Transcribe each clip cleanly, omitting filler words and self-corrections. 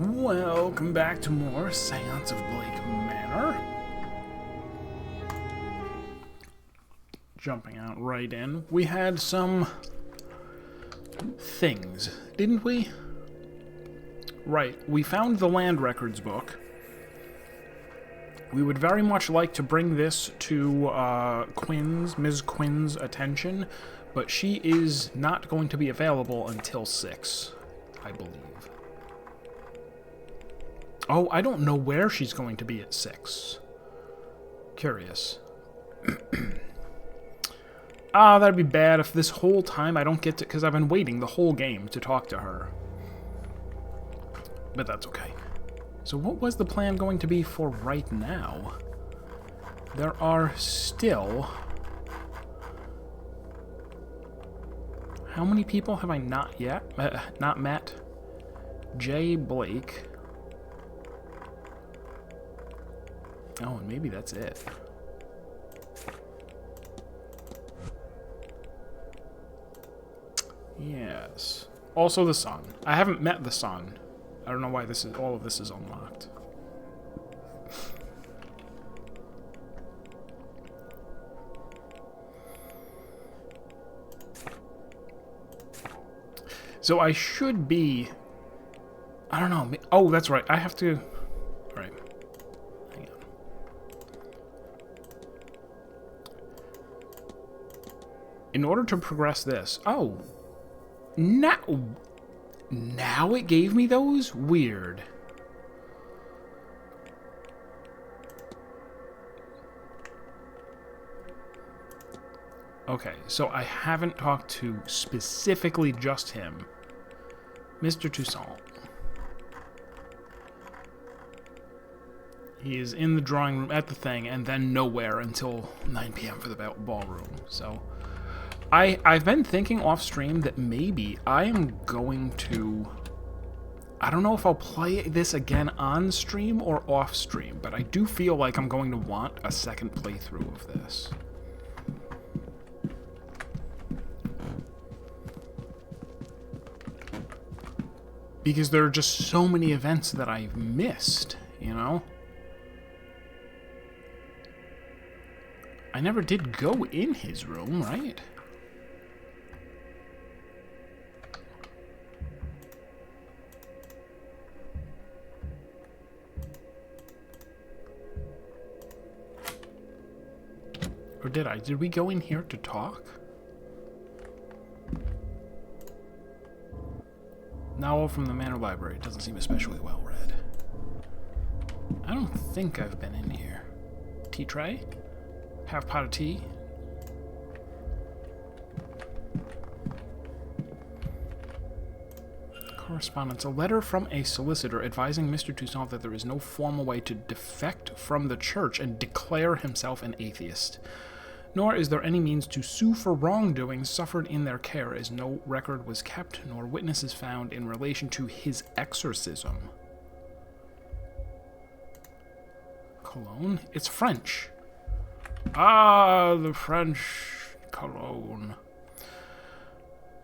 Welcome back to more Séance of Blake Manor. Jumping out right in. We had some things, didn't we? Right, we found the land records book. We would very much like to bring this to Ms. Quinn's attention, but she is not going to be available until 6, I believe. Oh, I don't know where she's going to be at 6. Curious. That'd be bad if this whole time I don't get to... Because I've been waiting the whole game to talk to her. But that's okay. So what was the plan going to be for right now? There are still... How many people have I not yet... not met? Jay Blake... Oh, and maybe that's it. Yes. Also the sun. I haven't met the sun. I don't know why this is all of this is unlocked. So I should be... I don't know. Oh, that's right. I have to... Right. Hang on. In order to progress this... Oh. Now it gave me those? Weird. Okay, so I haven't talked to specifically just him. Mr. Toussaint. He is in the drawing room at the thing, and then nowhere until 9 p.m. for the ballroom. So, I've been thinking off stream that maybe I am going to... I don't know if I'll play this again on stream or off stream, but I do feel like I'm going to want a second playthrough of this. Because there are just so many events that I've missed, you know? I never did go in his room, right? Or did I? Did we go in here to talk? Novel from the Manor Library. It doesn't seem especially well read. I don't think I've been in here. Tea tray? Half pot of tea? Correspondence. A letter from a solicitor advising Mr. Toussaint that there is no formal way to defect from the church and declare himself an atheist. Nor is there any means to sue for wrongdoing suffered in their care, as no record was kept nor witnesses found in relation to his exorcism. Cologne? It's French. Ah, the French Cologne.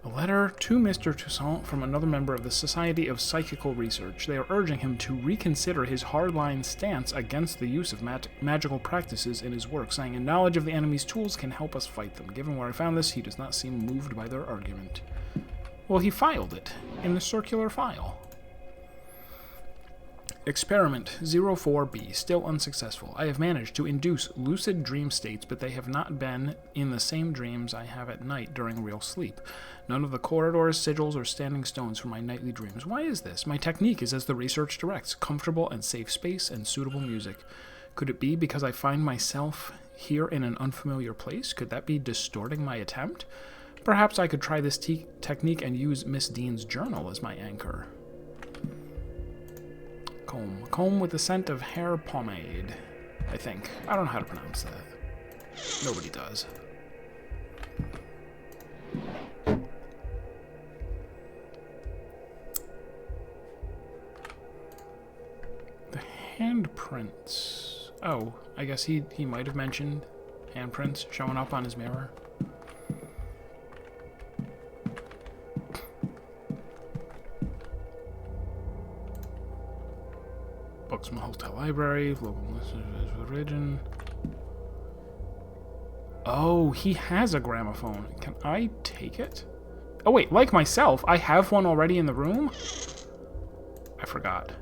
A letter to Mr. Toussaint from another member of the Society of Psychical Research. They are urging him to reconsider his hardline stance against the use of magical practices in his work, saying, "A knowledge of the enemy's tools can help us fight them. Given where I found this, he does not seem moved by their argument." Well, he filed it in the circular file. Experiment 04B, still unsuccessful. I have managed to induce lucid dream states, but they have not been in the same dreams I have at night during real sleep. None of the corridors, sigils, or standing stones for my nightly dreams. Why is this? My technique is as the research directs, comfortable and safe space and suitable music. Could it be because I find myself here in an unfamiliar place? Could that be distorting my attempt? Perhaps I could try this technique and use Miss Dean's journal as my anchor. Comb. Comb with the scent of hair pomade, I think. I don't know how to pronounce that. Nobody does. The handprints. Oh, I guess he might have mentioned handprints showing up on his mirror. books from the hotel library, local region. Oh, he has a gramophone. Can I take it? Oh wait, like myself, I have one already in the room? I forgot.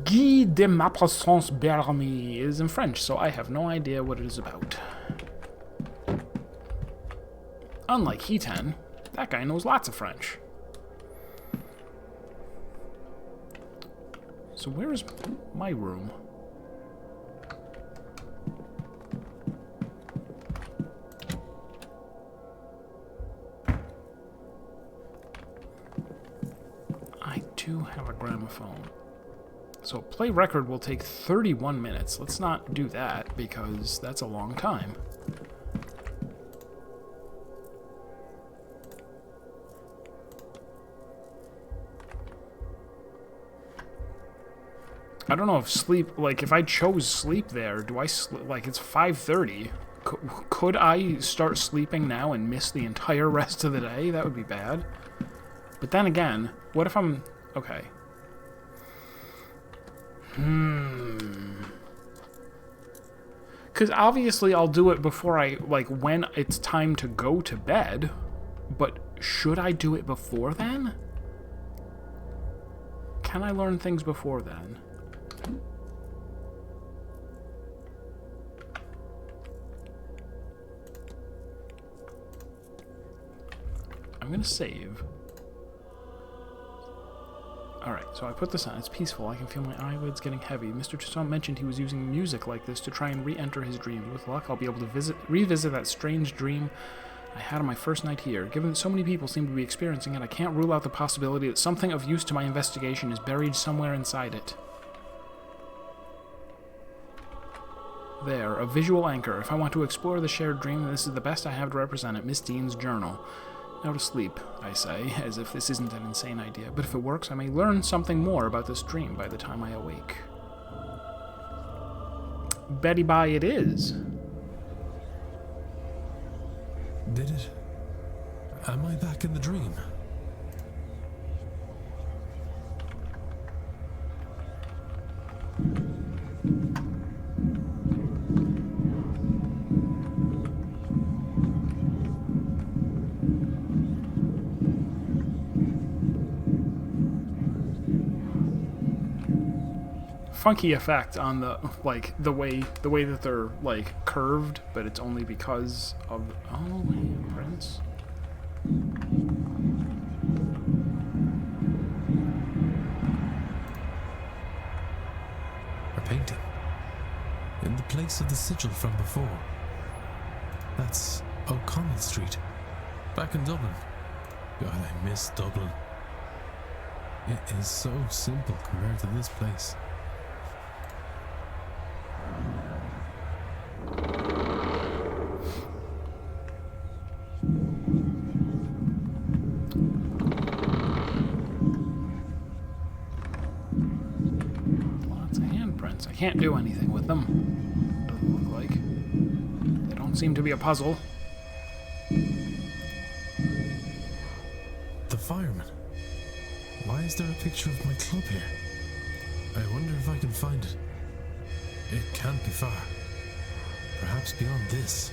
Guy de Maupassant's Bermi is in French, so I have no idea what it is about. Unlike Hiten, that guy knows lots of French. So where's my room? I do have a gramophone. So play record will take 31 minutes. Let's not do that because that's a long time. I don't know if sleep, like, if I chose sleep there, do I, like, it's 5:30. Could I start sleeping now and miss the entire rest of the day? That would be bad. But then again, what if I'm, okay. Because obviously I'll do it before I, like, when it's time to go to bed. But should I do it before then? Can I learn things before then? I'm going to save. Alright, so I put this on. It's peaceful. I can feel my eyelids getting heavy. Mr. Toussaint mentioned he was using music like this to try and re-enter his dreams. With luck, I'll be able to revisit that strange dream I had on my first night here. Given that so many people seem to be experiencing it, I can't rule out the possibility that something of use to my investigation is buried somewhere inside it. There, a visual anchor. If I want to explore the shared dream, then this is the best I have to represent it. Miss Dean's journal. Now to sleep, I say, as if this isn't an insane idea, but if it works, I may learn something more about this dream by the time I awake. Betty bye it is. Did it? Am I back in the dream? Funky effect on the, like, the way that they're, like, curved, but it's only because of, oh, handprints. A painting. In the place of the sigil from before. That's O'Connell Street. Back in Dublin. God, I miss Dublin. It is so simple compared to this place. I can't do anything with them. Doesn't look like. They don't seem to be a puzzle. The fireman. Why is there a picture of my club here? I wonder if I can find it. It can't be far. Perhaps beyond this.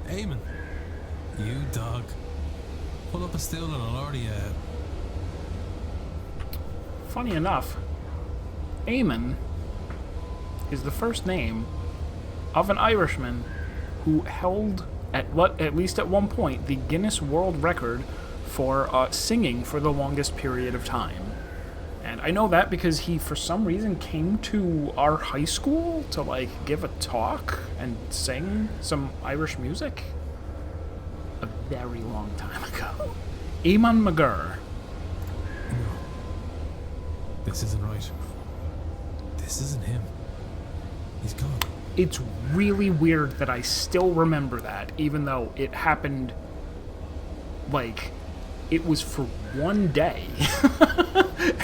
Eamon, you dog. Pull up a stool and I'll already, Funny enough, Eamon is the first name of an Irishman who held, at least at one point, the Guinness World Record for singing for the longest period of time. And I know that because he, for some reason, came to our high school to, like, give a talk and sing some Irish music a very long time ago. Eamon McGurr. No. This isn't right. This isn't him. He's gone. It's really weird that I still remember that, even though it happened, like, it was for one day.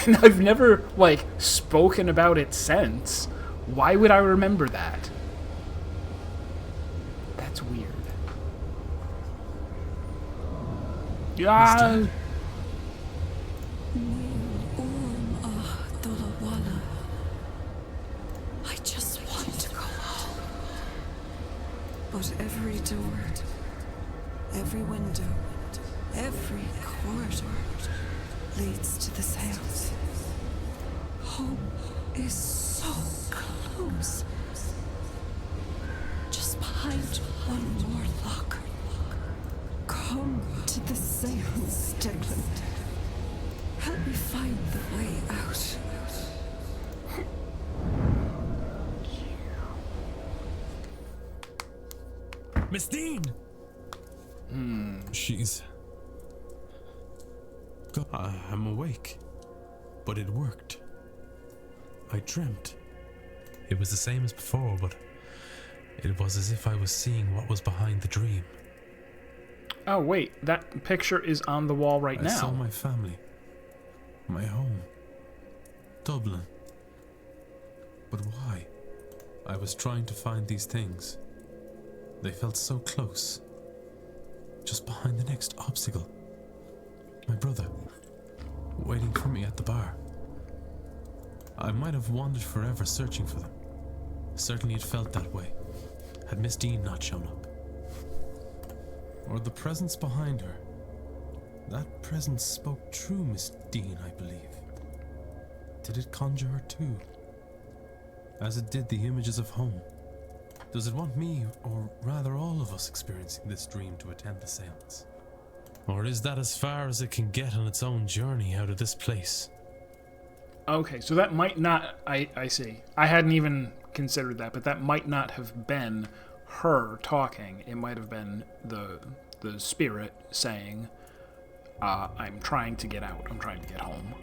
And I've never, like, spoken about it since. Why would I remember that? That's weird. Yeah. I just want to go home. But every door, every window, every corridor leads to the Séance. Home is so close. Just behind one more locker. Come to the Séance, Declan. Help me find the way out. Miss Dean! She's... I'm awake. But it worked. I dreamt. It was the same as before, but it was as if I was seeing what was behind the dream. Oh, wait. That picture is on the wall right now. I saw my family. My home. Dublin. But why? I was trying to find these things. They felt so close. Just behind the next obstacle. My brother. Waiting for me at the bar. I might have wandered forever searching for them. Certainly it felt that way, had Miss Dean not shown up. Or the presence behind her. That presence spoke true, Miss Dean, I believe. Did it conjure her too? As it did the images of home? Does it want me, or rather all of us, experiencing this dream to attend the séance? Or is that as far as it can get on its own journey out of this place? Okay, so that might not... I see. I hadn't even considered that, but that might not have been her talking. It might have been the spirit saying, I'm trying to get out. I'm trying to get home.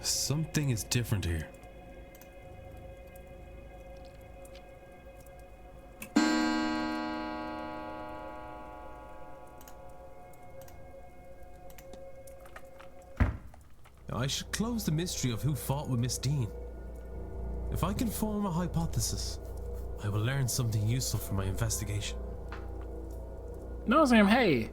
Something is different here. I should close the mystery of who fought with Miss Dean. If I can form a hypothesis, I will learn something useful for my investigation. No, Sam, hey.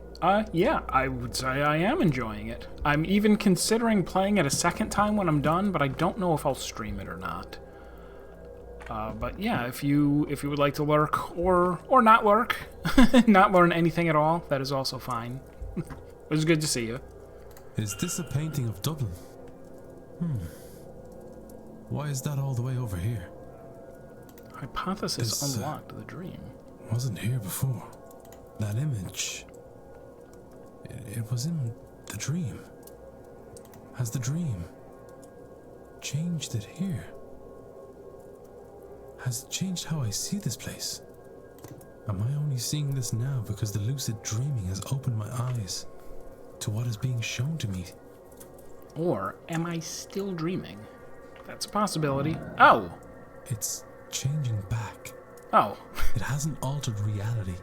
Yeah, I would say I am enjoying it. I'm even considering playing it a second time when I'm done, but I don't know if I'll stream it or not. But yeah, if you would like to lurk or not lurk, not learn anything at all, that is also fine. It was good to see you. Is this a painting of Dublin? Why is that all the way over here? Hypothesis unlocked the dream. Wasn't here before. That image... It was in the dream. Has the dream changed it here? Has it changed how I see this place? Am I only seeing this now because the lucid dreaming has opened my eyes to what is being shown to me? Or am I still dreaming? That's a possibility. Oh! It's changing back. Oh. It hasn't altered reality.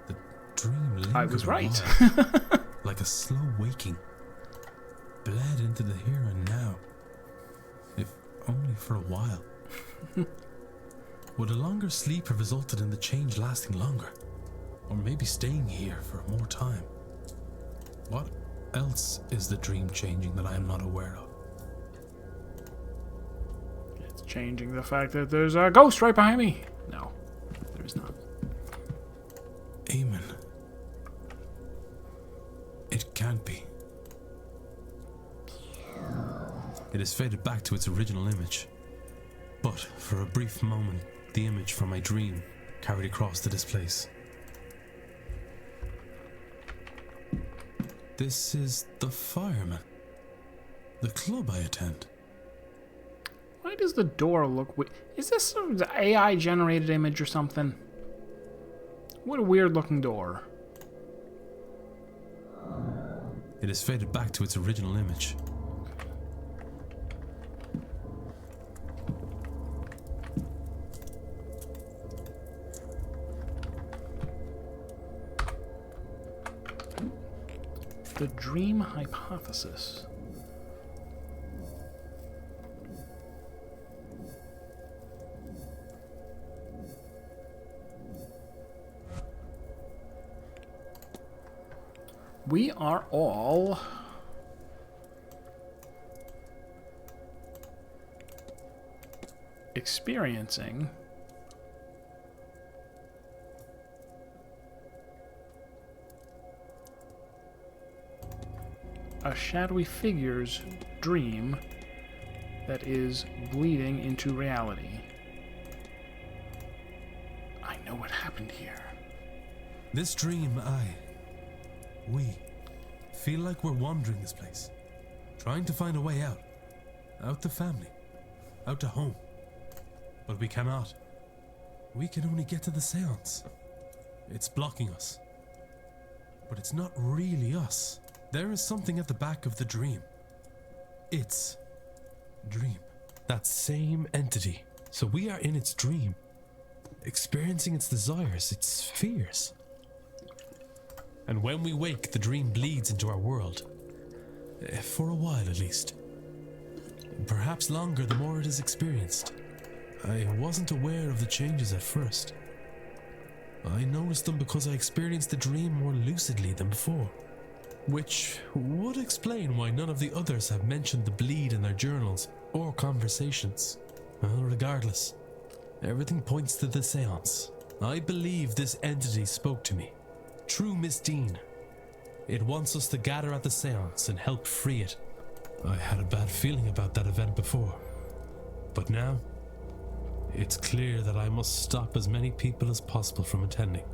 The dream lingered I was right. like a slow waking. Bled into the here and now. If only for a while. Would a longer sleep have resulted in the change lasting longer? Or maybe staying here for more time? What else is the dream changing that I am not aware of? It's changing the fact that there's a ghost right behind me. No, there's not. Amen. It can't be. It has faded back to its original image. But for a brief moment, the image from my dream carried across to this place. This is the fireman. The club I attend. Why does the door look weird? Is this some AI generated image or something? What a weird looking door. It has faded back to its original image. The dream hypothesis. We are all experiencing a shadowy figure's dream that is bleeding into reality. I know what happened here. This dream, we feel like we're wandering this place, trying to find a way out. Out to family, out to home. But we cannot. We can only get to the Séance. It's blocking us. But it's not really us. There is something at the back of the dream. Its dream. That same entity. So we are in its dream, experiencing its desires, its fears. And when we wake, the dream bleeds into our world. For a while, at least. Perhaps longer the more it is experienced. I wasn't aware of the changes at first. I noticed them because I experienced the dream more lucidly than before. Which would explain why none of the others have mentioned the bleed in their journals or conversations. Well, regardless, everything points to the Séance. I believe this entity spoke to me. True Miss Dean. It wants us to gather at the Séance and help free it. I had a bad feeling about that event before. But now, it's clear that I must stop as many people as possible from attending.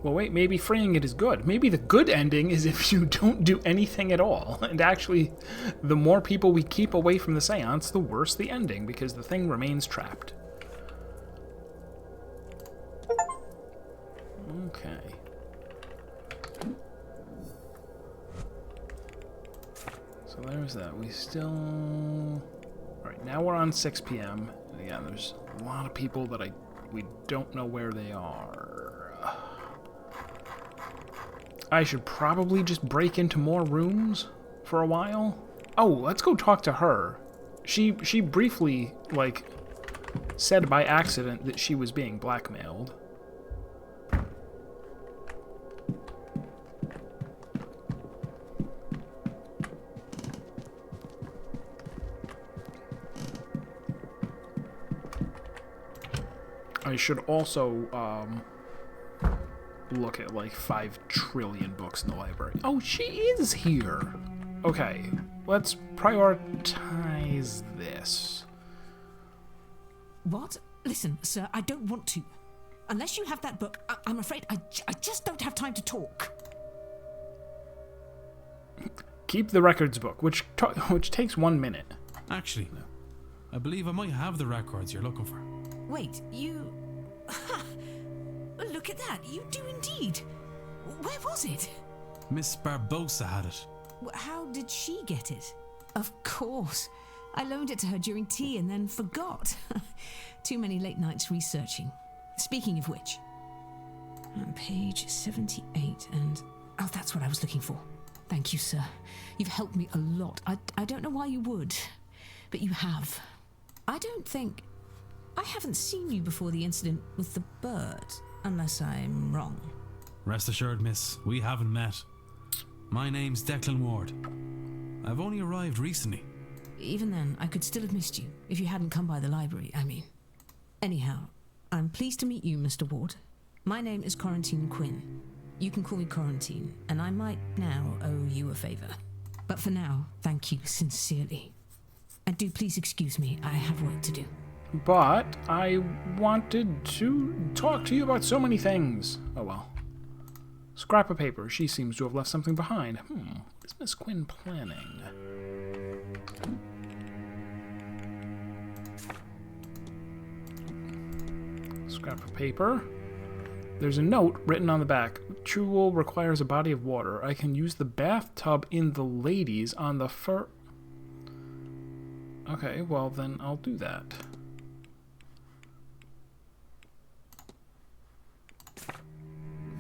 Well, wait, maybe freeing it is good. Maybe the good ending is if you don't do anything at all. And actually, the more people we keep away from the Séance, the worse the ending, because the thing remains trapped. Okay. So there's that. We still... Alright, now we're on 6 p.m. And again, there's a lot of people that we don't know where they are. I should probably just break into more rooms for a while. Oh, let's go talk to her. She briefly, like, said by accident that she was being blackmailed. I should also, look at like 5 trillion books in the library. Oh, she is here. Okay, let's prioritize this. What? Listen, sir, I don't want to. Unless you have that book, I'm afraid I just don't have time to talk. Keep the records book, which takes 1 minute. Actually, I believe I might have the records you're looking for. Wait, you... Look at that, you do indeed. Where was it? Miss Barbosa had it. How did she get it? Of course. I loaned it to her during tea and then forgot. Too many late nights researching. Speaking of which, on page 78 and... Oh, that's what I was looking for. Thank you, sir. You've helped me a lot. I don't know why you would, but you have. I haven't seen you before the incident with the bird, unless I'm wrong. Rest assured, miss, we haven't met. My name's Declan Ward. I've only arrived recently. Even then, I could still have missed you if you hadn't come by the library, I mean. Anyhow, I'm pleased to meet you, Mr. Ward. My name is Quarantine Quinn. You can call me Quarantine, and I might now owe you a favor. But for now, thank you sincerely. And do please excuse me, I have work to do. But I wanted to talk to you about so many things. Oh well. Scrap of paper. She seems to have left something behind. What is Miss Quinn planning? Scrap of paper. There's a note written on the back. True wool requires a body of water. I can use the bathtub in the ladies on the fur... Okay, well then I'll do that.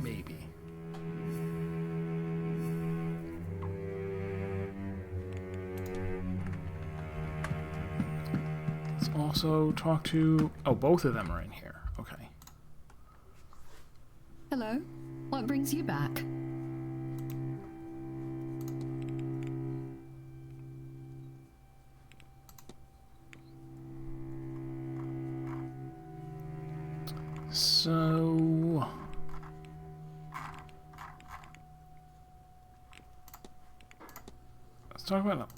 Maybe. also talk to... Oh, both of them are in here. Okay. Hello? What brings you back? So... Let's talk about...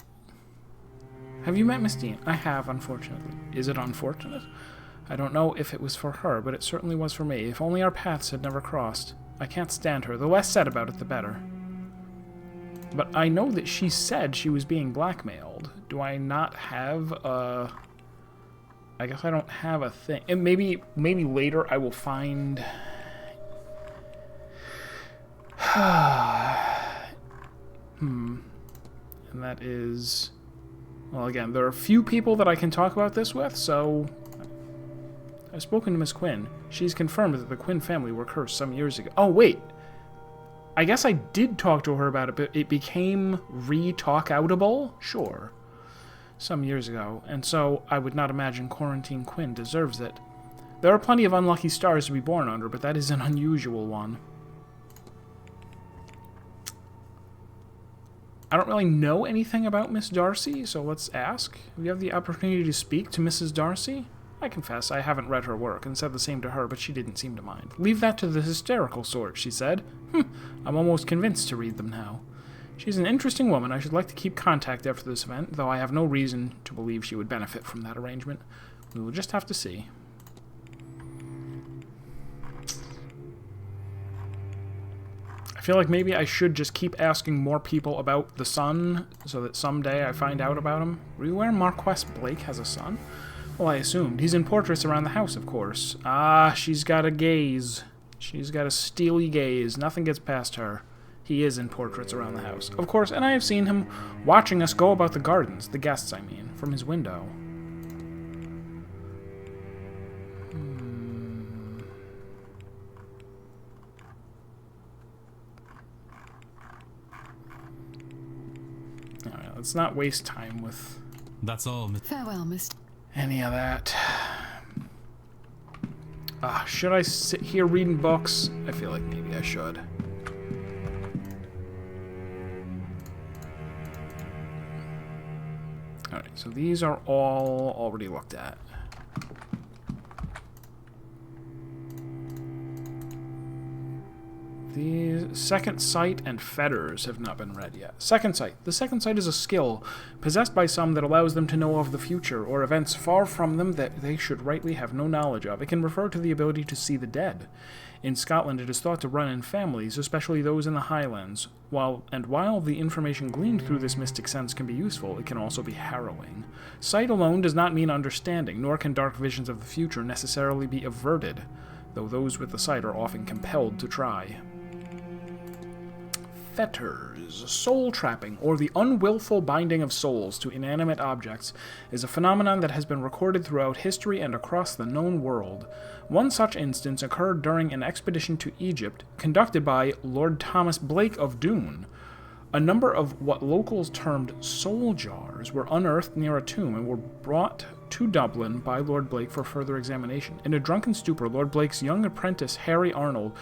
Have you met Miss Dean? I have, unfortunately. Is it unfortunate? I don't know if it was for her, but it certainly was for me. If only our paths had never crossed. I can't stand her. The less said about it, the better. But I know that she said she was being blackmailed. Do I not have a... I guess I don't have a thing. And maybe later I will find... And that is... Well, again, there are a few people that I can talk about this with, so... I've spoken to Miss Quinn. She's confirmed that the Quinn family were cursed some years ago. Oh, wait! I guess I did talk to her about it, but it became re-talk-outable? Sure. Some years ago, and so I would not imagine Quarantine Quinn deserves it. There are plenty of unlucky stars to be born under, but that is an unusual one. I don't really know anything about Miss Darcy, so let's ask. We have the opportunity to speak to Mrs. Darcy? I confess, I haven't read her work, and said the same to her, but she didn't seem to mind. Leave that to the hysterical sort, she said. I'm almost convinced to read them now. She's an interesting woman. I should like to keep contact after this event, though I have no reason to believe she would benefit from that arrangement. We will just have to see. I feel like maybe I should just keep asking more people about the son, so that someday I find out about him. Were you aware Marquess Blake has a son? Well, I assumed. He's in portraits around the house, of course. Ah, she's got a gaze. She's got a steely gaze. Nothing gets past her. He is in portraits around the house. Of course, and I have seen him watching us go about the gardens, the guests, I mean, from his window. Alright, let's not waste time with... That's all, Miss. Farewell, Mr. any of that. Should I sit here reading books? I feel like maybe I should. Alright, so these are all already looked at. The Second Sight and Fetters have not been read yet. Second Sight. The Second Sight is a skill possessed by some that allows them to know of the future or events far from them that they should rightly have no knowledge of. It can refer to the ability to see the dead. In Scotland, it is thought to run in families, especially those in the Highlands. While the information gleaned through this mystic sense can be useful, it can also be harrowing. Sight alone does not mean understanding, nor can dark visions of the future necessarily be averted, though those with the sight are often compelled to try. Fetters. Soul trapping, or the unwillful binding of souls to inanimate objects, is a phenomenon that has been recorded throughout history and across the known world. One such instance occurred during an expedition to Egypt, conducted by Lord Thomas Blake of Doon. A number of what locals termed soul jars were unearthed near a tomb and were brought to Dublin by Lord Blake for further examination. In a drunken stupor, Lord Blake's young apprentice, Harry Arnold,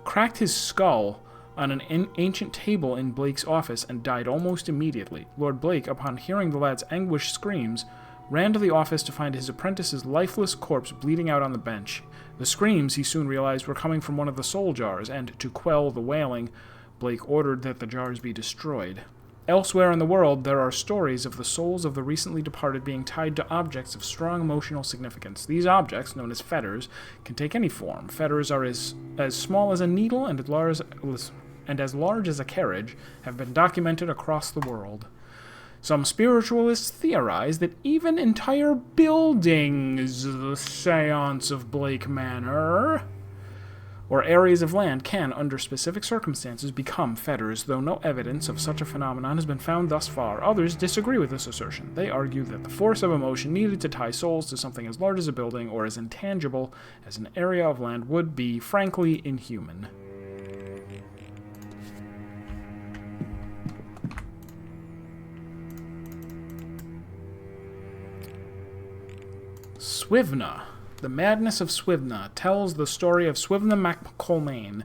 cracked his skull on an ancient table in Blake's office and died almost immediately. Lord Blake, upon hearing the lad's anguished screams, ran to the office to find his apprentice's lifeless corpse bleeding out on the bench. The screams, he soon realized, were coming from one of the soul jars, and to quell the wailing, Blake ordered that the jars be destroyed. Elsewhere in the world, there are stories of the souls of the recently departed being tied to objects of strong emotional significance. These objects, known as fetters, can take any form. Fetters are as small as a needle and as large as a carriage, have been documented across the world. Some spiritualists theorize that even entire buildings, the Séance of Blake Manor, or areas of land can, under specific circumstances, become fetters, though no evidence of such a phenomenon has been found thus far. Others disagree with this assertion. They argue that the force of emotion needed to tie souls to something as large as a building or as intangible as an area of land would be, frankly, inhuman. Swivna. The Madness of Swivna tells the story of Swivna mac Colmain,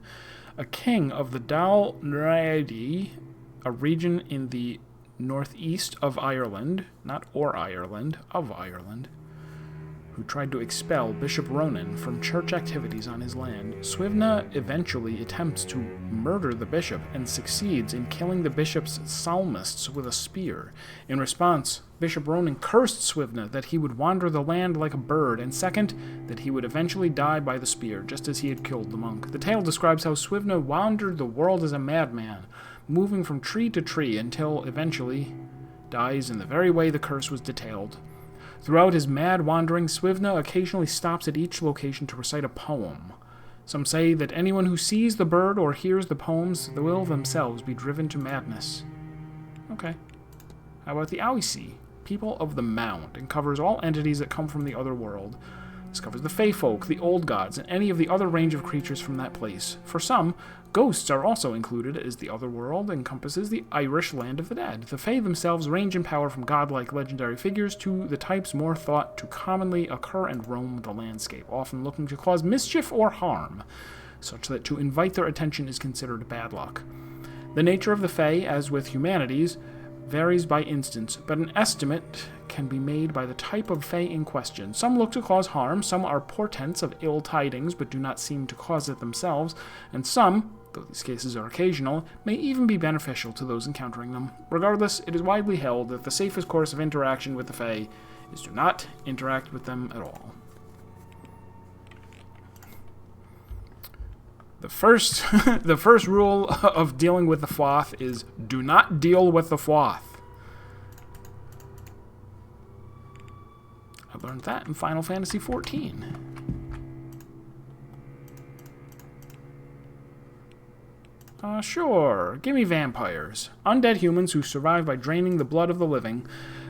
a king of the Dal Nraedi, a region in the northeast of Ireland, not or Ireland, of Ireland, who tried to expel Bishop Ronan from church activities on his land. Swivna eventually attempts to murder the bishop and succeeds in killing the bishop's psalmists with a spear. In response, Bishop Ronan cursed Swivna that he would wander the land like a bird, and second, that he would eventually die by the spear, just as he had killed the monk. The tale describes how Swivna wandered the world as a madman, moving from tree to tree until eventually dies in the very way the curse was detailed. Throughout his mad wandering, Swivna occasionally stops at each location to recite a poem. Some say that anyone who sees the bird or hears the poems will themselves be driven to madness. Okay. How about the Aoisi, people of the Mound, and covers all entities that come from the other world. This covers the Fey folk, the Old Gods, and any of the other range of creatures from that place. For some, ghosts are also included, as the other world encompasses the Irish land of the dead. The Fey themselves range in power from godlike legendary figures to the types more thought to commonly occur and roam the landscape, often looking to cause mischief or harm, such that to invite their attention is considered bad luck. The nature of the Fey, as with humanities, varies by instance, but an estimate can be made by the type of Fey in question. Some look to cause harm, some are portents of ill tidings but do not seem to cause it themselves, and some, though these cases are occasional, may even be beneficial to those encountering them. Regardless, it is widely held that the safest course of interaction with the Fey is to not interact with them at all. The first rule of dealing with the Froth is do not deal with the Froth. I learned that in Final Fantasy XIV. Sure. Give me vampires. Undead humans who survive by draining the blood of the living,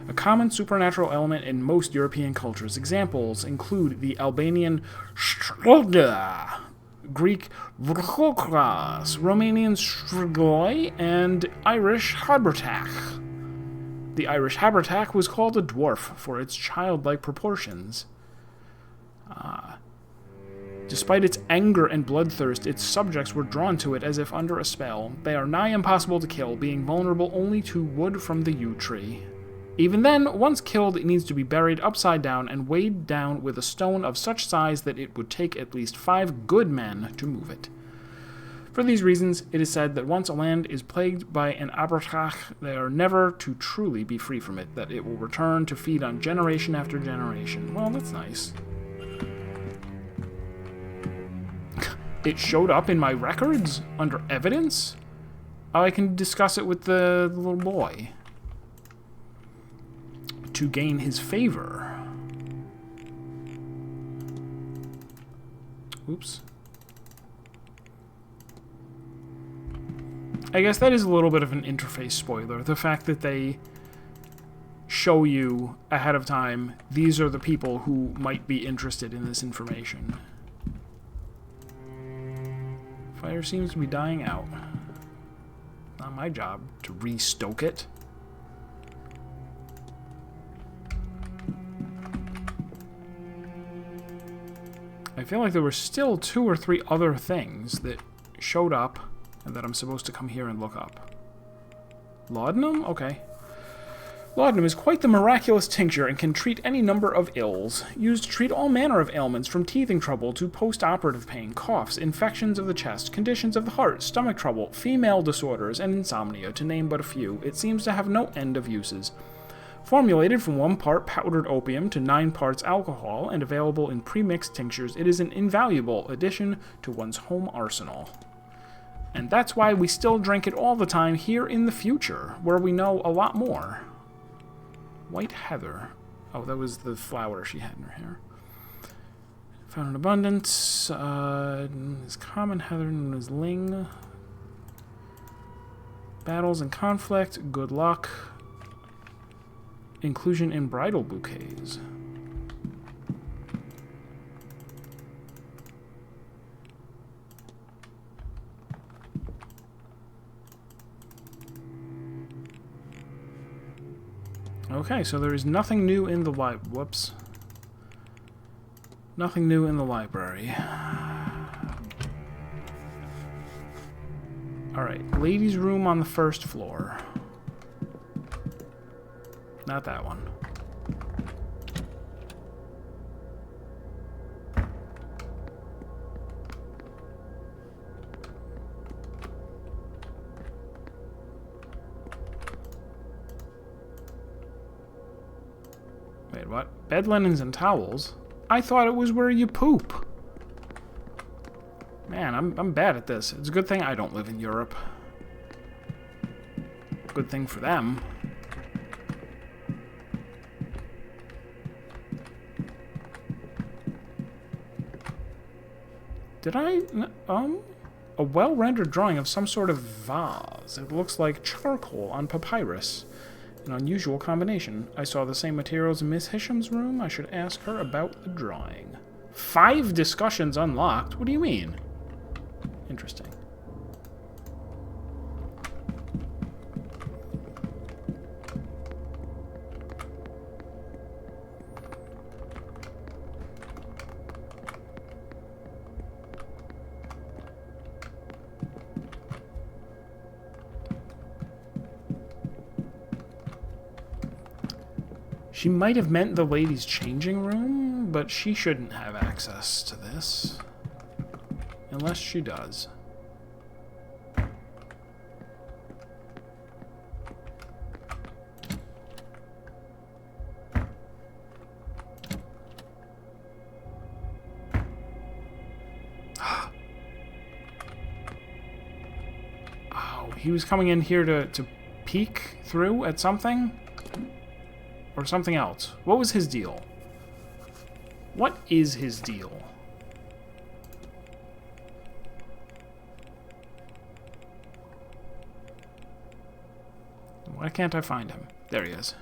a common supernatural element in most European cultures. Examples include the Albanian Strelda, Greek Vrchokras, Romanian Strigoi, and Irish Habertak. The Irish Habertak was called a dwarf for its childlike proportions. Despite its anger and bloodthirst, its subjects were drawn to it as if under a spell. They are nigh impossible to kill, being vulnerable only to wood from the yew tree. Even then, once killed, it needs to be buried upside down and weighed down with a stone of such size that it would take at least 5 good men to move it. For these reasons, it is said that once a land is plagued by an Abertach, they are never to truly be free from it, that it will return to feed on generation after generation. Well, that's nice. It showed up in my records under evidence? Oh, I can discuss it with the little boy to gain his favor. Oops. I guess that is a little bit of an interface spoiler. The fact that they show you ahead of time, these are the people who might be interested in this information. Fire seems to be dying out. Not my job to re-stoke it. I feel like there were still 2 or 3 other things that showed up and that I'm supposed to come here and look up. Laudanum? Okay. Laudanum is quite the miraculous tincture and can treat any number of ills. Used to treat all manner of ailments from teething trouble to post-operative pain, coughs, infections of the chest, conditions of the heart, stomach trouble, female disorders, and insomnia, to name but a few. It seems to have no end of uses. Formulated from 1 part powdered opium to 9 parts alcohol and available in pre-mixed tinctures, it is an invaluable addition to one's home arsenal. And that's why we still drink it all the time here in the future, where we know a lot more. White heather. Oh, that was the flower she had in her hair. Found in abundance. Is common heather known as ling. Battles and conflict. Good luck. Inclusion in bridal bouquets. Okay, so there is nothing new in the live. Whoops. Nothing new in the library. Alright, ladies' room on the first floor. Not that one. Wait, what? Bed linens and towels? I thought it was where you poop. Man, I'm bad at this. It's a good thing I don't live in Europe. Good thing for them. Did I... A well-rendered drawing of some sort of vase. It looks like charcoal on papyrus. An unusual combination. I saw the same materials in Miss Hisham's room. I should ask her about the drawing. 5 discussions unlocked? What do you mean? Interesting. She might have meant the ladies' changing room, but she shouldn't have access to this. Unless she does. Oh, he was coming in here to peek through at something? Or something else. What was his deal? What is his deal? Why can't I find him? There he is.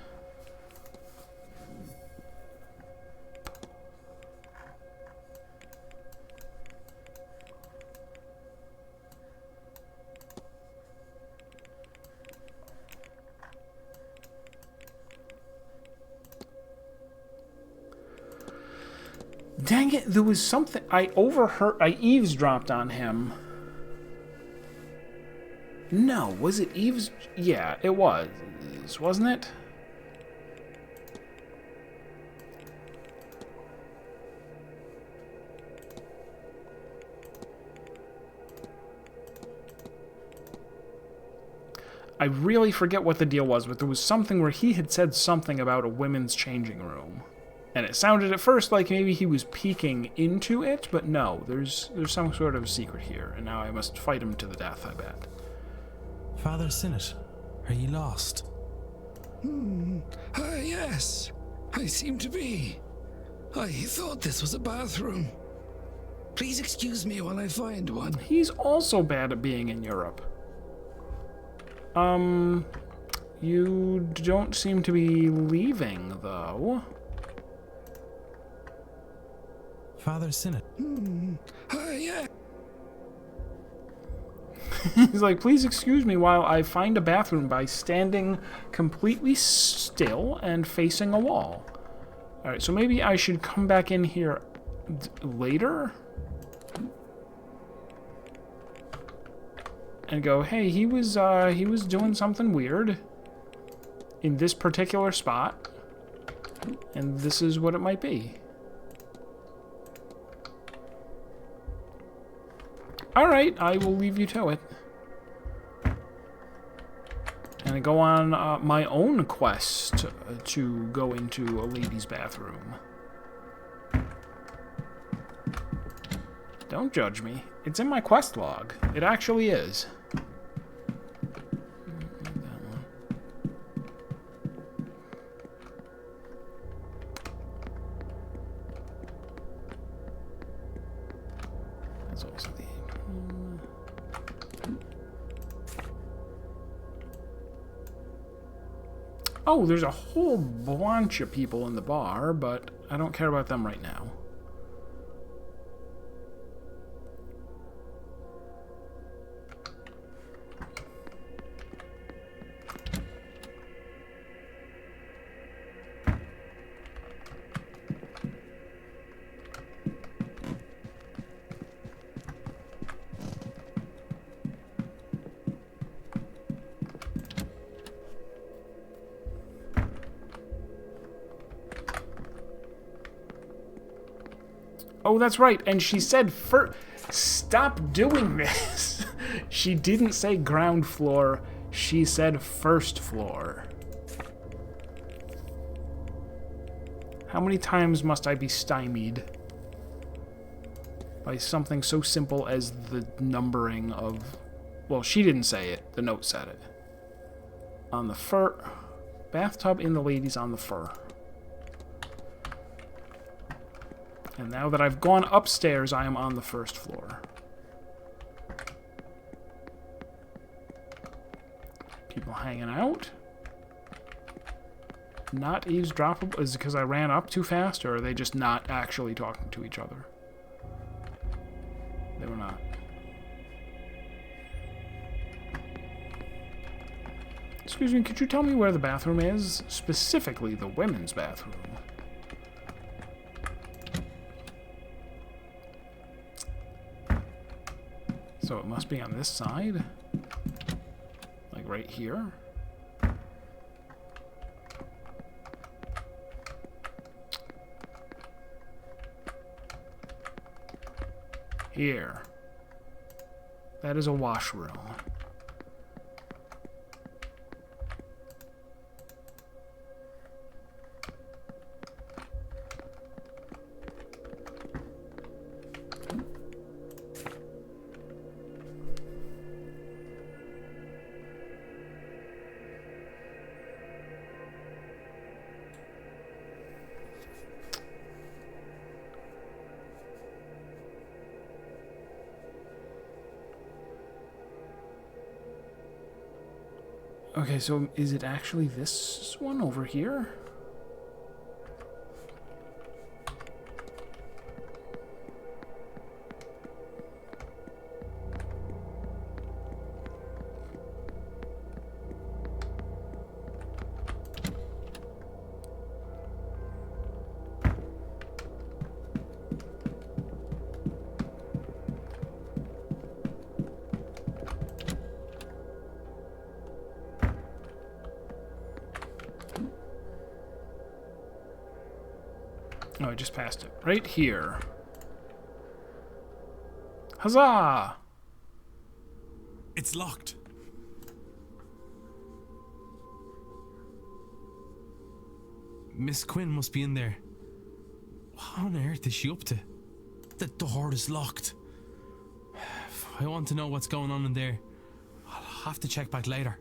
Dang it, there was something... I eavesdropped on him. No, was it eaves... Yeah, it was, wasn't it? I really forget what the deal was, but there was something where he had said something about a women's changing room. And it sounded at first like maybe he was peeking into it, but no, there's some sort of secret here, and now I must fight him to the death, I bet. Father Sinnott, are you lost? Yes, I seem to be. I thought this was a bathroom. Please excuse me while I find one. He's also bad at being in Europe. You don't seem to be leaving, though. Father Sinnott. Yeah. He's like, please excuse me while I find a bathroom by standing completely still and facing a wall. Alright, so maybe I should come back in here later? And go, hey, he was doing something weird in this particular spot, and this is what it might be. Alright, I will leave you to it. And I go on my own quest to go into a lady's bathroom. Don't judge me. It's in my quest log. It actually is. That's also the... Oh, there's a whole bunch of people in the bar, but I don't care about them right now. Oh, that's right. And she said Stop doing this. She didn't say ground floor. She said first floor. How many times must I be stymied by something so simple as the numbering of... Well, she didn't say it. The note said it. On the fur... Bathtub in the ladies on the fur. And now that I've gone upstairs, I am on the first floor. People hanging out. Not eavesdroppable. Is it because I ran up too fast, or are they just not actually talking to each other? They were not. Excuse me, could you tell me where the bathroom is? Specifically, the women's bathroom. So it must be on this side? Like right here? Here. That is a washroom. Okay, so is it actually this one over here? Oh, I just passed it. Right here. Huzzah! It's locked. Miss Quinn must be in there. What on earth is she up to? The door is locked. I want to know what's going on in there. I'll have to check back later.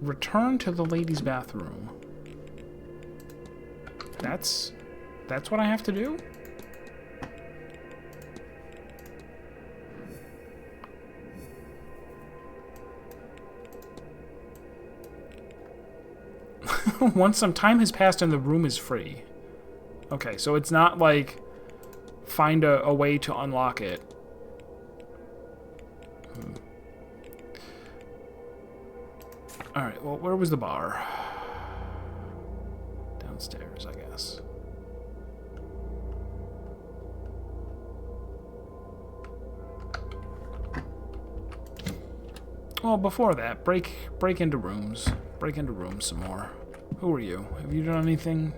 Return to the ladies' bathroom. That's what I have to do? Once some time has passed and the room is free. Okay, so it's not like find a way to unlock it. Alright, well, where was the bar? Downstairs, I guess. Well, before that, break into rooms. Break into rooms some more. Who are you? Have you done anything?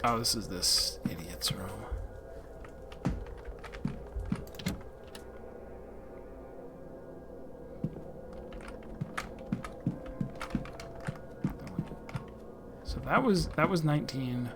Oh, this is this idiot's room. So that was 19.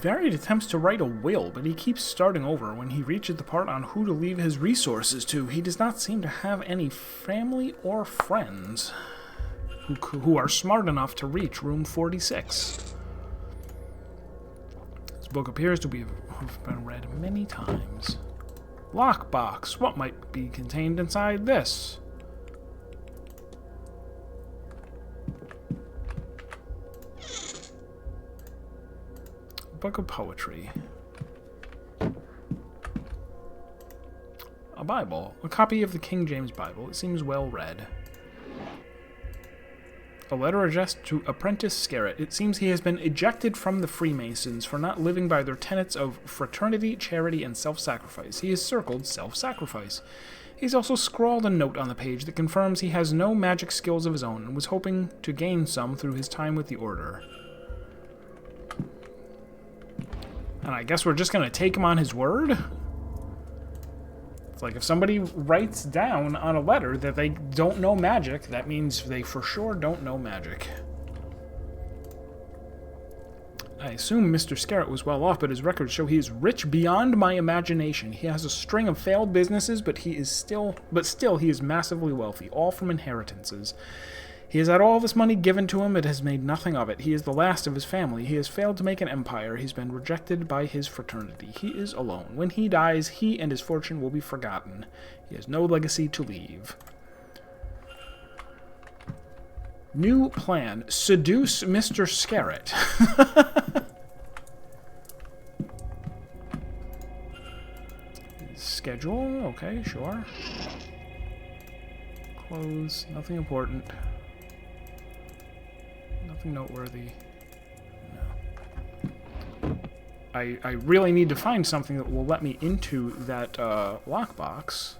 Varied attempts to write a will, but he keeps starting over. When he reaches the part on who to leave his resources to, he does not seem to have any family or friends who are smart enough to reach room 46. It's This book appears to have been read many times. Lockbox. What might be contained inside this? Book of poetry. A Bible. A copy of the King James Bible. It seems well read. A letter addressed to Apprentice Scarrett. It seems he has been ejected from the Freemasons for not living by their tenets of fraternity, charity, and self-sacrifice. He is circled self-sacrifice. He's also scrawled a note on the page that confirms he has no magic skills of his own and was hoping to gain some through his time with the Order. And I guess we're just going to take him on his word? It's like if somebody writes down on a letter that they don't know magic, that means they for sure don't know magic. I assume Mr. Scarrett was well off, but his records show he is rich beyond my imagination. He has a string of failed businesses, but still he is massively wealthy, all from inheritances. He has had all this money given to him, it has made nothing of it. He is the last of his family. He has failed to make an empire. He's been rejected by his fraternity. He is alone. When he dies, he and his fortune will be forgotten. He has no legacy to leave. New plan. Seduce Mr. Scarrett. Schedule. Okay, sure. Close. Nothing important. Nothing noteworthy. No. I really need to find something that will let me into that lockbox.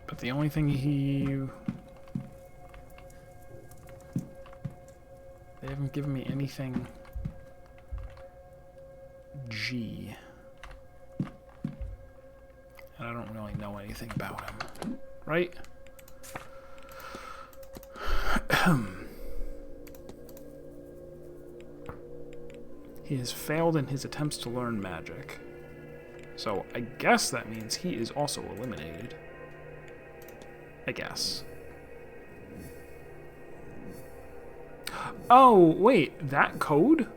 But the only thing they haven't given me anything G. And I don't really know anything about him. Right? He has failed in his attempts to learn magic. So I guess that means he is also eliminated. I guess. Oh, wait, that code?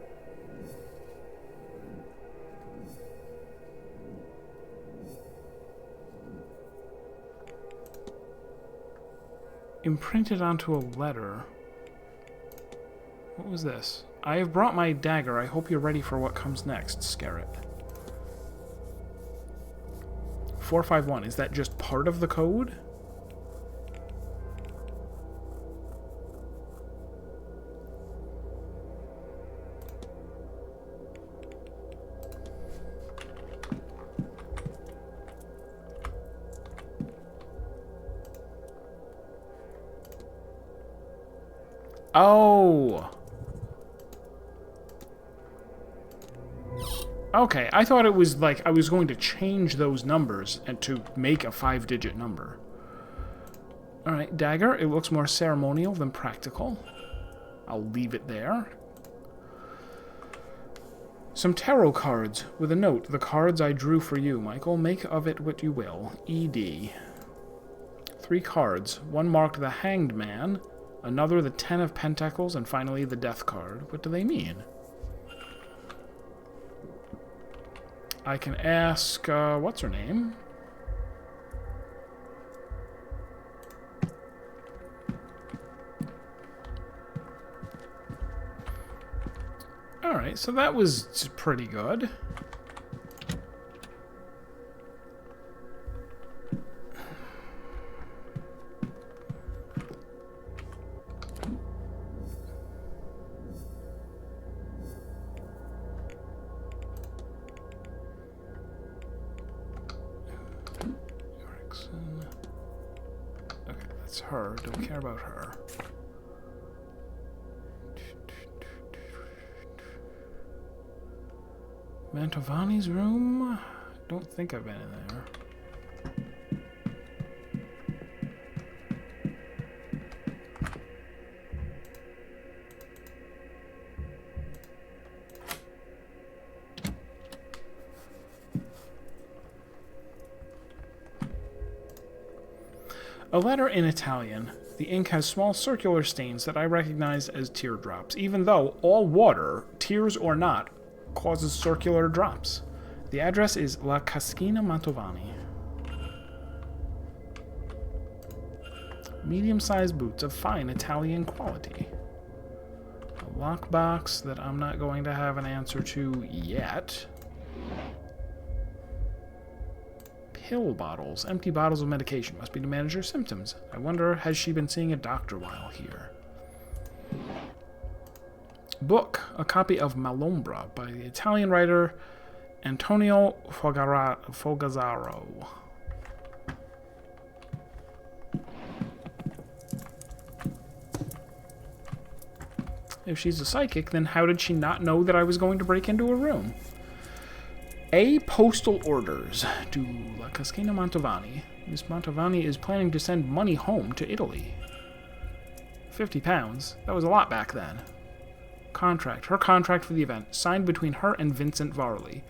Imprinted onto a letter. What was this? I have brought my dagger. I hope you're ready for what comes next, Scarrett. 451. Is that just part of the code? Oh! Okay, I thought it was like I was going to change those numbers and to make a 5-digit number. Alright, dagger. It looks more ceremonial than practical. I'll leave it there. Some tarot cards with a note. The cards I drew for you, Michael. Make of it what you will. E.D. 3 cards. One marked the Hanged Man, another the 10 of Pentacles, and finally the Death card. What do they mean? I can ask, what's her name? Alright, so that was pretty good. Okay, that's her. Don't care about her. Mantovani's room? Don't think I've been in there. A letter in Italian. The ink has small circular stains that I recognize as teardrops, even though all water, tears or not, causes circular drops. The address is La Cascina Mantovani. Medium-sized boots of fine Italian quality. A lockbox that I'm not going to have an answer to yet. Pill bottles. Empty bottles of medication must be to manage her symptoms. I wonder, has she been seeing a doctor while here? Book. A copy of Malombra by the Italian writer Antonio Fogazzaro. If she's a psychic, then how did she not know that I was going to break into her room? A postal orders to La Cascina Mantovani. Miss Mantovani is planning to send money home to Italy. £50. That was a lot back then. Contract. Her contract for the event, signed between her and Vincent Varley.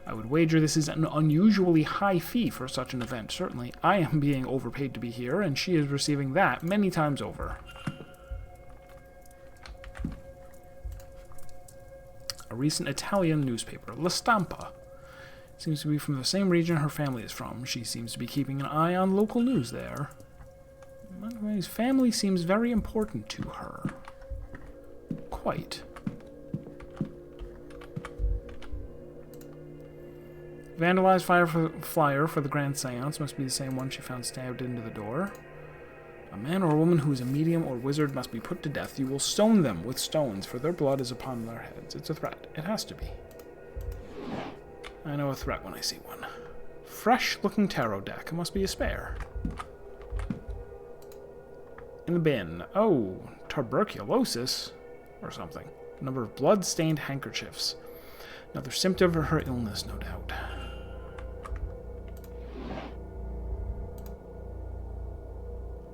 I would wager this is an unusually high fee for such an event. Certainly, I am being overpaid to be here, and she is receiving that many times over. A recent Italian newspaper, La Stampa. Seems to be from the same region her family is from. She seems to be keeping an eye on local news there. Mantovani's family seems very important to her. Quite. Vandalized flyer for the grand seance must be the same one she found stabbed into the door. A man or a woman who is a medium or wizard must be put to death. You will stone them with stones, for their blood is upon their heads. It's a threat. It has to be. I know a threat when I see one. Fresh-looking tarot deck. It must be a spare. In the bin. Oh, tuberculosis or something. A number of blood-stained handkerchiefs. Another symptom of her illness, no doubt.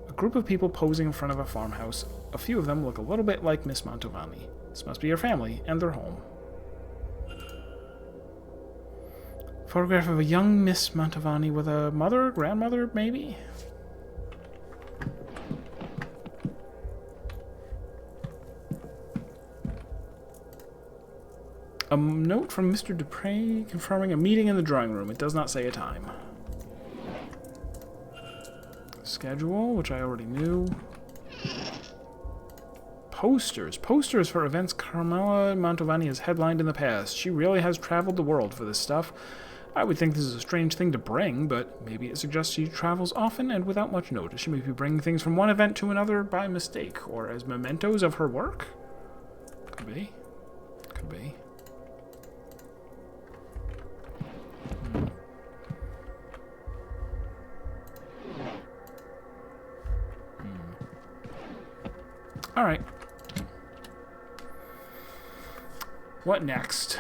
A group of people posing in front of a farmhouse. A few of them look a little bit like Miss Mantovani. This must be her family and their home. Photograph of a young Miss Mantovani with a mother, grandmother, maybe? A note from Mr. Dupre confirming a meeting in the drawing room. It does not say a time. Schedule, which I already knew. Posters. Posters for events Carmela Mantovani has headlined in the past. She really has traveled the world for this stuff. I would think this is a strange thing to bring, but maybe it suggests she travels often and without much notice. She may be bringing things from one event to another by mistake, or as mementos of her work? Could be. Could be. Alright. What next?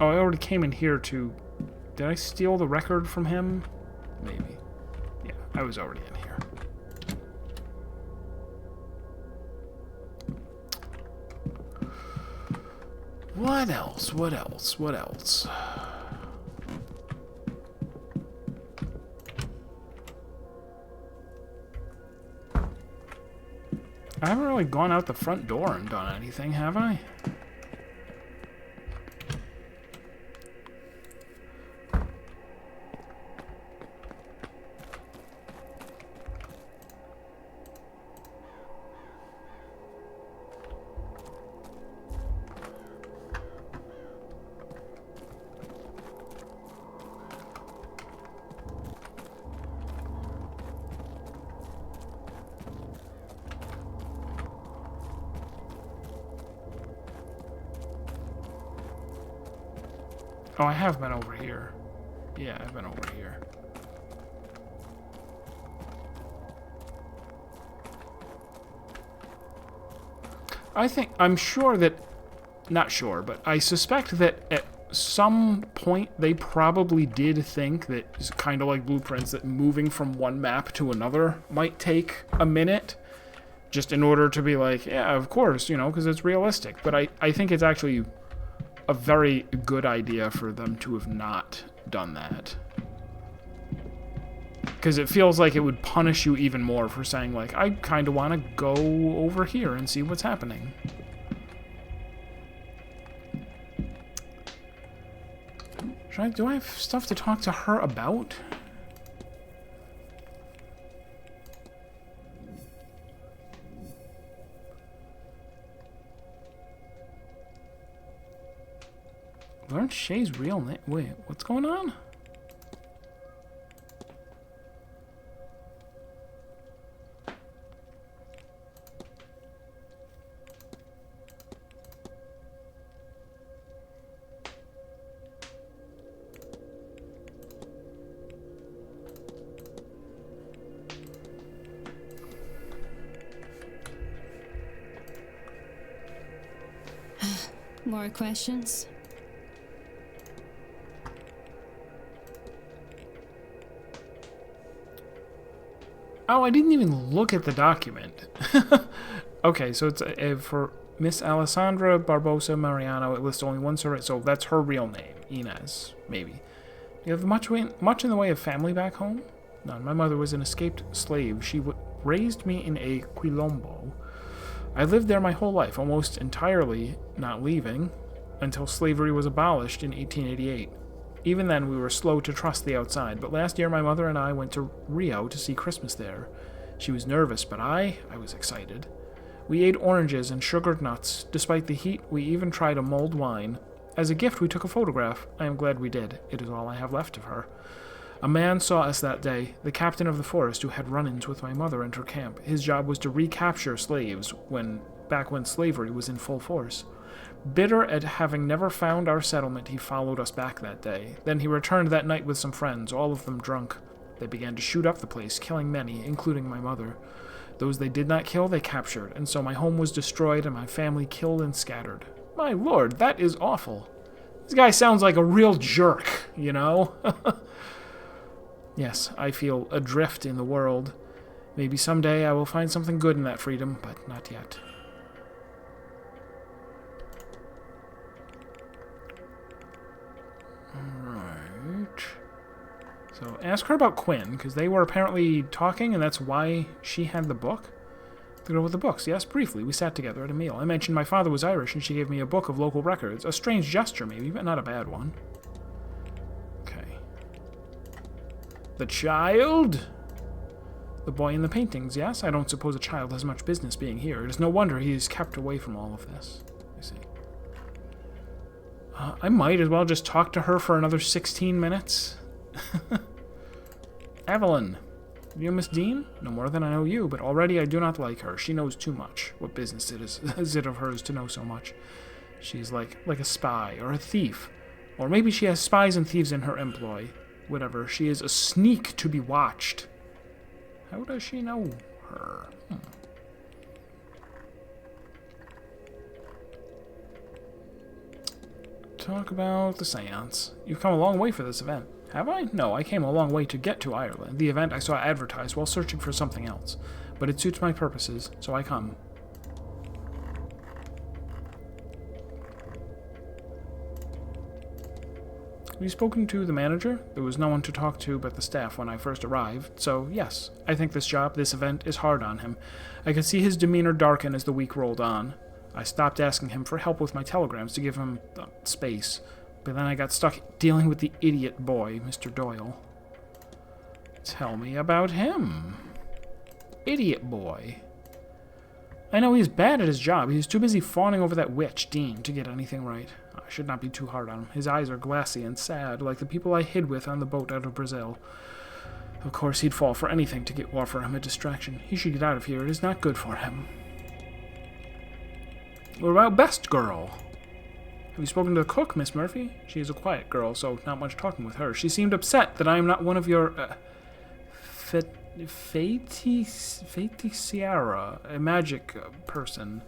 Oh, I already came in here to... Did I steal the record from him? Maybe. Yeah, I was already in here. What else? What else? What else? I haven't really gone out the front door and done anything, have I? Oh, I have been over here. Yeah, I've been over here. I'm sure that, not sure, but I suspect that at some point they probably did think that it's kind of like Blueprints, that moving from one map to another might take a minute. just in order to be like, yeah, of course, you know, because it's realistic. But I think it's actually a very good idea for them to have not done that. Because it feels like it would punish you even more for saying, like, I kind of want to go over here and see what's happening. Do I have stuff to talk to her about? Learn Shay's real name. Wait, what's going on? More questions? Oh, I didn't even look at the document. Okay, so it's for Miss Alessandra Barbosa Mariano. It lists only one survey, so that's her real name, Inez, maybe. Do you have much in the way of family back home? None. My mother was an escaped slave. She raised me in a quilombo. I lived there my whole life, almost entirely not leaving, until slavery was abolished in 1888. Even then, we were slow to trust the outside, but last year my mother and I went to Rio to see Christmas there. She was nervous, but I was excited. We ate oranges and sugared nuts. Despite the heat, we even tried a mulled wine. As a gift, we took a photograph. I am glad we did. It is all I have left of her. A man saw us that day, the captain of the forest who had run-ins with my mother and her camp. His job was to recapture slaves back when slavery was in full force. Bitter at having never found our settlement, he followed us back that day. Then he returned that night with some friends, all of them drunk. They began to shoot up the place, killing many, including my mother. Those they did not kill, they captured, and so my home was destroyed and my family killed and scattered. My lord, that is awful. This guy sounds like a real jerk, you know? Yes, I feel adrift in the world. Maybe someday I will find something good in that freedom, but not yet. Alright. So, ask her about Quinn, because they were apparently talking, and that's why she had the book. The girl with the books, yes, briefly. We sat together at a meal. I mentioned my father was Irish, and she gave me a book of local records. A strange gesture, maybe, but not a bad one. Okay. The child? The boy in the paintings, yes? I don't suppose a child has much business being here. It is no wonder he is kept away from all of this. I see. I might as well just talk to her for another 16 minutes. Evelyn. You Miss Dean? No more than I know you, but already I do not like her. She knows too much. What business is it of hers to know so much? She's like a spy, or a thief. Or maybe she has spies and thieves in her employ. Whatever, she is a sneak to be watched. How does she know her? Talk about the Séance. You've come a long way for this event. Have I? No, I came a long way to get to Ireland. The event I saw advertised while searching for something else. But it suits my purposes, so I come. Have you spoken to the manager? There was no one to talk to but the staff when I first arrived, so yes, I think this event is hard on him. I could see his demeanor darken as the week rolled on. I stopped asking him for help with my telegrams to give him space. But then I got stuck dealing with the idiot boy, Mr. Doyle. Tell me about him. Idiot boy. I know he's bad at his job. He's too busy fawning over that witch, Dean, to get anything right. I should not be too hard on him. His eyes are glassy and sad, like the people I hid with on the boat out of Brazil. Of course, he'd fall for anything to offer him a distraction. He should get out of here. It is not good for him. What about Best Girl? Have you spoken to the cook, Miss Murphy? She is a quiet girl, so not much talking with her. She seemed upset that I am not one of your, Feiticeira, a magic person.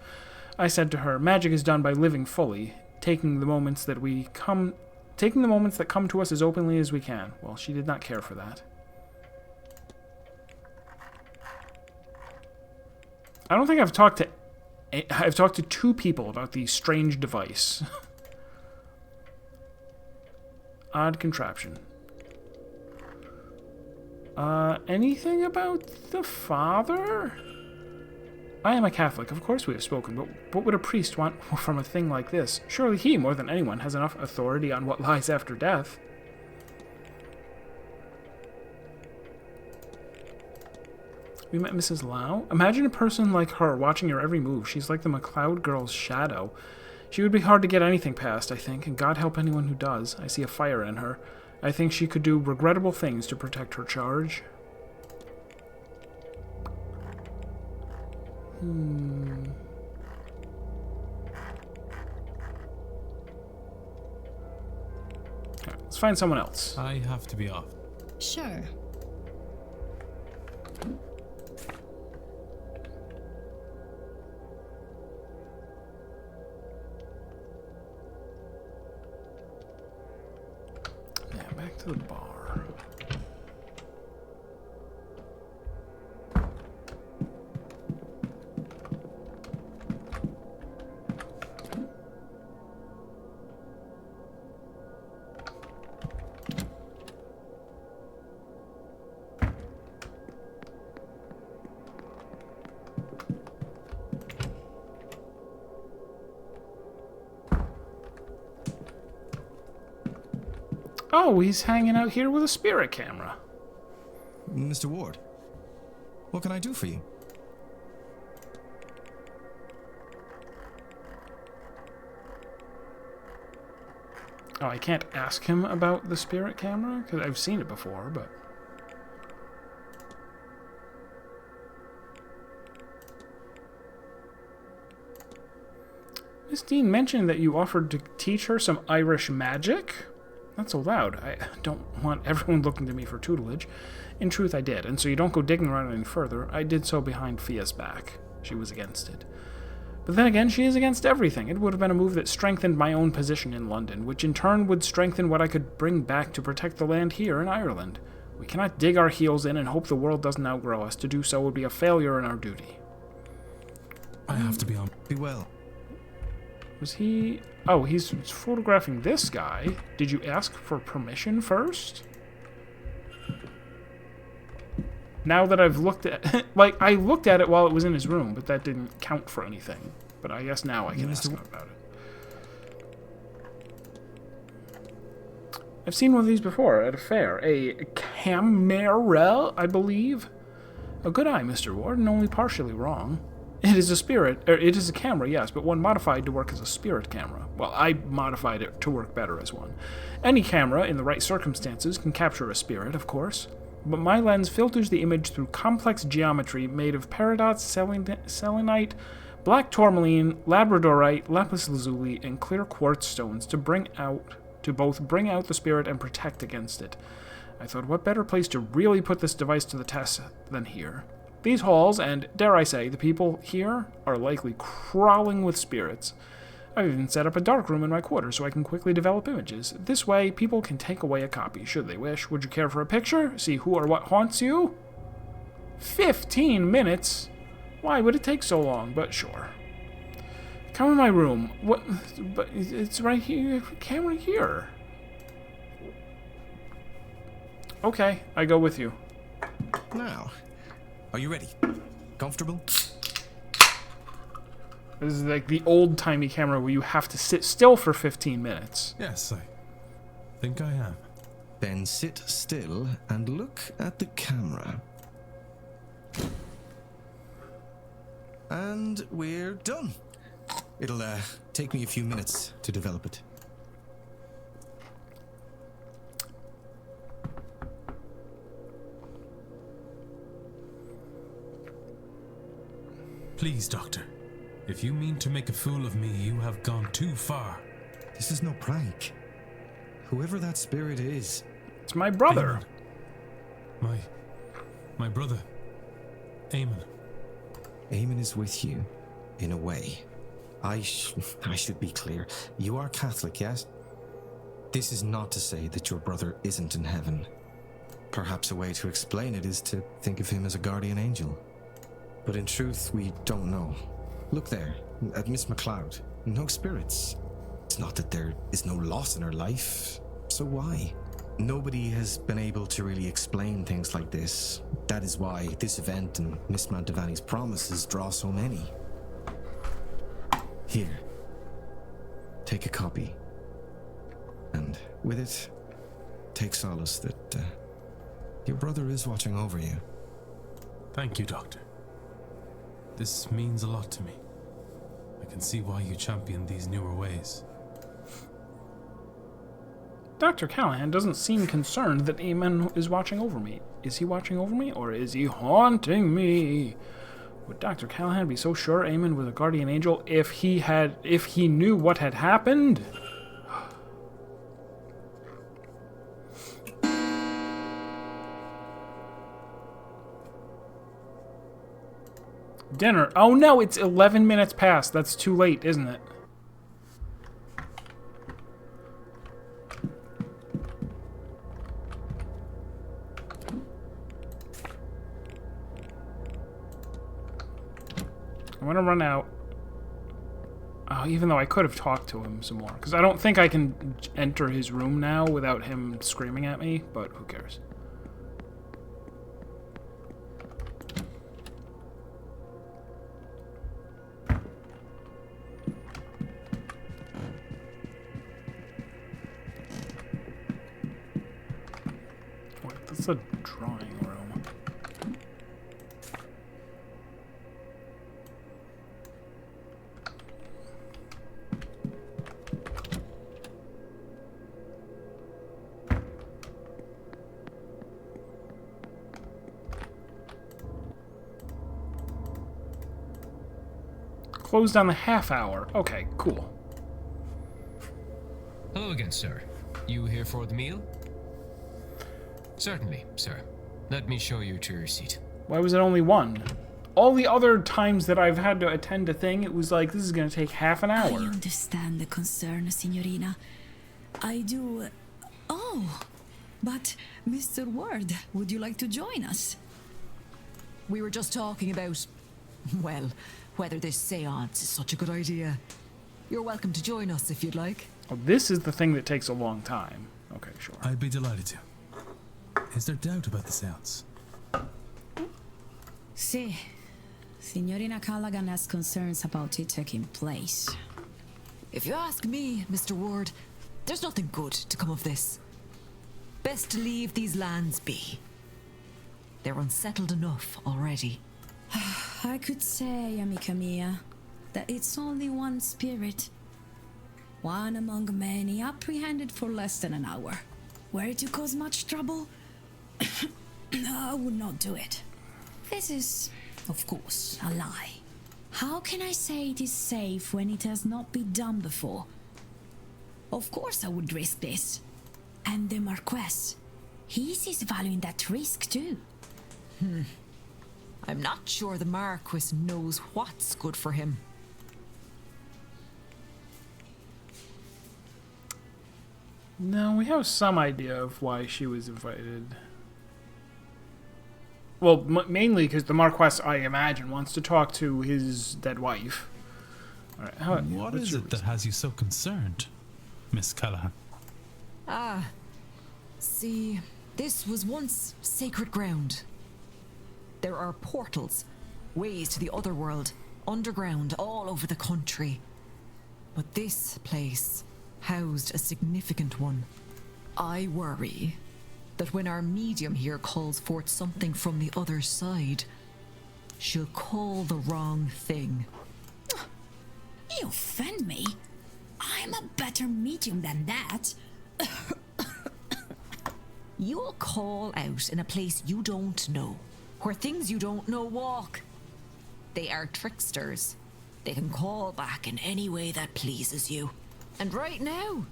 I said to her, magic is done by living fully, taking the moments that come to us as openly as we can. Well, she did not care for that. I don't think I've talked to 2 people about the strange device. Odd contraption. Anything about the father? I am a Catholic, of course we have spoken, but what would a priest want from a thing like this? Surely he, more than anyone, has enough authority on what lies after death. We met Mrs. Lau. Imagine a person like her watching your every move. She's like the McLeod girl's shadow. She would be hard to get anything past, I think, and God help anyone who does. I see a fire in her. I think she could do regrettable things to protect her charge. Okay, let's find someone else. I have to be off. Sure. Yeah, back to the bar. Oh, he's hanging out here with a spirit camera. Mr. Ward, what can I do for you? Oh, I can't ask him about the spirit camera? Because I've seen it before, but... Miss Dean mentioned that you offered to teach her some Irish magic? Not so loud. I don't want everyone looking to me for tutelage. In truth, I did, and so you don't go digging around any further, I did so behind Fia's back. She was against it. But then again, she is against everything. It would have been a move that strengthened my own position in London, which in turn would strengthen what I could bring back to protect the land here in Ireland. We cannot dig our heels in and hope the world doesn't outgrow us. To do so would be a failure in our duty. I have to be on. Be well. Was he... Oh, he's photographing this guy. Did you ask for permission first? Now that I've looked at... like, I looked at it while it was in his room, but that didn't count for anything. But I guess now I can ask him about it. I've seen one of these before at a fair. A camera, I believe. A good eye, Mr. Ward, and only partially wrong. It is a it is a camera, yes, but one modified to work as a spirit camera. Well, I modified it to work better as one. Any camera, in the right circumstances, can capture a spirit, of course. But my lens filters the image through complex geometry made of peridot, selenite, black tourmaline, labradorite, lapis lazuli, and clear quartz stones to both bring out the spirit and protect against it. I thought, what better place to really put this device to the test than here? These halls, and dare I say, the people here, are likely crawling with spirits. I've even set up a dark room in my quarters so I can quickly develop images. This way, people can take away a copy, should they wish. Would you care for a picture? See who or what haunts you? 15 minutes? Why would it take so long? But sure. Come in my room. What? But it's right here. Camera here. Okay, I go with you. Now, are you ready? Comfortable? This is like the old-timey camera where you have to sit still for 15 minutes. Yes, I think I am. Then sit still and look at the camera. And we're done. It'll take me a few minutes to develop it. Please, Doctor. If you mean to make a fool of me, you have gone too far. This is no prank. Whoever that spirit is... It's my brother. Eamon. My brother. Eamon. Eamon is with you, in a way. I should be clear. You are Catholic, yes? This is not to say that your brother isn't in heaven. Perhaps a way to explain it is to think of him as a guardian angel. But in truth, we don't know. Look there, at Miss MacLeod. No spirits. It's not that there is no loss in her life. So why? Nobody has been able to really explain things like this. That is why this event and Miss Mantovani's promises draw so many. Here. Take a copy. And with it, take solace that your brother is watching over you. Thank you, Doctor. This means a lot to me. I can see why you champion these newer ways. Dr. Callahan doesn't seem concerned that Eamon is watching over me. Is he watching over me, or is he haunting me? Would Dr. Callahan be so sure Eamon was a guardian angel if he knew what had happened? Dinner. Oh no, it's 11 minutes past. That's too late, isn't it? I'm gonna run out. Oh, even though I could have talked to him some more. Because I don't think I can enter his room now without him screaming at me, but who cares? Wait, that's a drawing room. Closed on the half hour. Okay, cool. Hello again, sir. You here for the meal? Certainly, sir. Let me show you to your seat. Why was it only one? All the other times that I've had to attend a thing, it was like, this is going to take half an I hour. understand the concern, Signorina. I do. Oh, but Mr. Ward, would you like to join us? We were just talking about, well, whether this seance is such a good idea. You're welcome to join us if you'd like. Oh, this is the thing that takes a long time. Okay, sure. I'd be delighted to. Is there doubt about the seance? See, Signorina Callaghan has concerns about it taking place. If you ask me, Mr. Ward, there's nothing good to come of this. Best to leave these lands be. They're unsettled enough already. I could say, amica mia, that it's only one spirit. One among many, apprehended for less than an hour. Were it to cause much trouble, I would not do it. This is, of course, a lie. How can I say it is safe when it has not been done before? Of course I would risk this. And the Marquess, he sees value in that risk too. I'm not sure the Marquis knows what's good for him. No, we have some idea of why she was invited. Well, mainly because the Marquess, I imagine, wants to talk to his dead wife. All right, What is it that has you so concerned, Miss Callahan? See, this was once sacred ground. There are portals, ways to the other world, underground, all over the country. But this place housed a significant one. I worry that when our medium here calls forth something from the other side, she'll call the wrong thing. You offend me. I'm a better medium than that. You'll call out in a place you don't know, where things you don't know walk. They are tricksters. They can call back in any way that pleases you. And right now,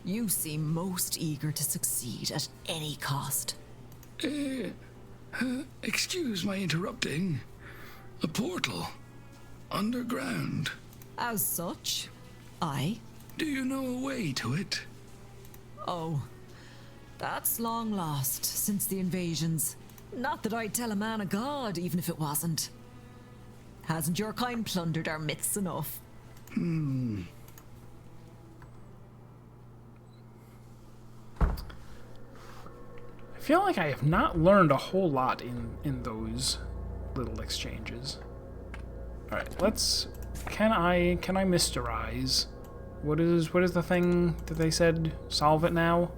you seem most eager to succeed at any cost. Excuse my interrupting. A portal? Underground? As such, I... Do you know a way to it? Oh, that's long lost since the invasions. Not that I'd tell a man of God, even if it wasn't. Hasn't your kind plundered our myths enough? I feel like I have not learned a whole lot in those little exchanges. All right, let's. Can I mysterize? What is the thing that they said? Solve it now?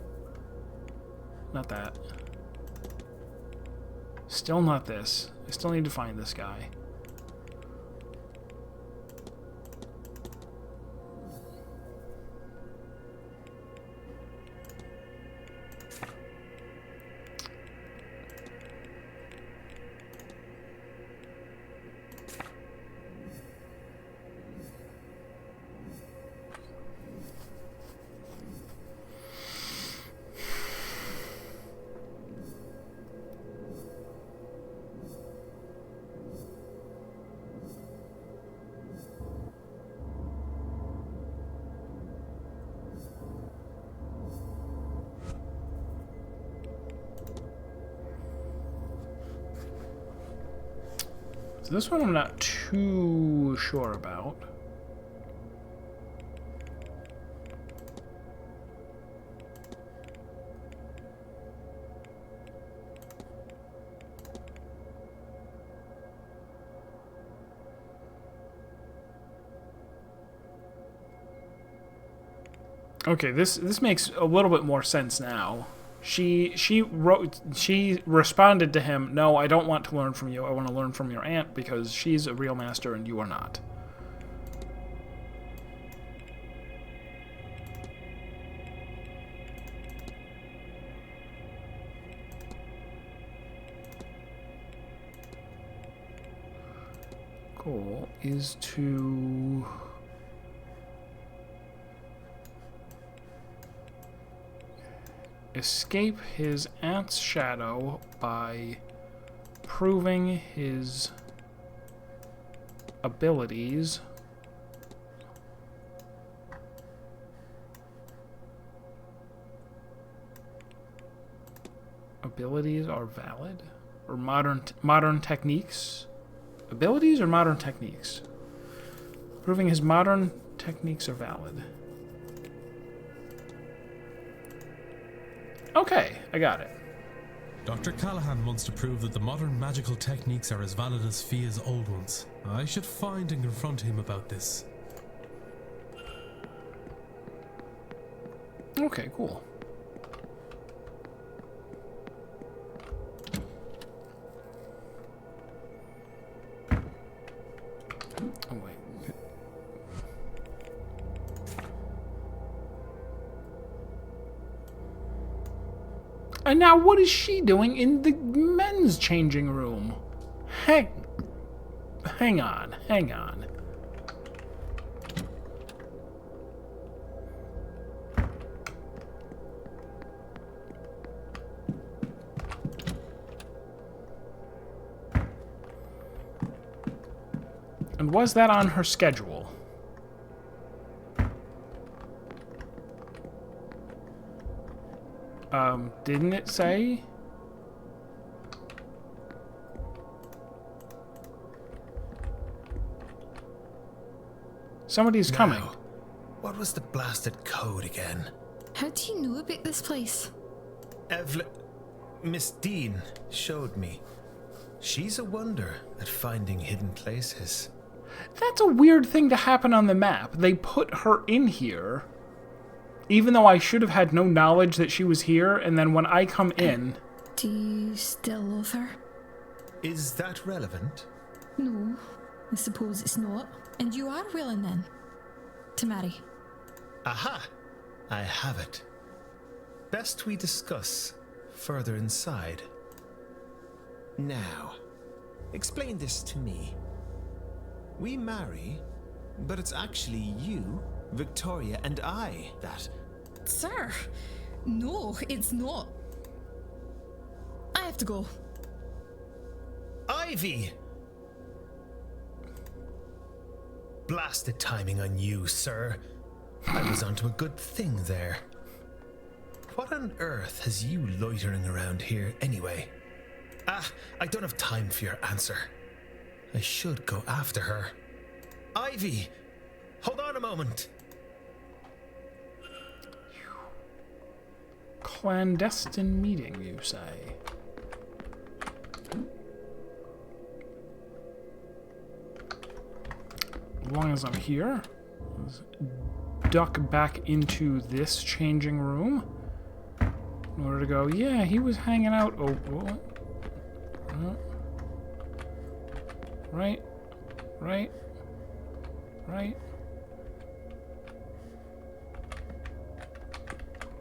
Not that. Still not this. I still need to find this guy. This one I'm not too sure about. Okay, this makes a little bit more sense now. She responded to him, "No, I don't want to learn from you. I want to learn from your aunt because she's a real master and you are not." Goal is to escape his aunt's shadow by proving his abilities are valid, or modern techniques. Abilities or modern techniques? Proving his modern techniques are valid. Okay, I got it. Dr. Callahan wants to prove that the modern magical techniques are as valid as Fia's old ones. I should find and confront him about this. Okay, cool. Oh, wait. And now what is she doing in the men's changing room? Hang on. And was that on her schedule? Didn't it say? Somebody's coming. What was the blasted code again? How do you know about this place? Miss Dean showed me. She's a wonder at finding hidden places. That's a weird thing to happen on the map. They put her in here, even though I should have had no knowledge that she was here, and then when I come in... Do you still love her? Is that relevant? No, I suppose it's not. And you are willing then to marry? Aha! I have it. Best we discuss further inside. Now, explain this to me. We marry, but it's actually you, Victoria, and I that... Sir, no, it's not. I have to go. Ivy! Blasted timing on you, sir. I was onto a good thing there. What on earth has you loitering around here anyway? I don't have time for your answer. I should go after her. Ivy! Hold on a moment! Clandestine meeting, you say? As long as I'm here, let's duck back into this changing room in order to go, yeah, he was hanging out. Right.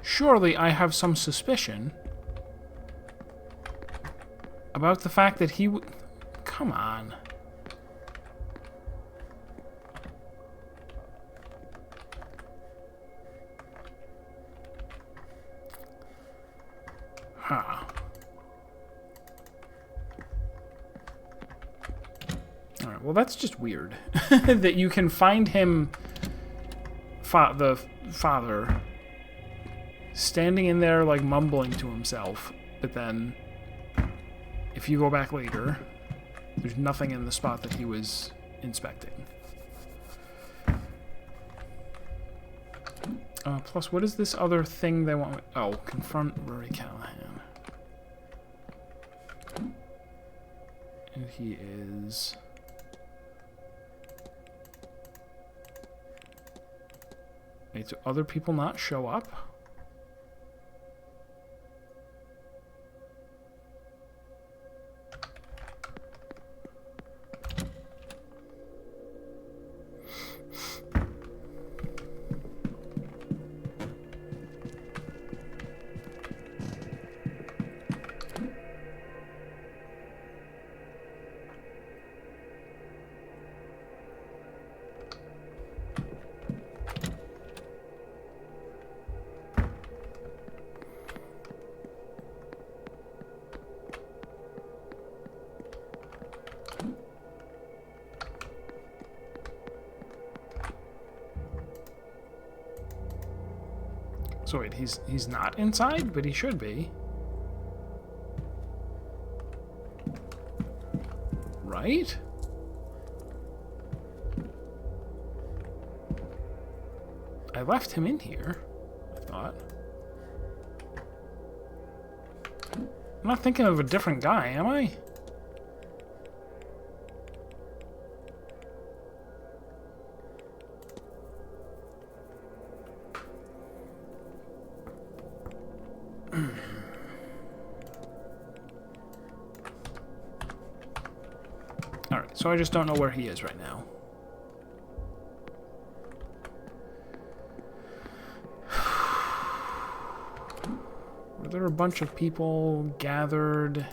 Surely I have some suspicion about the fact that he would. Come on. Huh. Alright, well that's just weird. That you can find him, the father, standing in there like mumbling to himself, but then if you go back later, there's nothing in the spot that he was inspecting. Plus, what is this other thing they want? Oh, confront Rory Callahan. And he is... Wait, do other people not show up? So wait, he's not inside, but he should be. Right? I left him in here, I thought. I'm not thinking of a different guy, am I? Alright, so I just don't know where he is right now. Were there a bunch of people gathered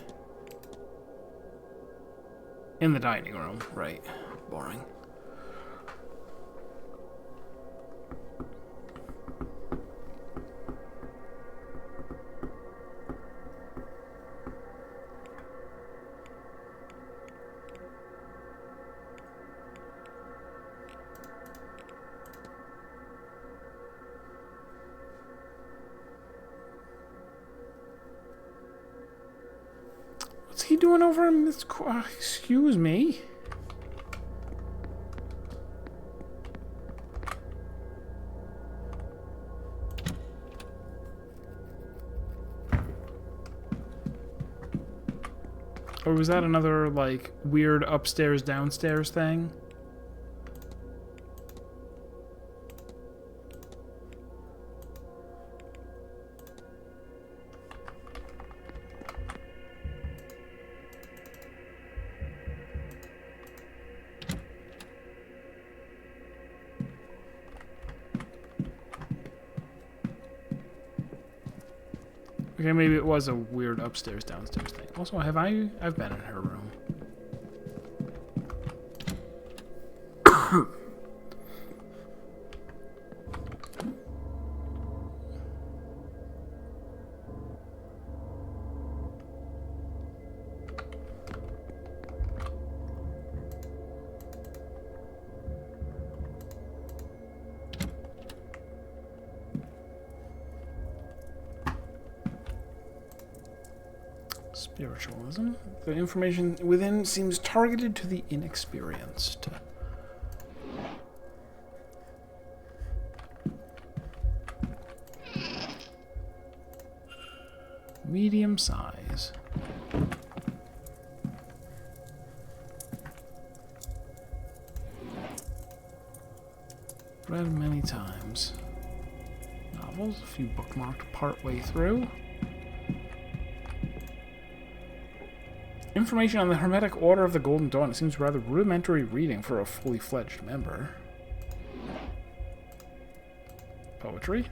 in the dining room? Right. Boring. What's he doing over in this? Excuse me. Or was that another, like, weird upstairs, downstairs thing? Okay, maybe it was a weird upstairs, downstairs thing. Also, I've been in her room. Spiritualism. The information within seems targeted to the inexperienced. Medium size. Read many times. Novels, a few bookmarked part way through. Information on the Hermetic Order of the Golden Dawn. It seems rather rudimentary reading for a fully fledged member. Poetry.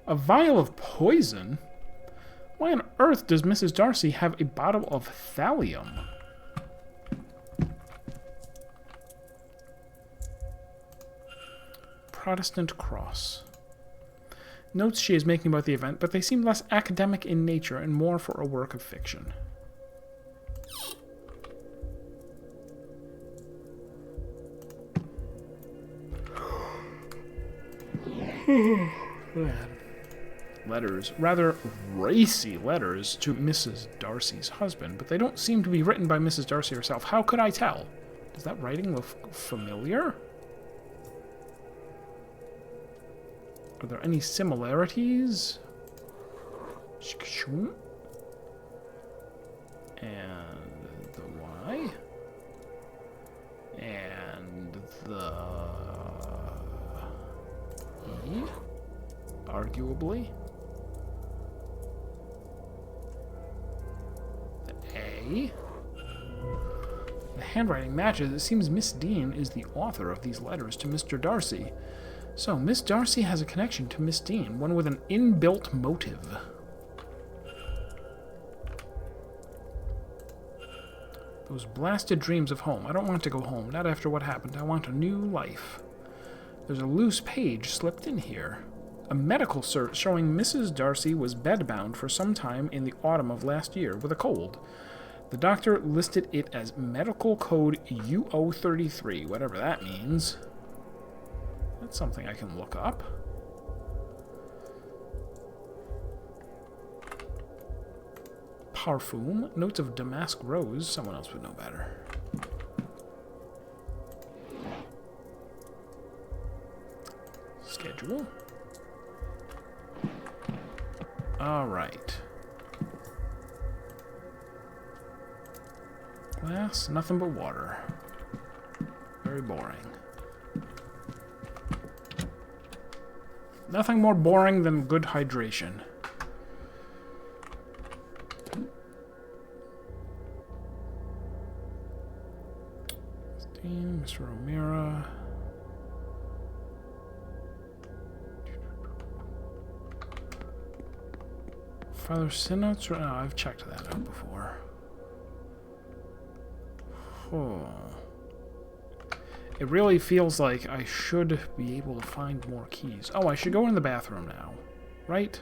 A vial of poison? Why on earth does Mrs. Darcy have a bottle of thallium? Protestant cross. Notes she is making about the event, but they seem less academic in nature and more for a work of fiction. Letters, rather racy letters to Mrs. Darcy's husband, but they don't seem to be written by Mrs. Darcy herself. How could I tell? Does that writing look familiar? Are there any similarities? And the Y. And the E. Arguably. The A. The handwriting matches. It seems Miss Dean is the author of these letters to Mr. Darcy. So, Miss Darcy has a connection to Miss Dean, one with an inbuilt motive. Those blasted dreams of home. I don't want to go home, not after what happened. I want a new life. There's a loose page slipped in here. A medical cert showing Mrs. Darcy was bedbound for some time in the autumn of last year with a cold. The doctor listed it as medical code UO33, whatever that means. That's something I can look up. Parfum. Notes of damask rose. Someone else would know better. Schedule. Alright. Glass. Nothing but water. Very boring. Nothing more boring than good hydration. Steam, Mr. O'Meara. Father Synods? No, I've checked that out before. Oh. It really feels like I should be able to find more keys. Oh, I should go in the bathroom now. Right?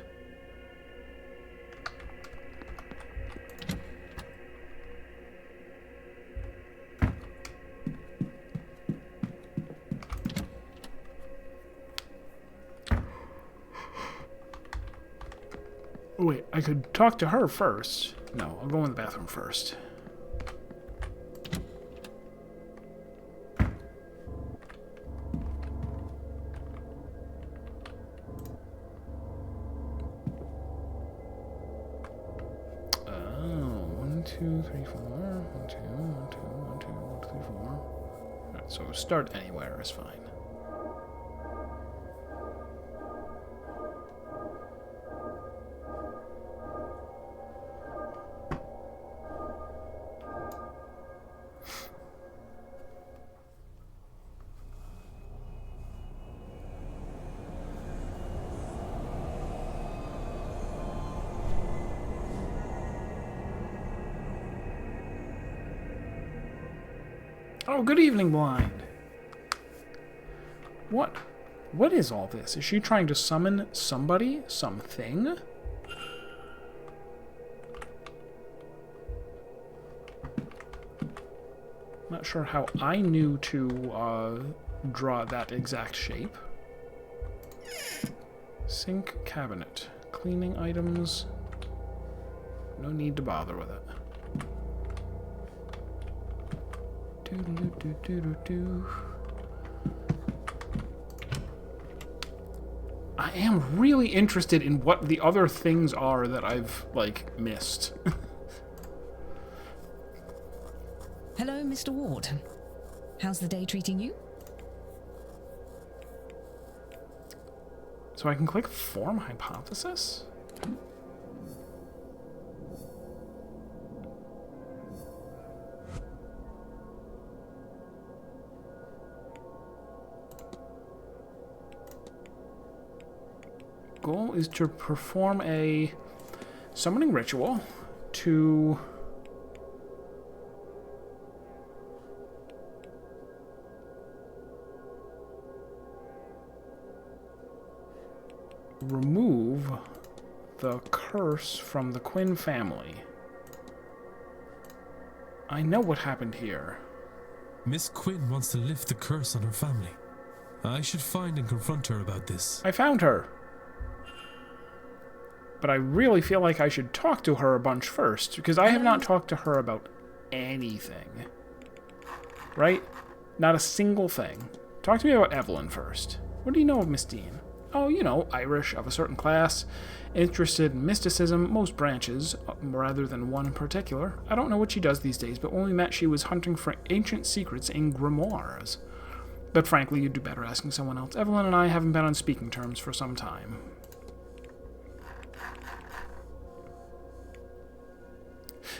Oh, wait, I could talk to her first. No, I'll go in the bathroom first. So start anywhere is fine. Oh, good evening, Blind. What is all this? Is she trying to summon somebody? Something? Not sure how I knew to draw that exact shape. Sink cabinet. Cleaning items. No need to bother with it. Doo-doo-doo-doo-doo-doo. I am really interested in what the other things are that I've, like, missed. Hello, Mr. Ward. How's the day treating you? So I can click Form Hypothesis? Goal is to perform a summoning ritual to remove the curse from the Quinn family. I know what happened here. Miss Quinn wants to lift the curse on her family. I should find and confront her about this. I found her. But I really feel like I should talk to her a bunch first, because I have not talked to her about anything. Right? Not a single thing. Talk to me about Evelyn first. What do you know of Miss Dean? Oh, you know, Irish, of a certain class, interested in mysticism, most branches, rather than one in particular. I don't know what she does these days, but when we met she was hunting for ancient secrets in grimoires. But frankly, you'd do better asking someone else. Evelyn and I haven't been on speaking terms for some time.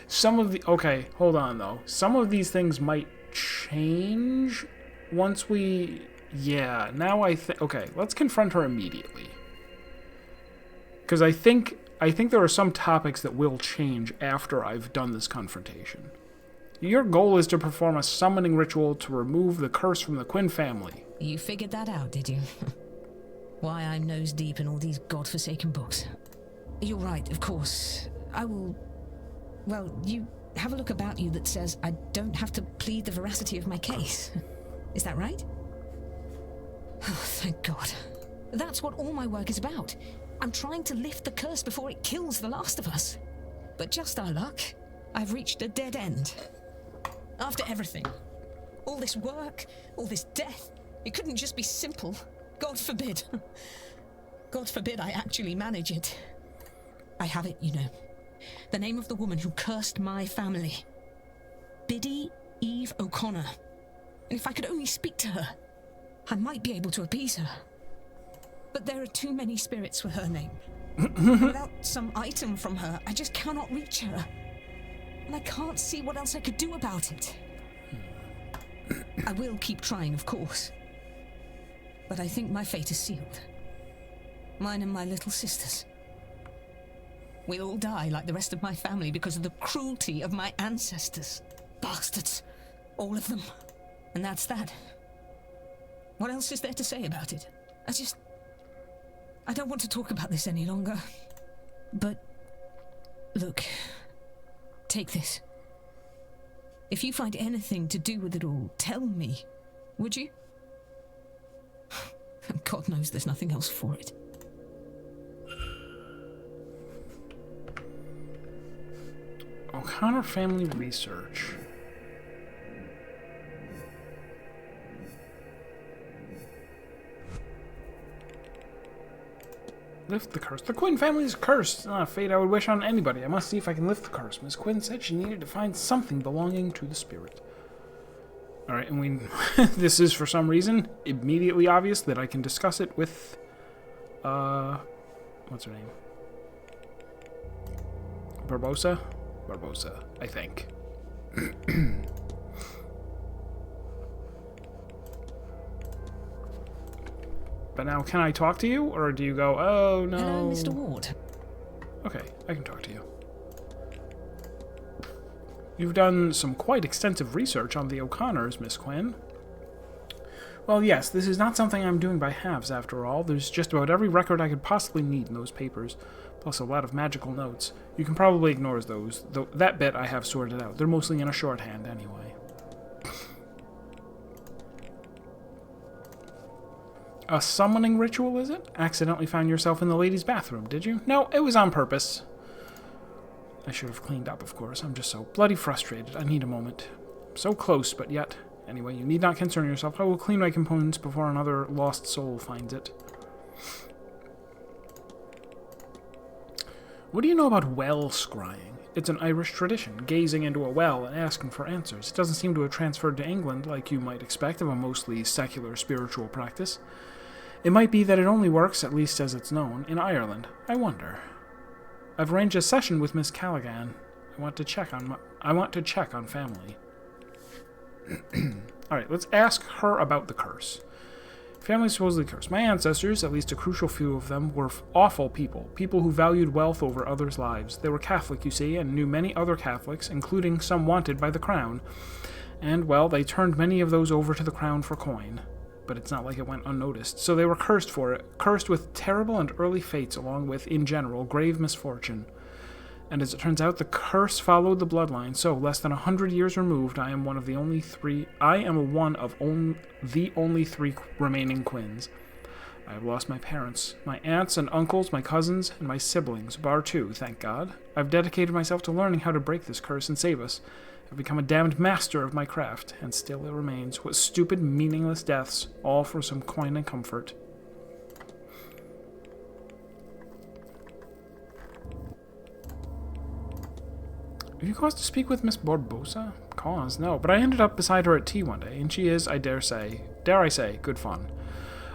Some of the... Okay, hold on, though. Some of these things might change once we... Yeah, now I think... Okay, let's confront her immediately. Because I think there are some topics that will change after I've done this confrontation. Your goal is to perform a summoning ritual to remove the curse from the Quinn family. You figured that out, did you? Why I'm nose deep in all these godforsaken books. You're right, of course. I will... Well, you have a look about you that says I don't have to plead the veracity of my case. Is that right? Oh, thank God. That's what all my work is about. I'm trying to lift the curse before it kills the last of us. But just our luck, I've reached a dead end. After everything, all this work, all this death, it couldn't just be simple. God forbid. God forbid I actually manage it. I have it, you know. The name of the woman who cursed my family. Biddy Eve O'Connor. And if I could only speak to her, I might be able to appease her. But there are too many spirits with her name. Without some item from her, I just cannot reach her. And I can't see what else I could do about it. I will keep trying, of course. But I think my fate is sealed. Mine and my little sisters. We'll all die like the rest of my family because of the cruelty of my ancestors. Bastards. All of them. And that's that. What else is there to say about it? I don't want to talk about this any longer. But... Look. Take this. If you find anything to do with it all, tell me. Would you? God knows there's nothing else for it. O'Connor Family Research. Lift the curse. The Quinn family is cursed. It's not a fate I would wish on anybody. I must see if I can lift the curse. Miss Quinn said she needed to find something belonging to the spirit. Alright, and we... this is, for some reason, immediately obvious that I can discuss it with... what's her name? Barbosa? Barbosa, I think. But now, can I talk to you, or do you go, oh, no... Hello, Mr. Ward. Okay, I can talk to you. You've done some quite extensive research on the O'Connors, Miss Quinn. Well, yes, this is not something I'm doing by halves, after all. There's just about every record I could possibly need in those papers, plus a lot of magical notes. You can probably ignore those, though that bit I have sorted out. They're mostly in a shorthand, anyway. A summoning ritual, is it? Accidentally found yourself in the ladies' bathroom, did you? No, it was on purpose. I should have cleaned up, of course. I'm just so bloody frustrated. I need a moment. So close, but yet. Anyway, you need not concern yourself. I will clean my components before another lost soul finds it. What do you know about well scrying? It's an Irish tradition, gazing into a well and asking for answers. It doesn't seem to have transferred to England like you might expect of a mostly secular spiritual practice. It might be that it only works, at least as it's known, in Ireland. I wonder. I've arranged a session with Miss Callaghan. I want to check on family. Alright, let's ask her about the curse. Family supposedly cursed. My ancestors, at least a crucial few of them, were awful people. People who valued wealth over others' lives. They were Catholic, you see, and knew many other Catholics, including some wanted by the crown. And, well, they turned many of those over to the crown for coin. But it's not like it went unnoticed. So they were cursed for it. Cursed with terrible and early fates, along with, in general, grave misfortune. And as it turns out, the curse followed the bloodline. So, less than 100 years removed, I am one of the only three remaining Quins. I have lost my parents, my aunts and uncles, my cousins, and my siblings, bar two, thank God. I've dedicated myself to learning how to break this curse and save us. I've become a damned master of my craft, and still it remains. What stupid, meaningless deaths, all for some coin and comfort. Have you caused to speak with Miss Barbosa? Cause? No, but I ended up beside her at tea one day, and she is, I dare I say, good fun.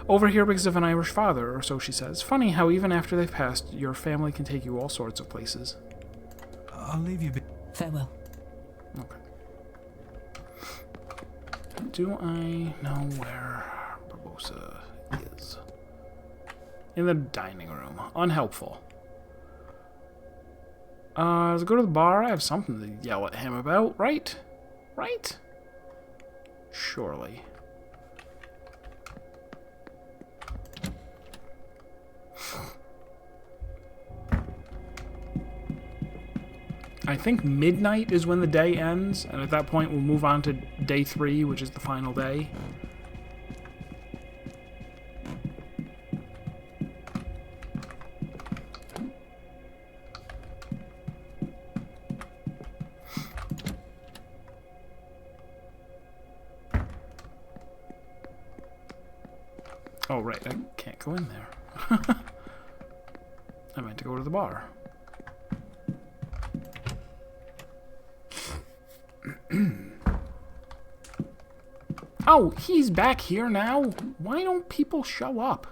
Over here because of an Irish father, or so she says. Funny how even after they've passed, your family can take you all sorts of places. I'll leave you be. Farewell. Okay. Do I know where Barbosa is? In the dining room. Unhelpful. Let's go to the bar. I have something to yell at him about, right? Right? Surely. I think midnight is when the day ends, and at that point we'll move on to day 3, which is the final day. Oh, right, I can't go in there. I meant to go to the bar. Oh, he's back here now? Why don't people show up?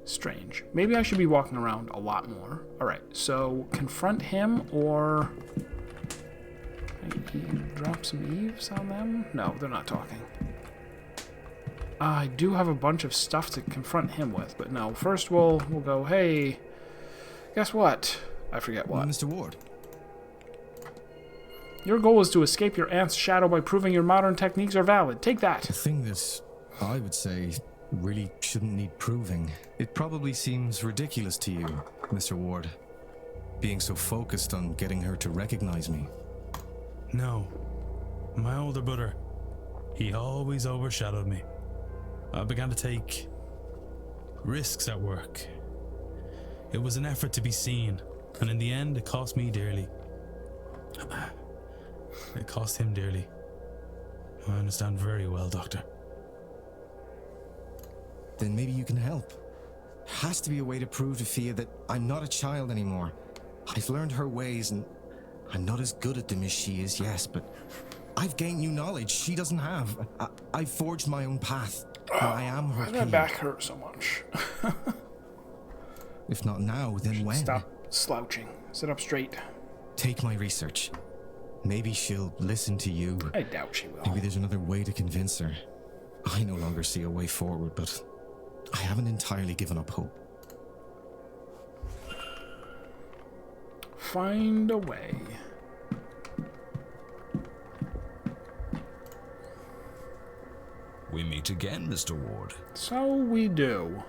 Strange. Maybe I should be walking around a lot more. Alright, so confront him or... Maybe drop some eaves on them? No, they're not talking. I do have a bunch of stuff to confront him with, but no. First we'll go, hey, guess what? I forget what. Mr. Ward. Your goal is to escape your aunt's shadow by proving your modern techniques are valid. Take that. The thing that I would say really shouldn't need proving. It probably seems ridiculous to you, Mr. Ward, being so focused on getting her to recognize me. No. My older brother, he always overshadowed me. I began to take risks at work. It was an effort to be seen, and in the end, it cost me dearly. It cost him dearly. I understand very well, Doctor. Then maybe you can help. Has to be a way to prove to Fia that I'm not a child anymore. I've learned her ways, and I'm not as good at them as she is, yes, but I've gained new knowledge she doesn't have. I've forged my own path. I am her Why does my back hurt so much? If not now, then when? Stop slouching. Sit up straight. Take my research. Maybe she'll listen to you. I doubt she will. Maybe there's another way to convince her. I no longer see a way forward, but I haven't entirely given up hope. Find a way. We meet again, Mr. Ward. So we do.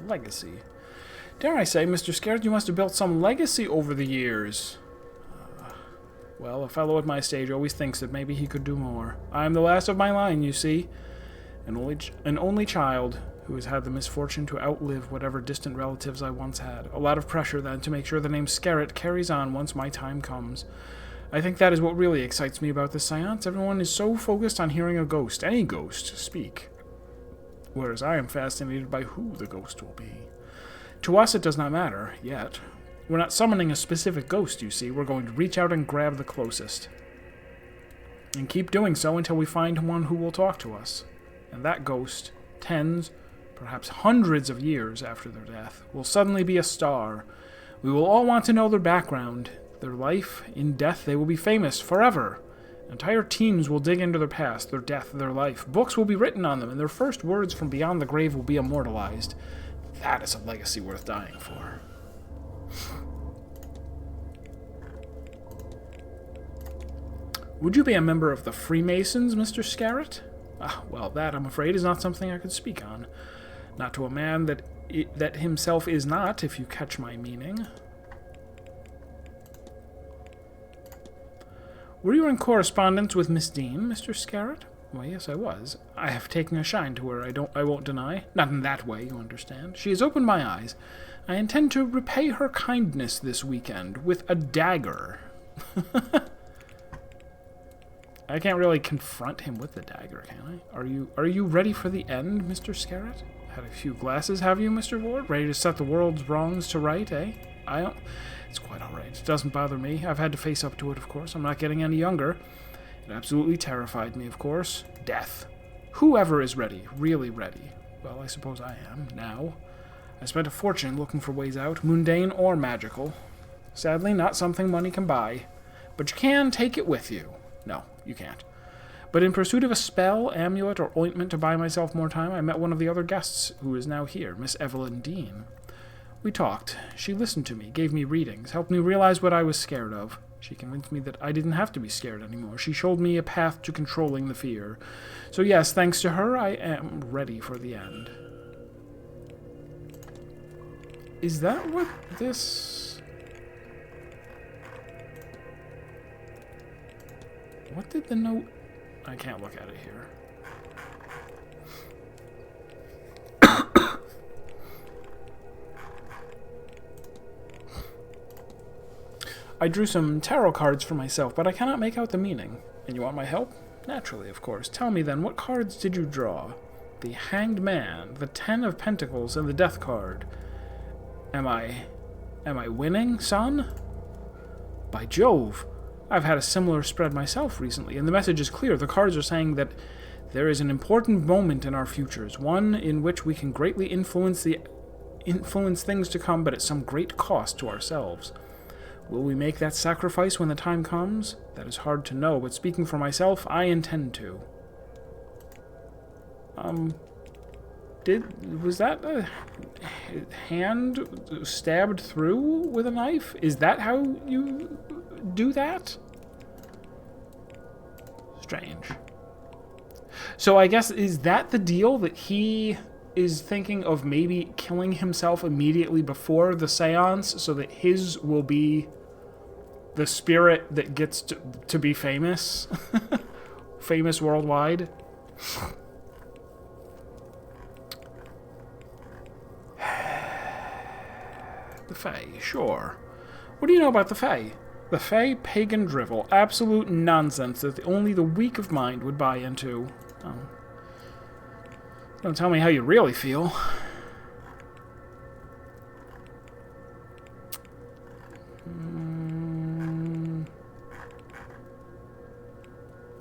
Legacy. Dare I say, Mr. Scared, you must have built some legacy over the years. Well, a fellow at my stage always thinks that maybe he could do more. I am the last of my line, you see. An only child who has had the misfortune to outlive whatever distant relatives I once had. A lot of pressure, then, to make sure the name Scarrett carries on once my time comes. I think that is what really excites me about this seance. Everyone is so focused on hearing a ghost, any ghost, speak. Whereas I am fascinated by who the ghost will be. To us, it does not matter, yet. We're not summoning a specific ghost, you see. We're going to reach out and grab the closest. And keep doing so until we find one who will talk to us. And that ghost, tens, perhaps hundreds of years after their death, will suddenly be a star. We will all want to know their background, their life. In death, they will be famous forever. Entire teams will dig into their past, their death, their life. Books will be written on them, and their first words from beyond the grave will be immortalized. That is a legacy worth dying for. Would you be a member of the Freemasons, Mr. Scarrett? Well, that, I'm afraid, is not something I could speak on. Not to a man that himself is not, if you catch my meaning. Were you in correspondence with Miss Dean, Mr. Scarrett? Well, yes, I was. I have taken a shine to her, I won't deny. Not in that way, you understand. She has opened my eyes. I intend to repay her kindness this weekend with a dagger. I can't really confront him with the dagger, can I? Are you ready for the end, Mr. Scarrett? Had a few glasses, have you, Mr. Ward? Ready to set the world's wrongs to right, eh? I don't... It's quite all right. It doesn't bother me. I've had to face up to it, of course. I'm not getting any younger. It absolutely terrified me, of course. Death. Whoever is ready, really ready. Well, I suppose I am, now. I spent a fortune looking for ways out, mundane or magical. Sadly, not something money can buy. But you can take it with you. No, you can't. But in pursuit of a spell, amulet, or ointment to buy myself more time, I met one of the other guests, who is now here, Miss Evelyn Dean. We talked. She listened to me, gave me readings, helped me realize what I was scared of. She convinced me that I didn't have to be scared anymore. She showed me a path to controlling the fear. So yes, thanks to her, I am ready for the end. Is that what this... What did the note... I can't look at it here. I drew some tarot cards for myself, but I cannot make out the meaning. And you want my help? Naturally, of course. Tell me then, what cards did you draw? The Hanged Man, the Ten of Pentacles, and the Death card. Am I winning, son? By Jove! I've had a similar spread myself recently, and the message is clear. The cards are saying that there is an important moment in our futures, one in which we can greatly influence things to come, but at some great cost to ourselves. Will we make that sacrifice when the time comes? That is hard to know, but speaking for myself, I intend to. Was that a hand stabbed through with a knife? Is that how you do that? Strange. So I guess, is that the deal, that he is thinking of maybe killing himself immediately before the seance so that his will be the spirit that gets to be famous? Famous worldwide? The Fae, sure. What do you know about the Fae? The Fae, pagan drivel. Absolute nonsense that only the weak of mind would buy into. Oh. Don't tell me how you really feel.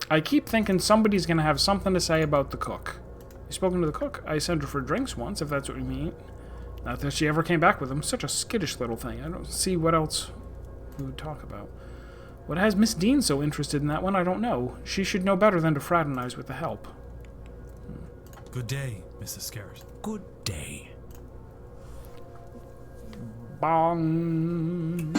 I keep thinking somebody's gonna have something to say about the cook. You spoken to the cook? I sent her for drinks once, if that's what you mean. Not that she ever came back with them. Such a skittish little thing. I don't see what else we would talk about. What has Miss Dean so interested in that one, I don't know. She should know better than to fraternize with the help. Good day, Mrs. Scarrett. Good day. Bong.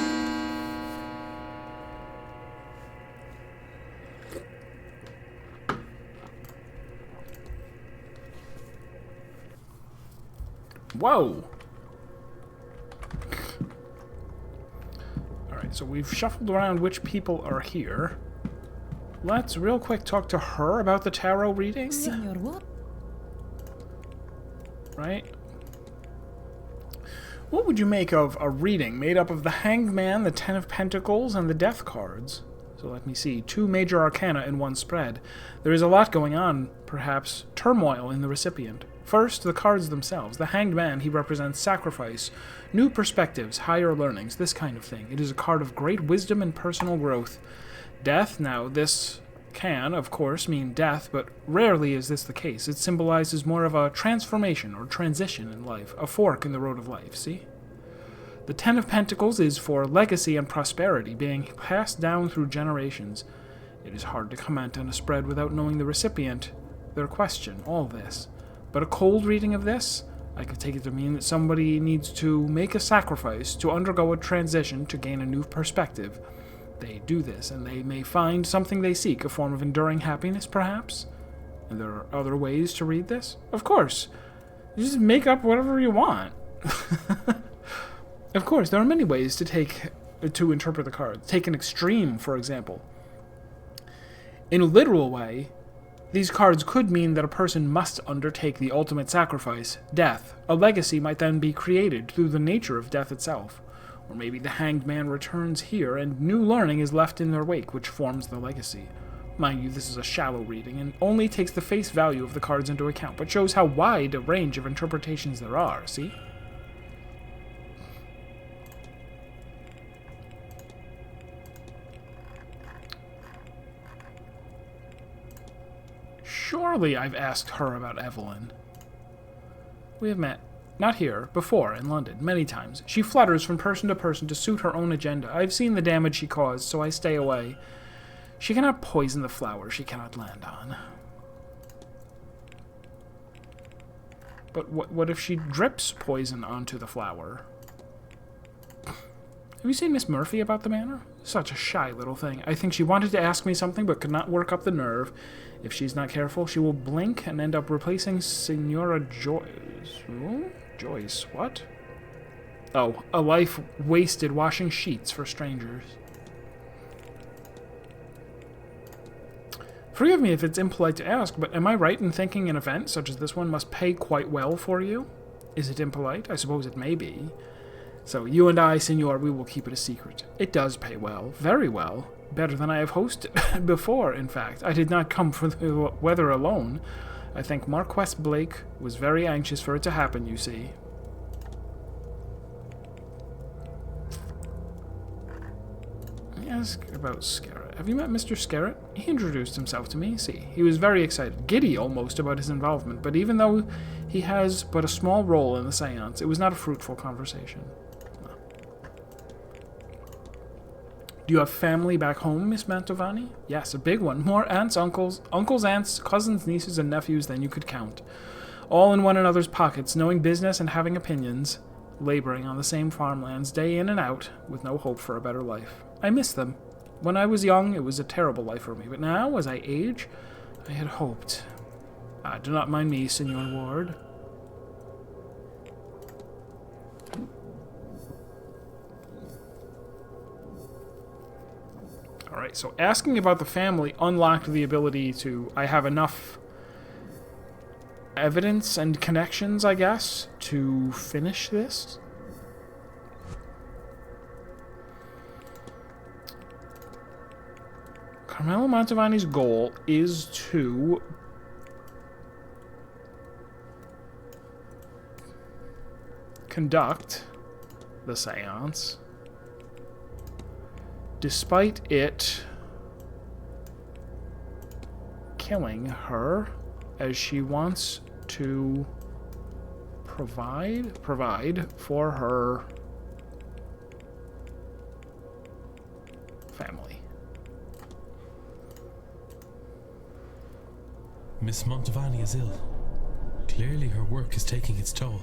Whoa. Alright, so we've shuffled around which people are here. Let's real quick talk to her about the tarot reading. Senor what? Right? What would you make of a reading made up of the Hanged Man, the Ten of Pentacles, and the Death cards? So let me see. 2 major arcana in one spread. There is a lot going on, perhaps turmoil in the recipient. First, the cards themselves. The Hanged Man, he represents sacrifice, new perspectives, higher learnings, this kind of thing. It is a card of great wisdom and personal growth. Death, now this can, of course, mean death, but rarely is this the case. It symbolizes more of a transformation or transition in life, a fork in the road of life, see? The Ten of Pentacles is for legacy and prosperity, being passed down through generations. It is hard to comment on a spread without knowing the recipient, their question, all this. But a cold reading of this, I could take it to mean that somebody needs to make a sacrifice, to undergo a transition, to gain a new perspective. They do this, and they may find something they seek, a form of enduring happiness, perhaps? And there are other ways to read this? Of course. You just make up whatever you want. Of course, there are many ways to interpret the cards. Take an extreme, for example. In a literal way, these cards could mean that a person must undertake the ultimate sacrifice, death. A legacy might then be created through the nature of death itself. Or maybe the Hanged Man returns here and new learning is left in their wake, which forms the legacy. Mind you, this is a shallow reading and only takes the face value of the cards into account, but shows how wide a range of interpretations there are, see? Surely I've asked her about Evelyn. We have met, not here, before, in London, many times. She flutters from person to person to suit her own agenda. I've seen the damage she caused, so I stay away. She cannot poison the flower she cannot land on. But what if she drips poison onto the flower? Have you seen Miss Murphy about the manor? Such a shy little thing. I think she wanted to ask me something but could not work up the nerve. If she's not careful, she will blink and end up replacing Senora Joyce. Oh, Joyce, what? Oh, a life wasted washing sheets for strangers. Forgive me if it's impolite to ask, but am I right in thinking an event such as this one must pay quite well for you? Is it impolite? I suppose it may be. So you and I, Senor, we will keep it a secret. It does pay well, very well. Better than I have hosted before, in fact. I did not come for the weather alone. I think Marquess Blake was very anxious for it to happen, you see. Let me ask about Scarrett. Have you met Mr. Scarrett? He introduced himself to me, see. He was very excited, giddy almost about his involvement, but even though he has but a small role in the séance, it was not a fruitful conversation. Do you have family back home, Miss Mantovani? Yes, a big one. More aunts, uncles, aunts, cousins, nieces, and nephews than you could count. All in one another's pockets, knowing business and having opinions, laboring on the same farmlands day in and out, with no hope for a better life. I miss them. When I was young, it was a terrible life for me, but now, as I age, I had hoped. Do not mind me, Senor Ward. Alright, so asking about the family unlocked the ability to... I have enough evidence and connections, I guess, to finish this. Carmelo Mantovani's goal is to conduct the séance, despite it killing her, as she wants to provide for her family. Miss Mantovani is ill. Clearly her work is taking its toll.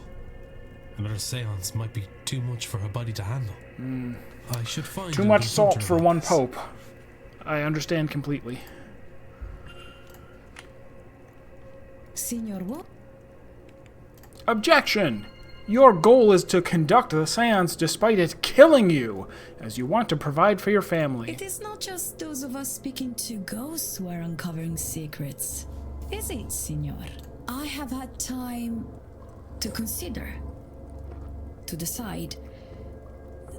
Another séance might be too much for her body to handle. I should find too much salt for one pope. I understand completely. Senor what? Objection! Your goal is to conduct the seance despite it killing you, as you want to provide for your family. It is not just those of us speaking to ghosts who are uncovering secrets, is it, Signor? I have had time to consider, to decide.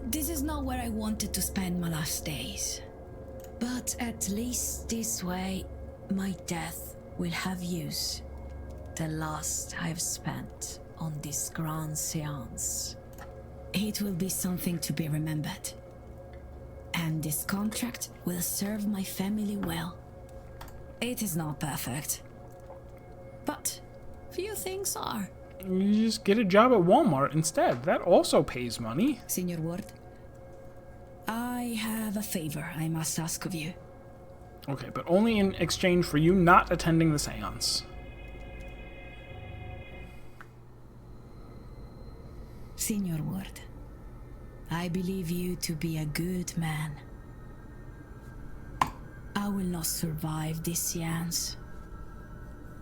This is not where I wanted to spend my last days. But at least this way, my death will have use. The last I've spent on this grand séance. It will be something to be remembered. And this contract will serve my family well. It is not perfect. But few things are. You just get a job at Walmart instead. That also pays money. Signor Ward, I have a favor I must ask of you. Okay, but only in exchange for you not attending the seance. Signor Ward, I believe you to be a good man. I will not survive this seance.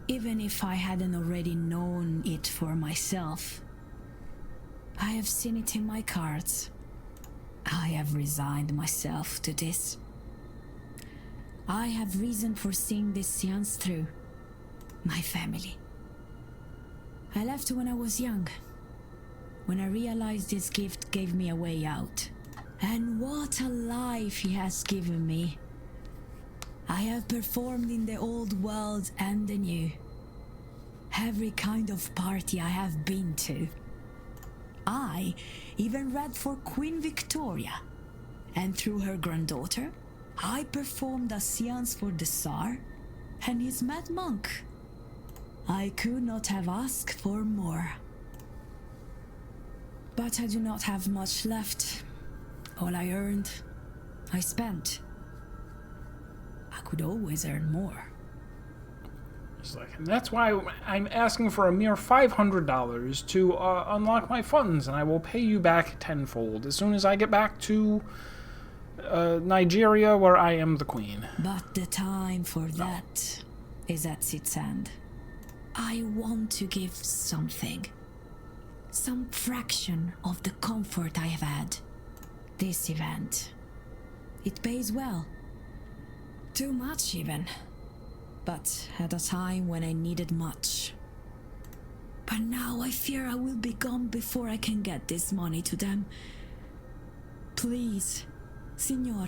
Even if I hadn't already known it for myself. I have seen it in my cards. I have resigned myself to this. I have reason for seeing this seance through. My family. I left when I was young. When I realized this gift gave me a way out. And what a life he has given me. I have performed in the old world and the new. Every kind of party I have been to. I even read for Queen Victoria. And through her granddaughter, I performed a séance for the Tsar and his mad monk. I could not have asked for more. But I do not have much left. All I earned, I spent. I could always earn more. It's like, and that's why I'm asking for a mere $500 to unlock my funds, and I will pay you back tenfold as soon as I get back to Nigeria, where I am the queen. But the time for that is at its end. I want to give something. Some fraction of the comfort I have had. This event. It pays well. Too much even. But at a time when I needed much. But now I fear I will be gone before I can get this money to them. Please, Signor,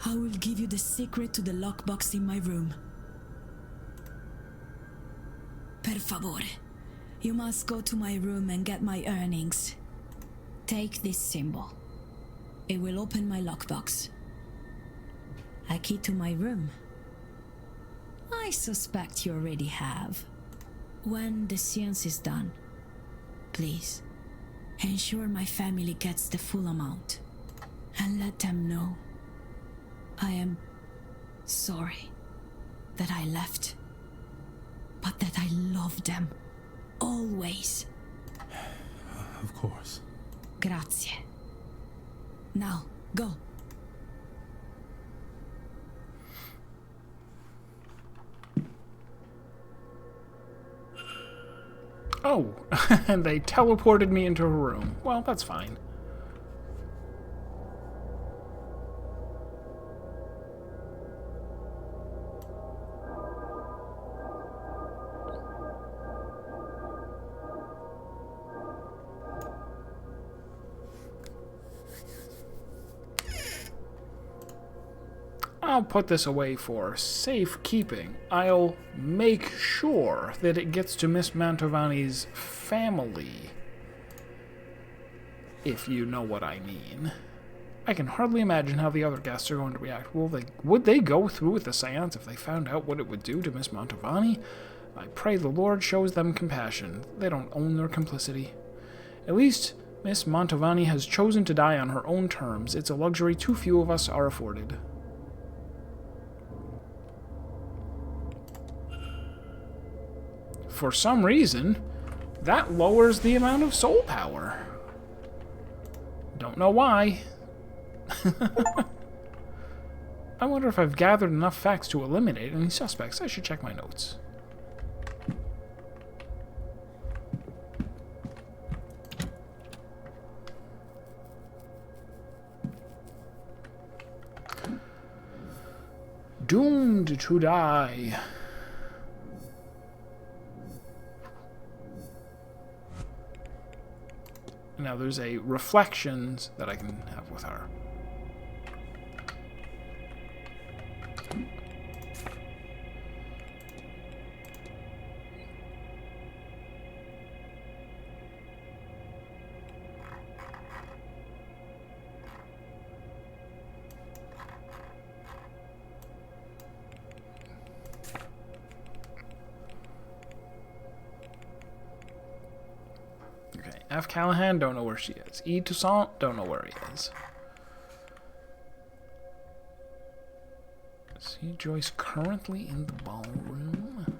I will give you the secret to the lockbox in my room. Per favore, you must go to my room and get my earnings. Take this symbol. It will open my lockbox. A key to my room. I suspect you already have. When the séance is done, please, ensure my family gets the full amount. And let them know I am sorry that I left, but that I love them always. Of course. Grazie. Now, go. Oh, and they teleported me into her room. Well, that's fine. I'll put this away for safekeeping. I'll make sure that it gets to Miss Mantovani's family. If you know what I mean. I can hardly imagine how the other guests are going to react. Would they go through with the seance if they found out what it would do to Miss Mantovani? I pray the Lord shows them compassion. They don't own their complicity. At least Miss Mantovani has chosen to die on her own terms. It's a luxury too few of us are afforded. For some reason, that lowers the amount of soul power. Don't know why. I wonder if I've gathered enough facts to eliminate any suspects. I should check my notes. Doomed to die. Now there's a reflections that I can have with her. Okay, F. Callahan, don't know where she is. E. Toussaint, don't know where he is. See Joyce currently in the ballroom.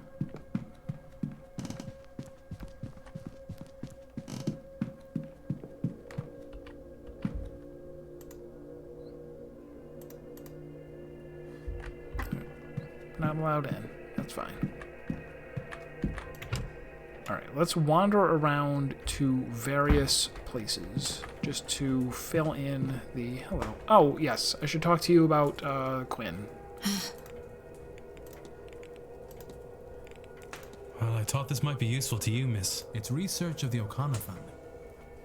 Not allowed in. That's fine. Alright, let's wander around to various places just to fill in the... Hello. Oh, yes, I should talk to you about Quinn. Well, I thought this might be useful to you, miss. It's research of the O'Connor family.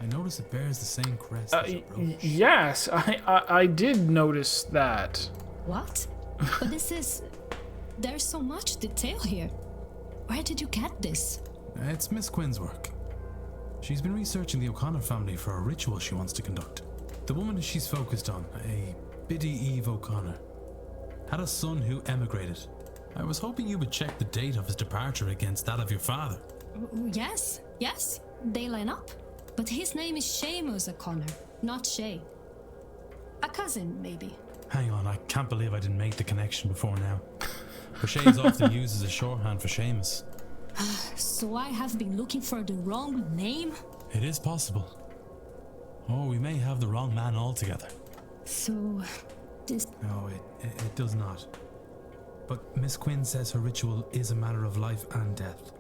I notice it bears the same crest as your brooch. Yes, I did notice that. What? But this is... There's so much detail here. Where did you get this? It's Miss Quinn's work. She's been researching the O'Connor family for a ritual she wants to conduct. The woman she's focused on, a Biddy Eve O'Connor, had a son who emigrated. I was hoping you would check the date of his departure against that of your father. Yes, they line up. But his name is Seamus O'Connor, not Shay. A cousin, maybe. Hang on, I can't believe I didn't make the connection before now. For Shay is often used as a shorthand for Seamus. So I have been looking for the wrong name? It is possible. Or we may have the wrong man altogether. So, this... No, it does not. But Miss Quinn says her ritual is a matter of life and death,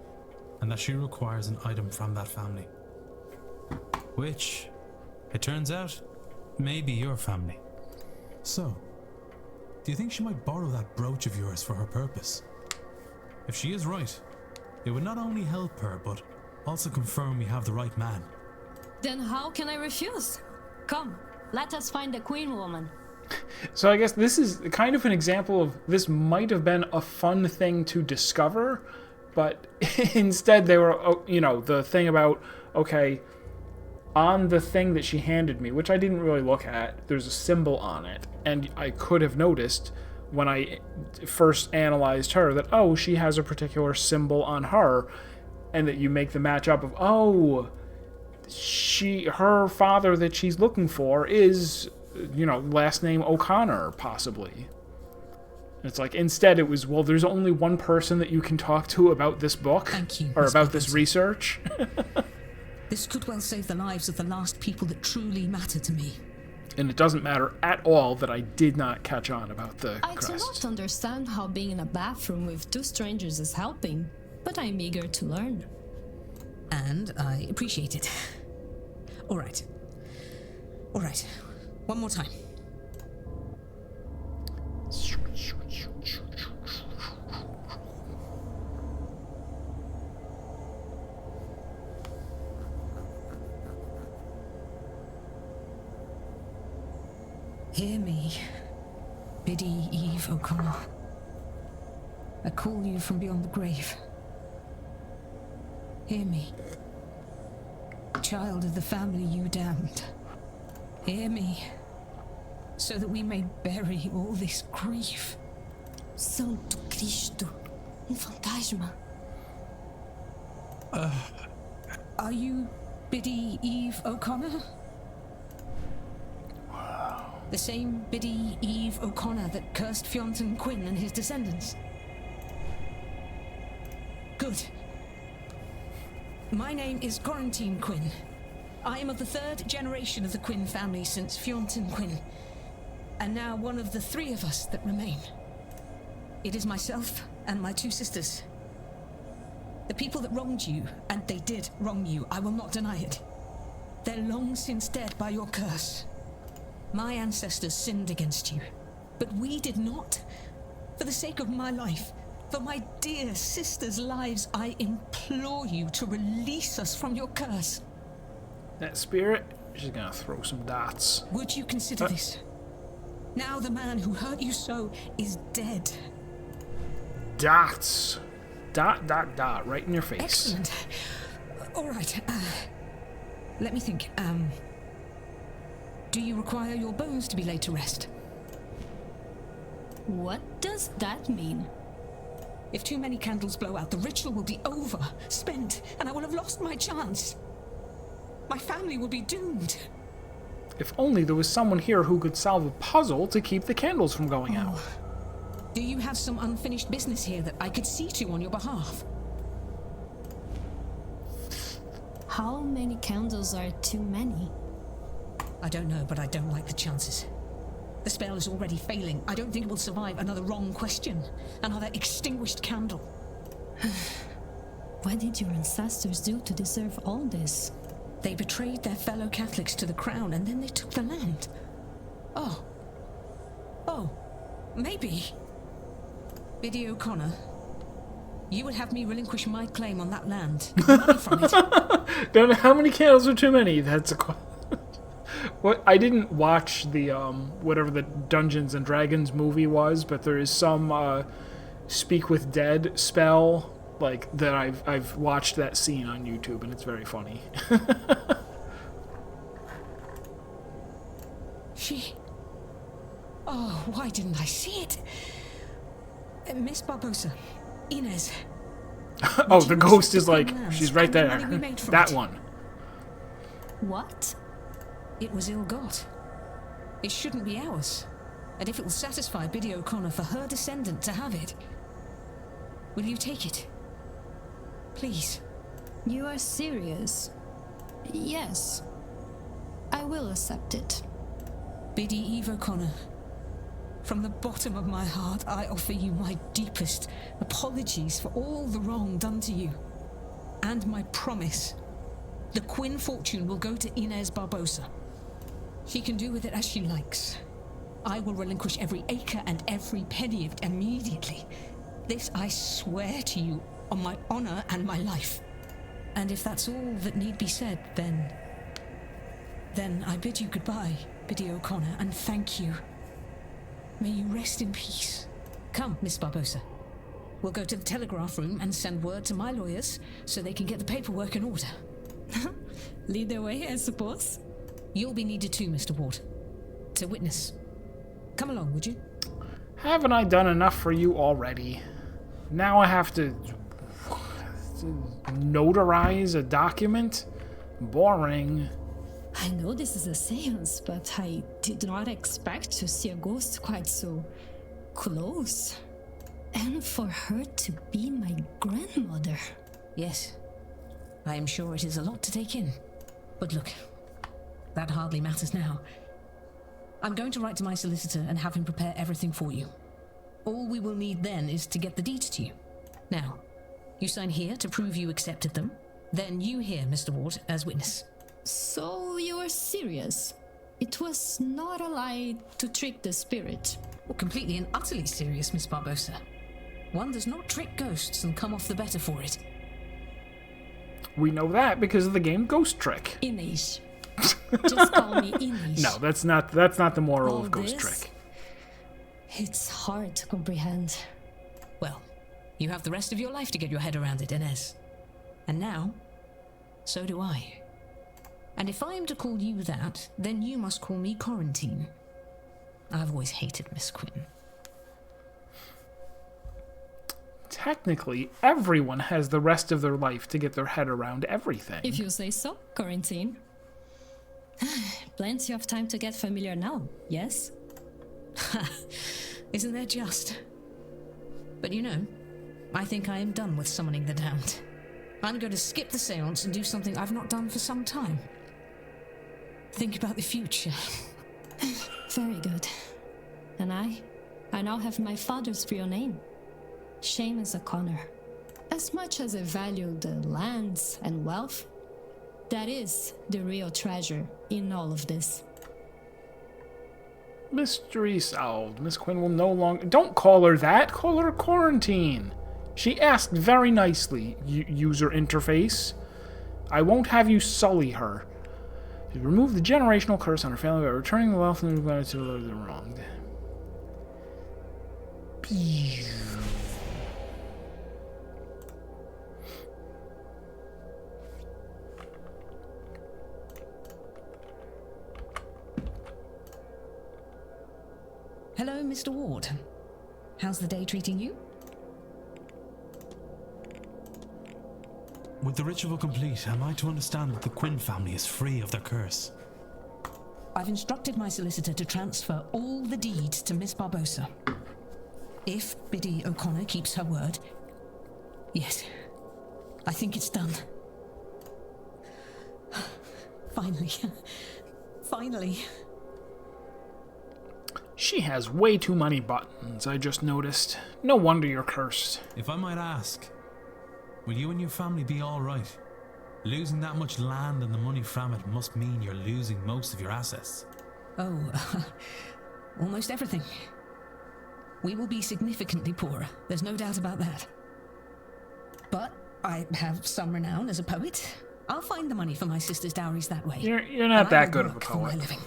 and that she requires an item from that family. Which, it turns out, may be your family. So, do you think she might borrow that brooch of yours for her purpose? If she is right, it would not only help her, but also confirm we have the right man. Then how can I refuse? Come, let us find the Queen woman. So I guess this is kind of an example of this might have been a fun thing to discover, but instead they were, the thing about, okay, on the thing that she handed me, which I didn't really look at, there's a symbol on it, and I could have noticed when I first analyzed her that, oh, she has a particular symbol on her, and that you make the match up of, oh, her father that she's looking for is, last name O'Connor, possibly. It's like, instead it was, well, there's only one person that you can talk to about this book. Thank you, or Miss about this Robinson. research. This could well save the lives of the last people that truly matter to me. And it doesn't matter at all that I did not catch on about the I do crest. not understand how being in a bathroom with two strangers is helping, but I'm eager to learn. And I appreciate it. All right. One more time. Hear me, Biddy Eve O'Connor. I call you from beyond the grave. Hear me, child of the family you damned. Hear me, so that we may bury all this grief. Santo Cristo, fantasma. Are you Biddy Eve O'Connor? The same Biddy Eve O'Connor that cursed Fionn Quinn and his descendants? Good. My name is Quarantine Quinn. I am of the third generation of the Quinn family since Fionn Quinn, and now one of the three of us that remain. It is myself and my two sisters. The people that wronged you, and they did wrong you, I will not deny it. They're long since dead by your curse. My ancestors sinned against you, but we did not. For the sake of my life, for my dear sisters' lives, I implore you to release us from your curse. That spirit, she's gonna throw some dots. Would you consider this? Now the man who hurt you so is dead. Dots. Dot, dot, dot, right in your face. Excellent. All right. Let me think. Do you require your bones to be laid to rest? What does that mean? If too many candles blow out, the ritual will be over, spent, and I will have lost my chance. My family will be doomed. If only there was someone here who could solve a puzzle to keep the candles from going out. Do you have some unfinished business here that I could see to on your behalf? How many candles are too many? I don't know, but I don't like the chances. The spell is already failing. I don't think it will survive another wrong question, another extinguished candle. What did your ancestors do to deserve all this? They betrayed their fellow Catholics to the crown, and then they took the land. Oh, maybe. Biddy O'Connor, you would have me relinquish my claim on that land. Money from it. Don't know how many candles are too many. That's a what? I didn't watch the whatever the Dungeons and Dragons movie was, but there is some speak with dead spell like that. I've watched that scene on YouTube, and it's very funny. Oh, why didn't I see it? Miss Barbosa, Inez. Oh, the ghost is like, she's right there. That it. one. What? It was ill-got. It shouldn't be ours. And if it will satisfy Biddy O'Connor for her descendant to have it, will you take it? Please. You are serious? Yes. I will accept it. Biddy Eve O'Connor, from the bottom of my heart, I offer you my deepest apologies for all the wrong done to you. And my promise. The Quinn fortune will go to Inez Barbosa. She can do with it as she likes. I will relinquish every acre and every penny of it immediately. This I swear to you on my honor and my life. And if that's all that need be said, then I bid you goodbye, Biddy O'Connor, and thank you. May you rest in peace. Come, Miss Barbosa. We'll go to the telegraph room and send word to my lawyers so they can get the paperwork in order. Lead the way, I suppose. You'll be needed too, Mr. Ward. To witness. Come along, would you? Haven't I done enough for you already? Now I have to notarize a document? Boring. I know this is a seance, but I did not expect to see a ghost quite so close. And for her to be my grandmother. Yes. I am sure it is a lot to take in. But look, that hardly matters now. I'm going to write to my solicitor and have him prepare everything for you. All we will need then is to get the deeds to you. Now, you sign here to prove you accepted them. Then you here, Mr. Ward, as witness. So you are serious? It was not a lie to trick the spirit. Well, completely and utterly serious, Miss Barbosa. One does not trick ghosts and come off the better for it. We know that because of the game Ghost Trick. Inez. Just call me Inez. No, that's not the moral All of Ghost this? Trick. It's hard to comprehend. Well, you have the rest of your life to get your head around it, Inez. And now, so do I. And if I am to call you that, then you must call me Quarantine. I've always hated Miss Quinn. Technically, everyone has the rest of their life to get their head around everything. If you say so, Quarantine. Plenty of time to get familiar now, yes? Isn't that just? But you know, I think I am done with summoning the damned. I'm going to skip the seance and do something I've not done for some time. Think about the future. Very good. And I now have my father's real name. Séance O'Connor. As much as I value the lands and wealth, that is the real treasure in all of this. Mystery solved. Miss Quinn will no longer... Don't call her that. Call her Quarantine. She asked very nicely, user interface. I won't have you sully her. You remove the generational curse on her family by returning the wealth and to the wronged. Hello, Mr. Ward. How's the day treating you? With the ritual complete, am I to understand that the Quinn family is free of their curse? I've instructed my solicitor to transfer all the deeds to Miss Barbosa. If Biddy O'Connor keeps her word, yes, I think it's done. Finally. Finally. She has way too many buttons, I just noticed. No wonder you're cursed. If I might ask, will you and your family be alright? Losing that much land and the money from it must mean you're losing most of your assets. Oh, almost everything. We will be significantly poorer, there's no doubt about that. But I have some renown as a poet. I'll find the money for my sister's dowries that way. You're not that good of a work for my poet. living.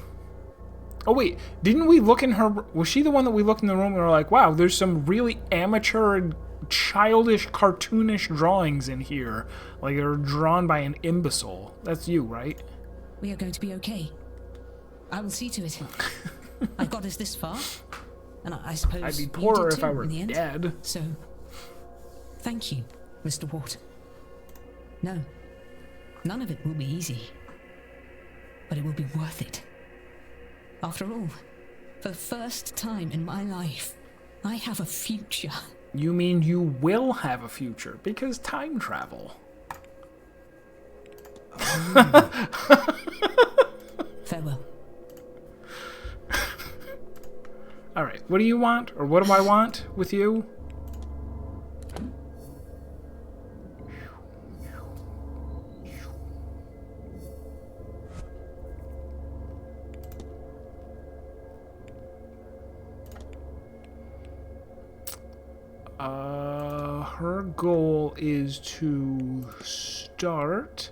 Oh wait, didn't we look in her... Was she the one that we looked in the room and we were like, wow, there's some really amateur and childish, cartoonish drawings in here. Like they're drawn by an imbecile. That's you, right? We are going to be okay. I will see to it. I got us this far, and I suppose I'd be you poorer did if I too, were in the end. dead. So, thank you, Mr. Ward. No, none of it will be easy, but it will be worth it. After all, for the first time in my life, I have a future. You mean you will have a future, because time travel. Farewell. Alright, what do you want? Or what do I want with you? Her goal is to start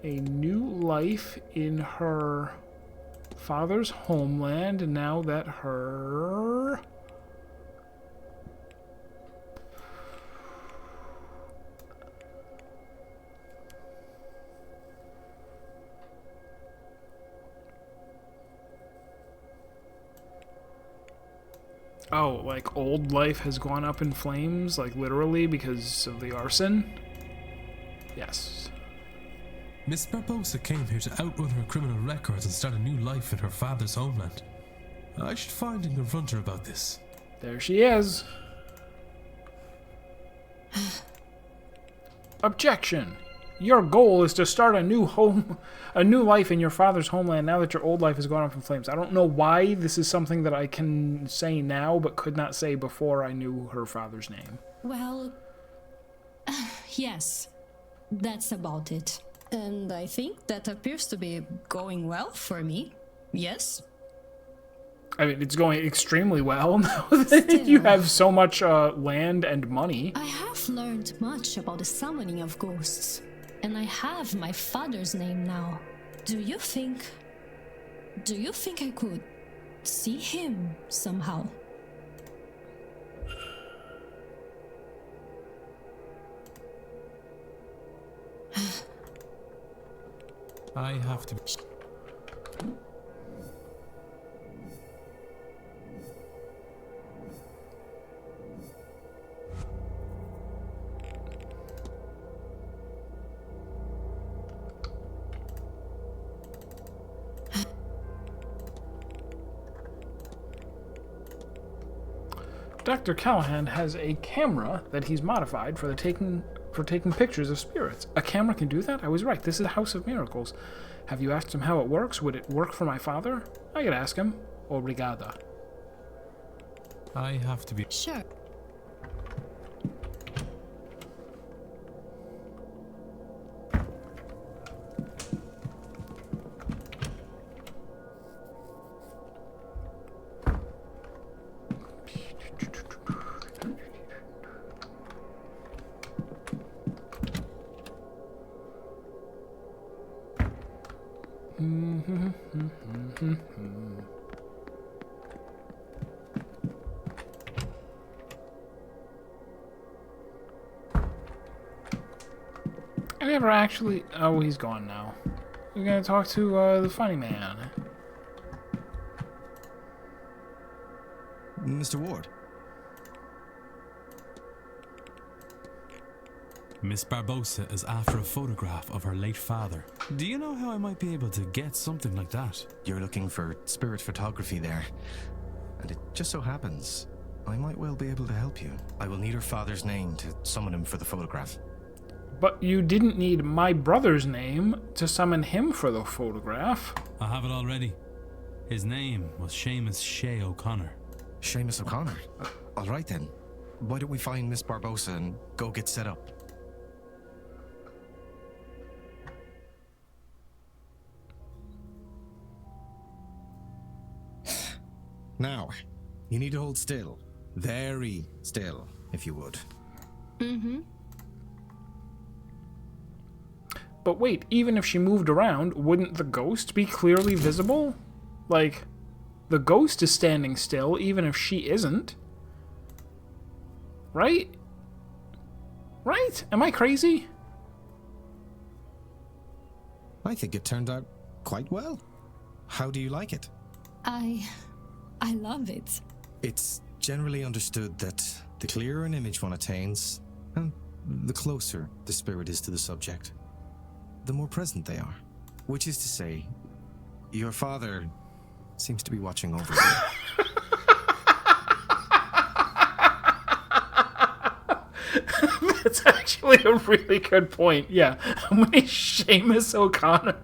a new life in her father's homeland now that her oh, like old life has gone up in flames, like literally because of the arson? Yes. Miss Barbosa came here to outrun her criminal records and start a new life in her father's homeland. I should find and confront her about this. There she is. Objection! Your goal is to start a new life in your father's homeland now that your old life has gone up in flames. I don't know why this is something that I can say now but could not say before I knew her father's name. Well, yes, that's about it. And I think that appears to be going well for me. Yes? I mean, it's going extremely well now that you have so much land and money. I have learned much about the summoning of ghosts. And I have my father's name now. Do you think I could see him somehow? I have to... Dr. Callahan has a camera that he's modified for taking pictures of spirits. A camera can do that? I was right. This is a House of Miracles. Have you asked him how it works? Would it work for my father? I could ask him. Obrigada. I have to be... Sure. ever actually... Oh, he's gone now. We're gonna talk to the funny man. Mr. Ward. Miss Barbosa is after a photograph of her late father. Do you know how I might be able to get something like that? You're looking for spirit photography there. And it just so happens, I might well be able to help you. I will need her father's name to summon him for the photograph. But you didn't need my brother's name to summon him for the photograph. I have it already. His name was Seamus Shea O'Connor. Seamus O'Connor? All right then. Why don't we find Miss Barbosa and go get set up? Now, you need to hold still. Very still, if you would. Mm-hmm. But wait, even if she moved around, wouldn't the ghost be clearly visible? Like, the ghost is standing still, even if she isn't. Right? Right? Am I crazy? I think it turned out quite well. How do you like it? I love it. It's generally understood that the clearer an image one attains, and the closer the spirit is to the subject, the more present they are. Which is to say, your father seems to be watching over you. That's actually a really good point. Yeah. How many Seamus O'Connors?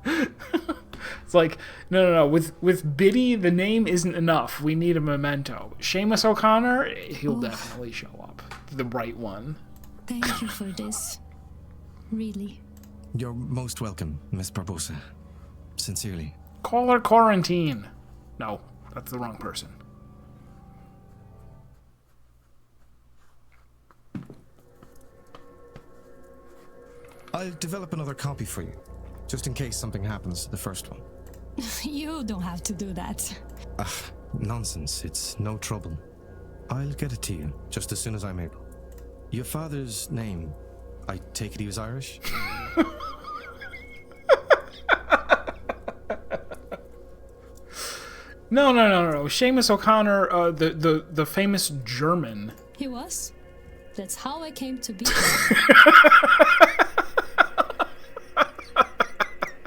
It's like, no. With Biddy, the name isn't enough. We need a memento. Seamus O'Connor, he'll definitely show up. The right one. Thank you for this. Really. You're most welcome, Miss Barbosa. Sincerely. Call her Quarantine. No, that's the wrong person. I'll develop another copy for you, just in case something happens to the first one. You don't have to do that. Nonsense. It's no trouble. I'll get it to you just as soon as I'm able. Your father's name, I take it he was Irish? No. Seamus O'Connor, the famous German. He was. That's how I came to be.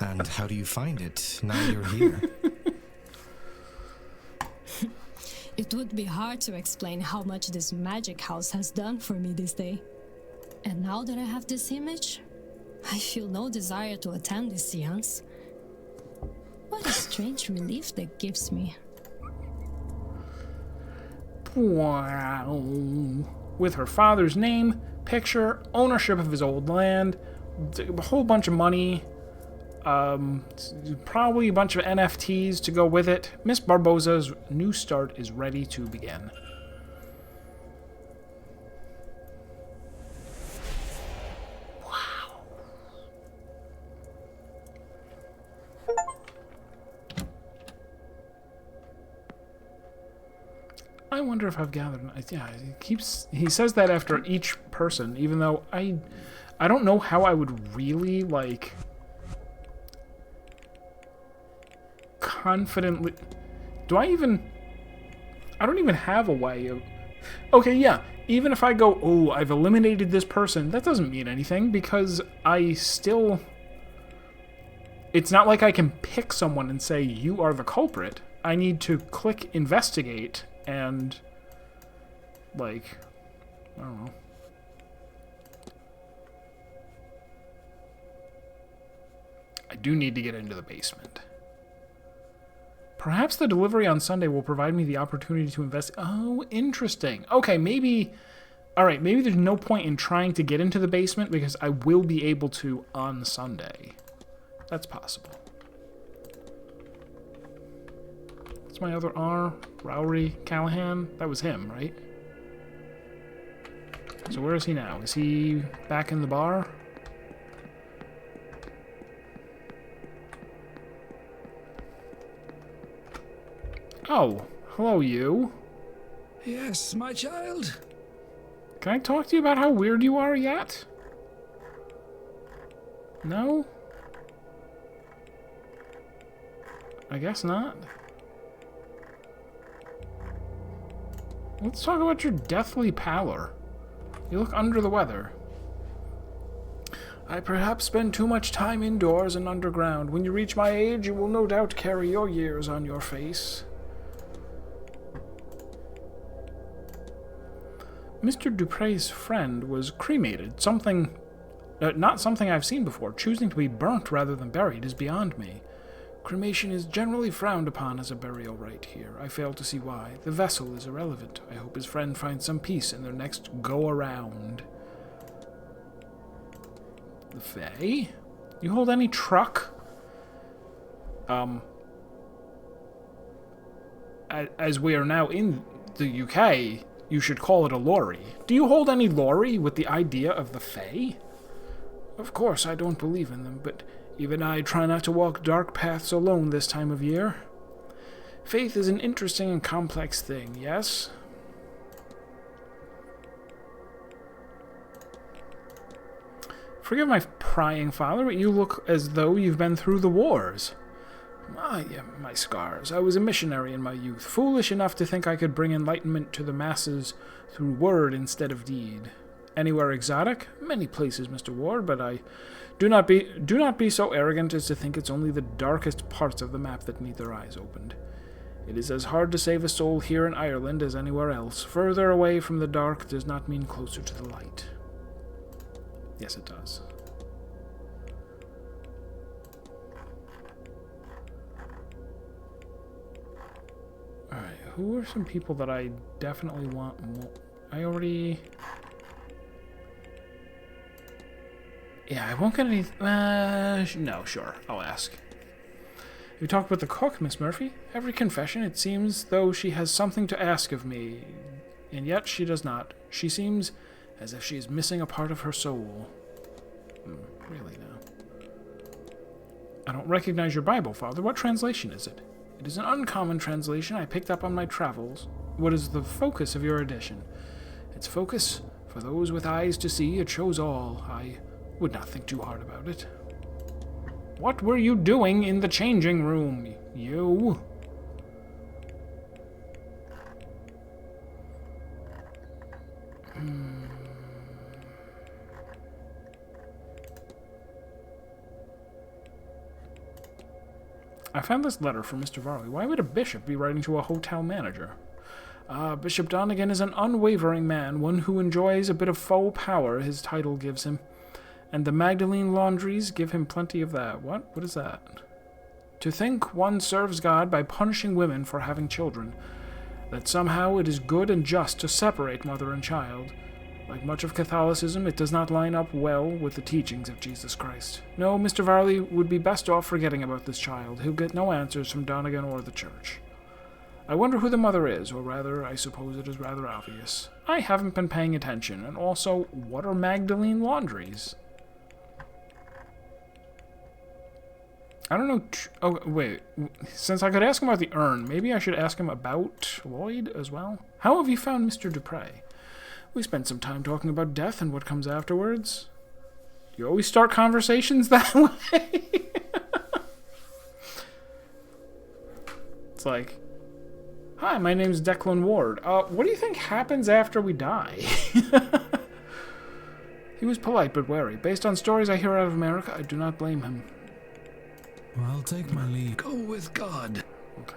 And how do you find it now you're here? It would be hard to explain how much this magic house has done for me this day. And now that I have this image, I feel no desire to attend this seance. What a strange relief that gives me. Wow. With her father's name, picture, ownership of his old land, a whole bunch of money, probably a bunch of NFTs to go with it. Miss Barbosa's new start is ready to begin. Wow. I wonder if I've gathered. Yeah, he says that after each person, even though I don't know how I would really like confidently. I don't even have a way of. Okay, yeah. Even if I go, oh, I've eliminated this person, that doesn't mean anything because I still. It's not like I can pick someone and say you are the culprit. I need to click investigate and like I don't know. I do need to get into the basement. Perhaps the delivery on Sunday will provide me the opportunity to invest. Oh, interesting. Okay, maybe. All right, maybe there's no point in trying to get into the basement because I will be able to on Sunday. That's possible. What's my other R? Rowry Callahan? That was him, right? So where is he now? Is he back in the bar? Oh, hello you. Yes, my child. Can I talk to you about how weird you are yet? No? I guess not. Let's talk about your deathly pallor. You look under the weather. I perhaps spend too much time indoors and underground. When you reach my age, you will no doubt carry your years on your face. Mr. Dupre's friend was cremated. Something... not something I've seen before. Choosing to be burnt rather than buried is beyond me. Cremation is generally frowned upon as a burial rite here. I fail to see why. The vessel is irrelevant. I hope his friend finds some peace in their next go-around. The Fae? You hold any truck? As we are now in the UK, you should call it a lorry. Do you hold any lorry with the idea of the Fae? Of course, I don't believe in them, but even I try not to walk dark paths alone this time of year. Faith is an interesting and complex thing, yes? Forgive my prying, Father, but you look as though you've been through the wars. Ah, yeah, my scars. I was a missionary in my youth, foolish enough to think I could bring enlightenment to the masses through word instead of deed. Anywhere exotic? Many places, Mr. Ward, but I do not be so arrogant as to think it's only the darkest parts of the map that need their eyes opened. It is as hard to save a soul here in Ireland as anywhere else. Further away from the dark does not mean closer to the light. Yes, it does. Alright, who are some people that I definitely want more? I already... Yeah, I won't get any... no, sure. I'll ask. You talked with the cook, Miss Murphy. Every confession, it seems though she has something to ask of me, and yet she does not. She seems as if she is missing a part of her soul. Really, now. I don't recognize your Bible, Father. What translation is it? It is an uncommon translation I picked up on my travels. What is the focus of your edition? Its focus? For those with eyes to see, it shows all. I would not think too hard about it. What were you doing in the changing room, you? I found this letter from Mr. Varley. Why would a bishop be writing to a hotel manager? Bishop Donegan is an unwavering man, one who enjoys a bit of faux power his title gives him. And the Magdalene laundries give him plenty of that. What? What is that? To think one serves God by punishing women for having children. That somehow it is good and just to separate mother and child. Like much of Catholicism, it does not line up well with the teachings of Jesus Christ. No, Mr. Varley would be best off forgetting about this child. He'll get no answers from Donegan or the church. I wonder who the mother is, or rather, I suppose it is rather obvious. I haven't been paying attention, and also, what are Magdalene laundries? I don't know. Oh, wait. Since I could ask him about the urn, maybe I should ask him about Lloyd as well? How have you found Mr. Dupre? We spent some time talking about death and what comes afterwards. You always start conversations that way? It's like, hi, my name's Declan Ward. What do you think happens after we die? He was polite but wary. Based on stories I hear out of America, I do not blame him. Well, I'll take my leave. Go with God. Okay.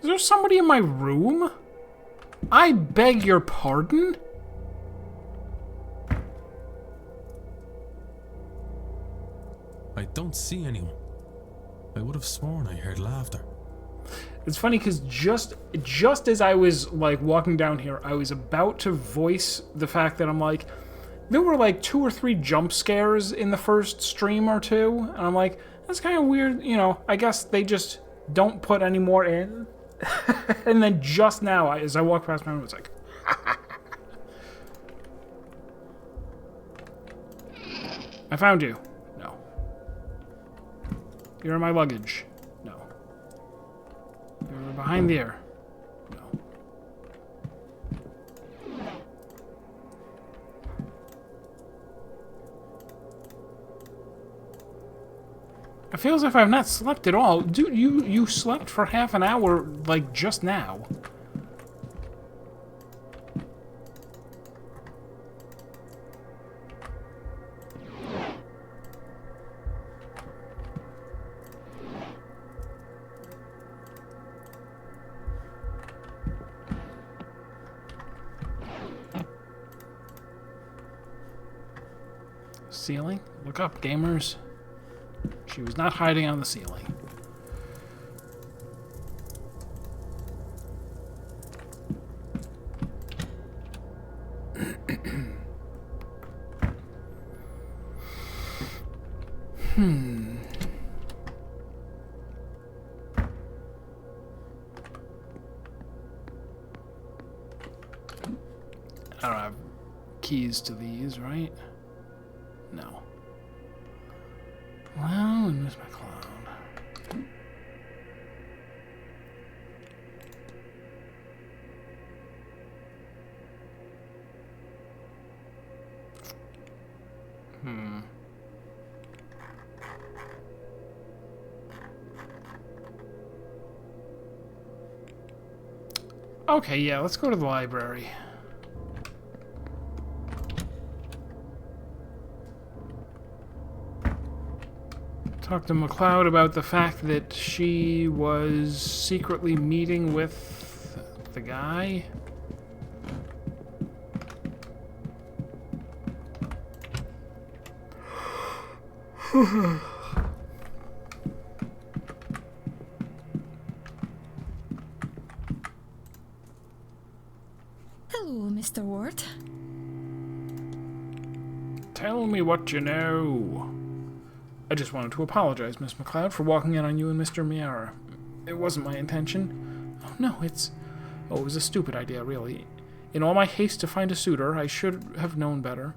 Is there somebody in my room? I beg your pardon? I don't see anyone. I would have sworn I heard laughter. It's funny because just as I was like walking down here, I was about to voice the fact that I'm like, there were like 2 or 3 jump scares in the first stream or two, and I'm like, that's kind of weird, you know, I guess they just don't put any more in. And then just now, as I walked past my room, it's like, I found you. No. You're in my luggage. No. You're behind there. No. It feels as if I've not slept at all. Dude, you slept for half an hour, like, just now. Ceiling? Look up, gamers. She was not hiding on the ceiling. I don't have keys to these, right? No. Well, and Miss McCloud. Okay, yeah, let's go to the library. Talk to McCloud about the fact that she was secretly meeting with the guy. Hello, Mr. Ward. Tell me what you know. I just wanted to apologize, Miss McCloud, for walking in on you and Mr. Miara. It wasn't my intention. Oh, no, it was a stupid idea, really. In all my haste to find a suitor, I should have known better.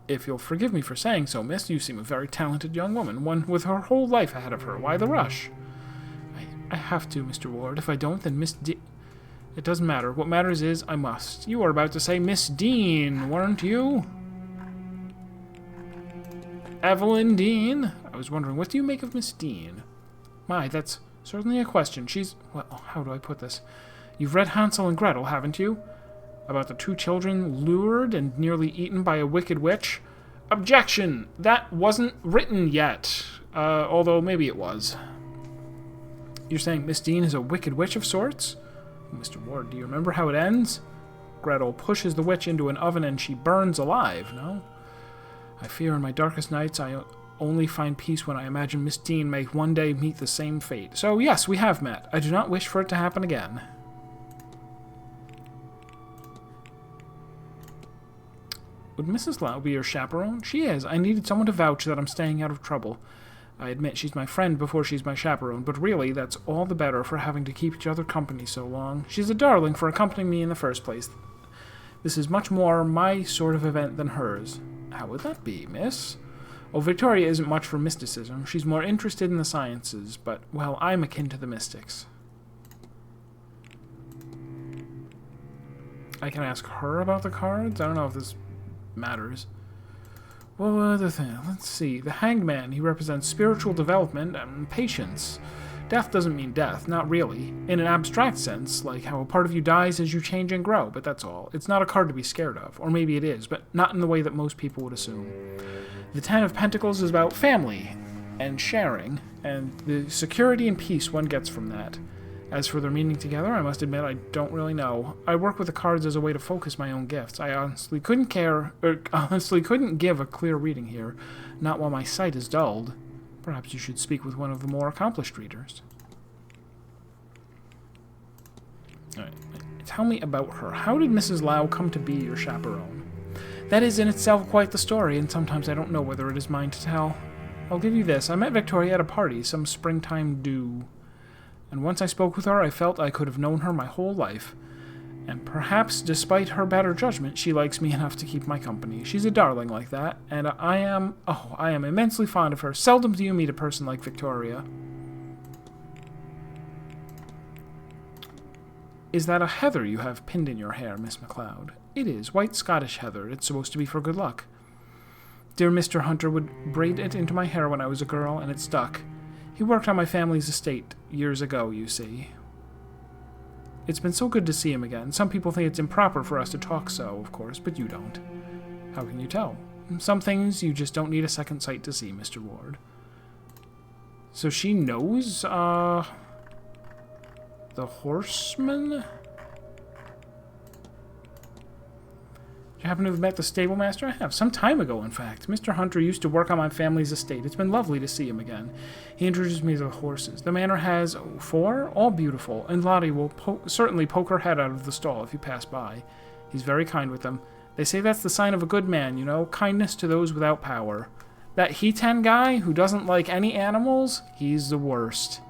If you'll forgive me for saying so, miss, you seem a very talented young woman, one with her whole life ahead of her. Why the rush? I have to, Mr. Ward. If I don't, then Miss It doesn't matter. What matters is I must. You were about to say Miss Dean, weren't you? Evelyn Dean? I was wondering, what do you make of Miss Dean? My, that's certainly a question. She's... well, how do I put this? You've read Hansel and Gretel, haven't you? About the two children lured and nearly eaten by a wicked witch? Objection! That wasn't written yet. Although maybe it was. You're saying Miss Dean is a wicked witch of sorts? Mr. Ward, do you remember how it ends? Gretel pushes the witch into an oven and she burns alive, no? I fear in my darkest nights I only find peace when I imagine Miss Dean may one day meet the same fate. So yes, we have met. I do not wish for it to happen again. Would Mrs. Lau be your chaperone? She is. I needed someone to vouch that I'm staying out of trouble. I admit she's my friend before she's my chaperone, but really, that's all the better for having to keep each other company so long. She's a darling for accompanying me in the first place. This is much more my sort of event than hers. How would that be, miss? Oh, Victoria isn't much for mysticism. She's more interested in the sciences, but, well, I'm akin to the mystics. I can ask her about the cards? I don't know if this matters. Well, other thing, let's see. The Hanged Man, he represents spiritual development and patience. Death doesn't mean death, not really. In an abstract sense, like how a part of you dies as you change and grow, but that's all. It's not a card to be scared of, or maybe it is, but not in the way that most people would assume. The Ten of Pentacles is about family and sharing, and the security and peace one gets from that. As for their meaning together, I must admit I don't really know. I work with the cards as a way to focus my own gifts. I honestly couldn't give a clear reading here, not while my sight is dulled. Perhaps you should speak with one of the more accomplished readers. Alright, tell me about her. How did Mrs. Lau come to be your chaperone? That is in itself quite the story, and sometimes I don't know whether it is mine to tell. I'll give you this. I met Victoria at a party, some springtime dew. And once I spoke with her, I felt I could have known her my whole life. And perhaps, despite her better judgment, she likes me enough to keep my company. She's a darling like that, and I am immensely fond of her. Seldom do you meet a person like Victoria. Is that a heather you have pinned in your hair, Miss MacLeod? It is. White Scottish heather. It's supposed to be for good luck. Dear Mr. Hunter would braid it into my hair when I was a girl, and it stuck. He worked on my family's estate years ago, you see. It's been so good to see him again. Some people think it's improper for us to talk so, of course, but you don't. How can you tell? Some things you just don't need a second sight to see, Mr. Ward. So she knows, the horseman? Do you happen to have met the stable master? I have, some time ago, in fact. Mr. Hunter used to work on my family's estate. It's been lovely to see him again. He introduced me to the horses. The manor has 4, all beautiful, and Lottie will certainly poke her head out of the stall if you pass by. He's very kind with them. They say that's the sign of a good man, you know, kindness to those without power. That Heaten guy who doesn't like any animals, he's the worst.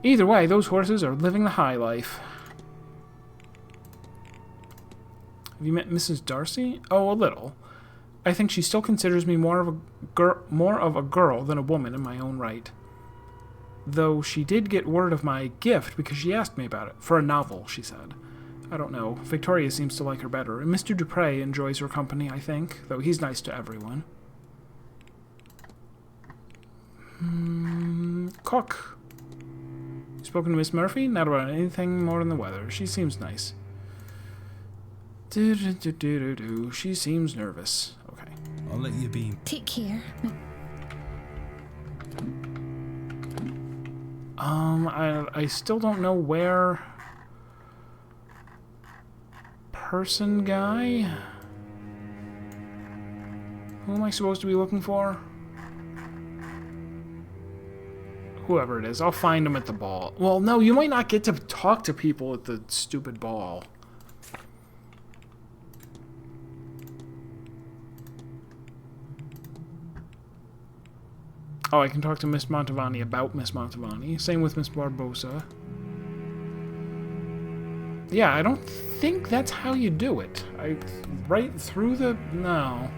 Either way, those horses are living the high life. Have you met Mrs. Darcy? Oh, a little. I think she still considers me more of a girl than a woman in my own right. Though she did get word of my gift because she asked me about it. For a novel, she said. I don't know. Victoria seems to like her better. And Mr. Dupre enjoys her company, I think, though he's nice to everyone. Cook. You spoken to Miss Murphy? Not about anything more than the weather. She seems nice. She seems nervous. Okay. I'll let you be. Take care. I still don't know where... Person guy? Who am I supposed to be looking for? Whoever it is. I'll find him at the ball. Well, no, you might not get to talk to people at the stupid ball. Oh, I can talk to Miss Montavani about Miss Montavani. Same with Miss Barbosa. Yeah, I don't think that's how you do it. Right through the... No.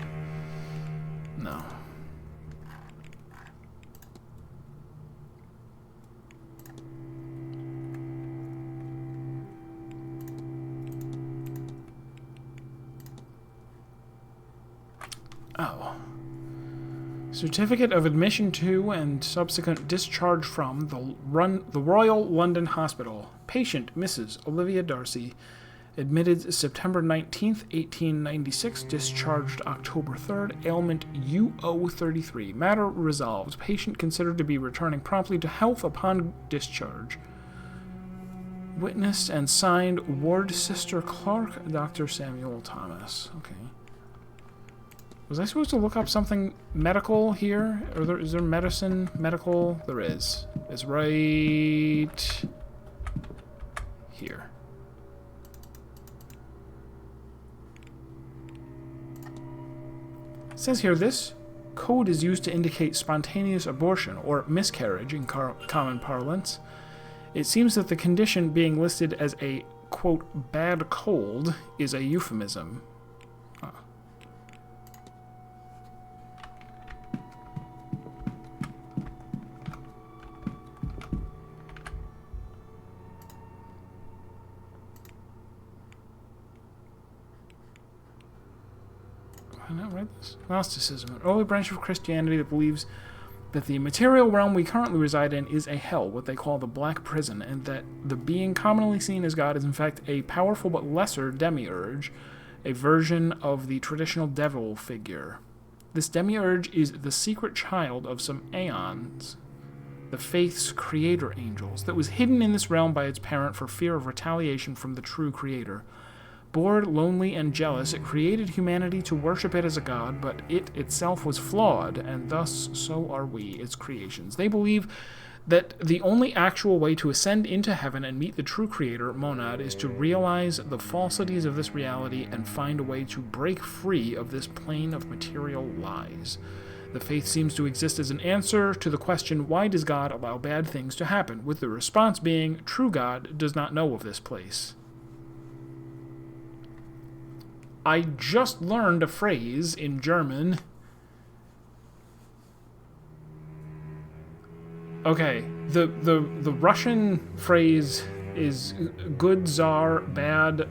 No. Oh. Certificate of admission to and subsequent discharge from the Royal London Hospital. Patient Mrs. Olivia Darcy. Admitted September 19th, 1896. Discharged October 3rd. Ailment UO33. Matter resolved. Patient considered to be returning promptly to health upon discharge. Witnessed and signed Ward Sister Clark, Dr. Samuel Thomas. Okay. Was I supposed to look up something medical here? Or is there medicine? Medical? There is. It's right here. It says here, this code is used to indicate spontaneous abortion, or miscarriage in common parlance. It seems that the condition being listed as a, quote, bad cold is a euphemism. Gnosticism, an early branch of Christianity that believes that the material realm we currently reside in is a hell, what they call the Black Prison, and that the being commonly seen as God is in fact a powerful but lesser demiurge, a version of the traditional devil figure. This demiurge is the secret child of some aeons, the faith's creator angels, that was hidden in this realm by its parent for fear of retaliation from the true creator. Bored, lonely, and jealous, it created humanity to worship it as a god, but it itself was flawed, and thus so are we, its creations. They believe that the only actual way to ascend into heaven and meet the true creator, Monad, is to realize the falsities of this reality and find a way to break free of this plane of material lies. The faith seems to exist as an answer to the question, why does God allow bad things to happen? With the response being, true God does not know of this place. I just learned a phrase in German. Okay, the Russian phrase is good Tsar, bad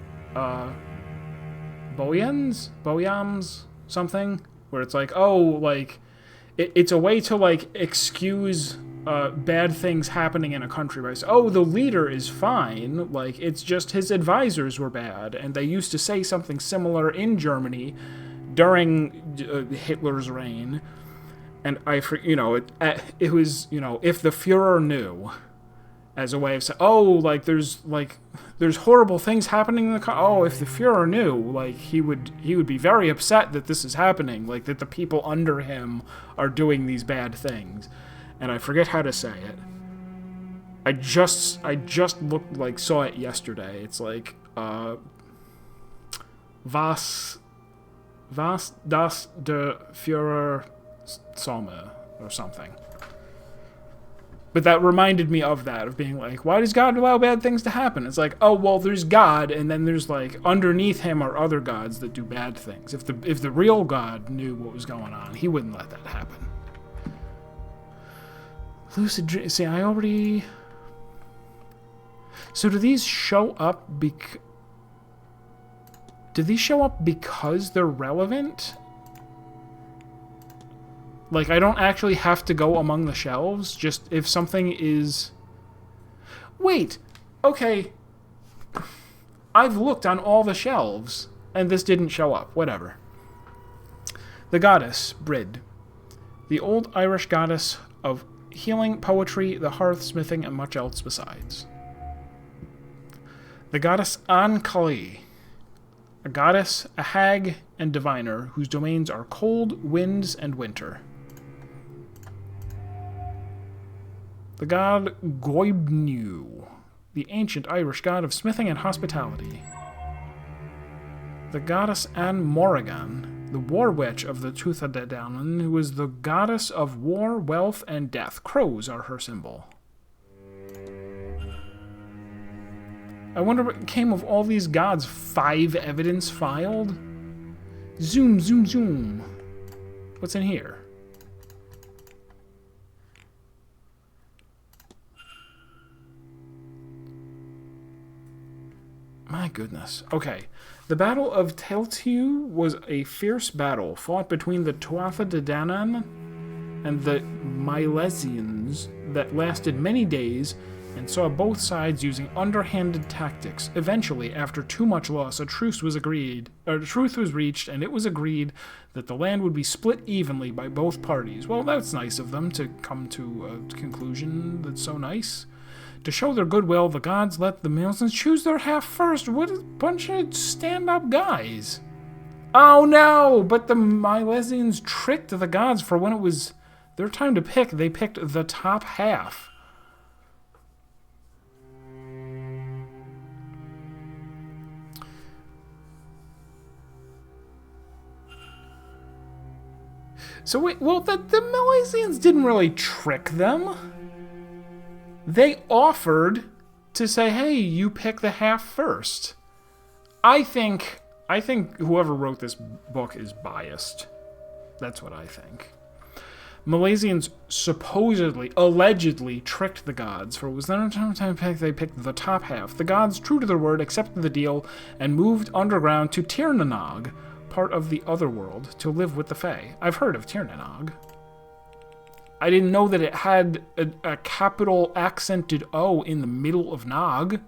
boyams, something, where it's like, oh, like, it's a way to, like, excuse bad things happening in a country, right? So, oh, the leader is fine, like, it's just his advisors were bad, and they used to say something similar in Germany during Hitler's reign, and it was, if the Fuhrer knew, as a way of saying, oh, like, there's horrible things happening in the country. Oh, if the Fuhrer knew, like, he would be very upset that this is happening, like, that the people under him are doing these bad things. And I forget how to say it. I just saw it yesterday. It's like, was das der Führer Somme, or something. But that reminded me of that, of being like, why does God allow bad things to happen? It's like, oh, well, there's God, and then there's, like, underneath him are other gods that do bad things. If the real God knew what was going on, he wouldn't let that happen. Lucid Dream. See, I already... So do these show up because they're relevant? Like, I don't actually have to go among the shelves, just if something is... Wait! Okay. I've looked on all the shelves, and this didn't show up. Whatever. The goddess, Brid. The old Irish goddess of healing, poetry, the hearth, smithing, and much else besides. The goddess An Kali. A goddess, a hag, and diviner, whose domains are cold, winds, and winter. The god Goibniu, the ancient Irish god of smithing and hospitality. The goddess Anne Morrigan, the war witch of the Tuatha De Danann, who is the goddess of war, wealth, and death. Crows are her symbol. I wonder what came of all these gods. 5 evidence filed? Zoom, zoom, zoom. What's in here? My goodness. Okay. The Battle of Teltiu was a fierce battle fought between the Tuatha De Danann and the Milesians that lasted many days and saw both sides using underhanded tactics. Eventually, after too much loss, a truce was reached, and it was agreed that the land would be split evenly by both parties. Well, that's nice of them to come to a conclusion that's so nice. To show their goodwill, the gods let the Milesians choose their half first. What a bunch of stand-up guys. Oh no! But the Milesians tricked the gods for when it was their time to pick. They picked the top half. So wait, well, the Milesians didn't really trick them. They offered to say, hey, you pick the half first. I think whoever wrote this book is biased. That's what I think. Milesians allegedly tricked the gods, for it was their time to pick. They picked the top half. The gods, true to their word, accepted the deal and moved underground to Tir na Nog, part of the otherworld, to live with the Fae. I've heard of Tir na Nog. I didn't know that it had a capital accented O in the middle of Nog.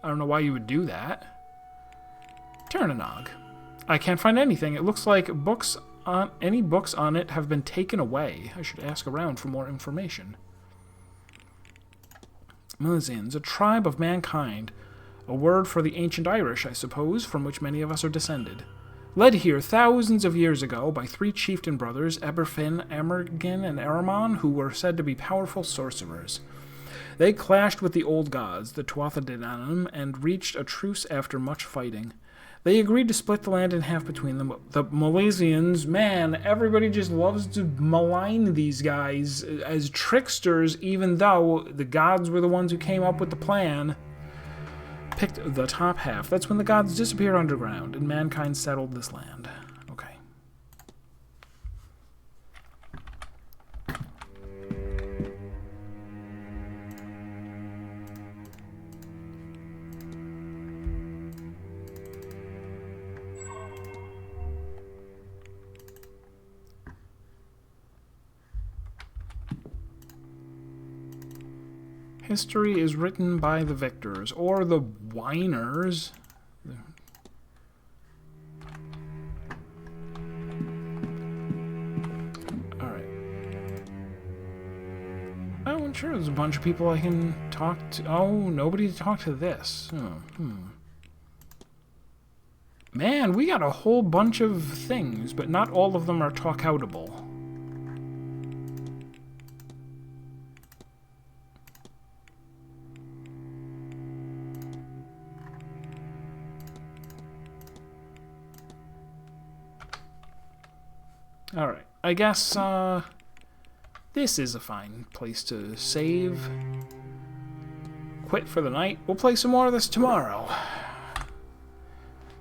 I don't know why you would do that. Tir na Nog. I can't find anything. It looks like any books on it have been taken away. I should ask around for more information. Milesians, a tribe of mankind. A word for the ancient Irish, I suppose, from which many of us are descended. Led here thousands of years ago by 3 chieftain brothers, Eberfin, Amergin, and Aramon, who were said to be powerful sorcerers. They clashed with the old gods, the Tuatha De Danann, and reached a truce after much fighting. They agreed to split the land in half between them. The Milesians, man, everybody just loves to malign these guys as tricksters, even though the gods were the ones who came up with the plan. picked the top half. That's when the gods disappeared underground and mankind settled this land. Okay. History is written by the victors, or the whiners. Alright. Oh, I'm sure there's a bunch of people I can talk to. Oh, nobody to talk to this. Man, we got a whole bunch of things, but not all of them are talk-outable. Alright, I guess, this is a fine place to save. Quit for the night. We'll play some more of this tomorrow.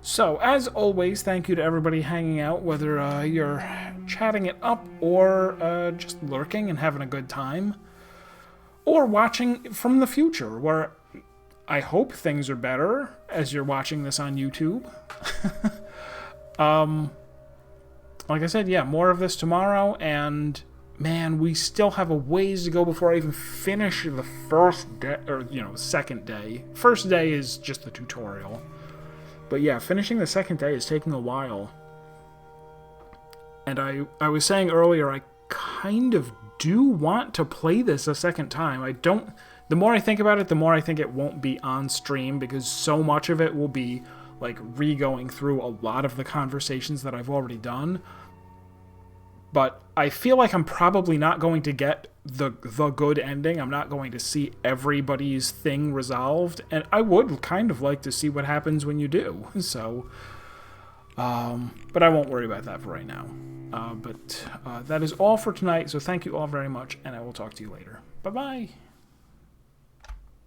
So, as always, thank you to everybody hanging out, whether you're chatting it up or just lurking and having a good time. Or watching from the future, where I hope things are better as you're watching this on YouTube. Like I said, yeah, more of this tomorrow, and man, we still have a ways to go before I even finish the first day, or, second day. First day is just the tutorial. But yeah, finishing the second day is taking a while. And I was saying earlier, I kind of do want to play this a second time. The more I think about it, the more I think it won't be on stream, because so much of it will be like re-going through a lot of the conversations that I've already done. But I feel like I'm probably not going to get the good ending. I'm not going to see everybody's thing resolved, and I would kind of like to see what happens when you do. So, but I won't worry about that for right now. But that is all for tonight, so thank you all very much, and I will talk to you later. Bye-bye!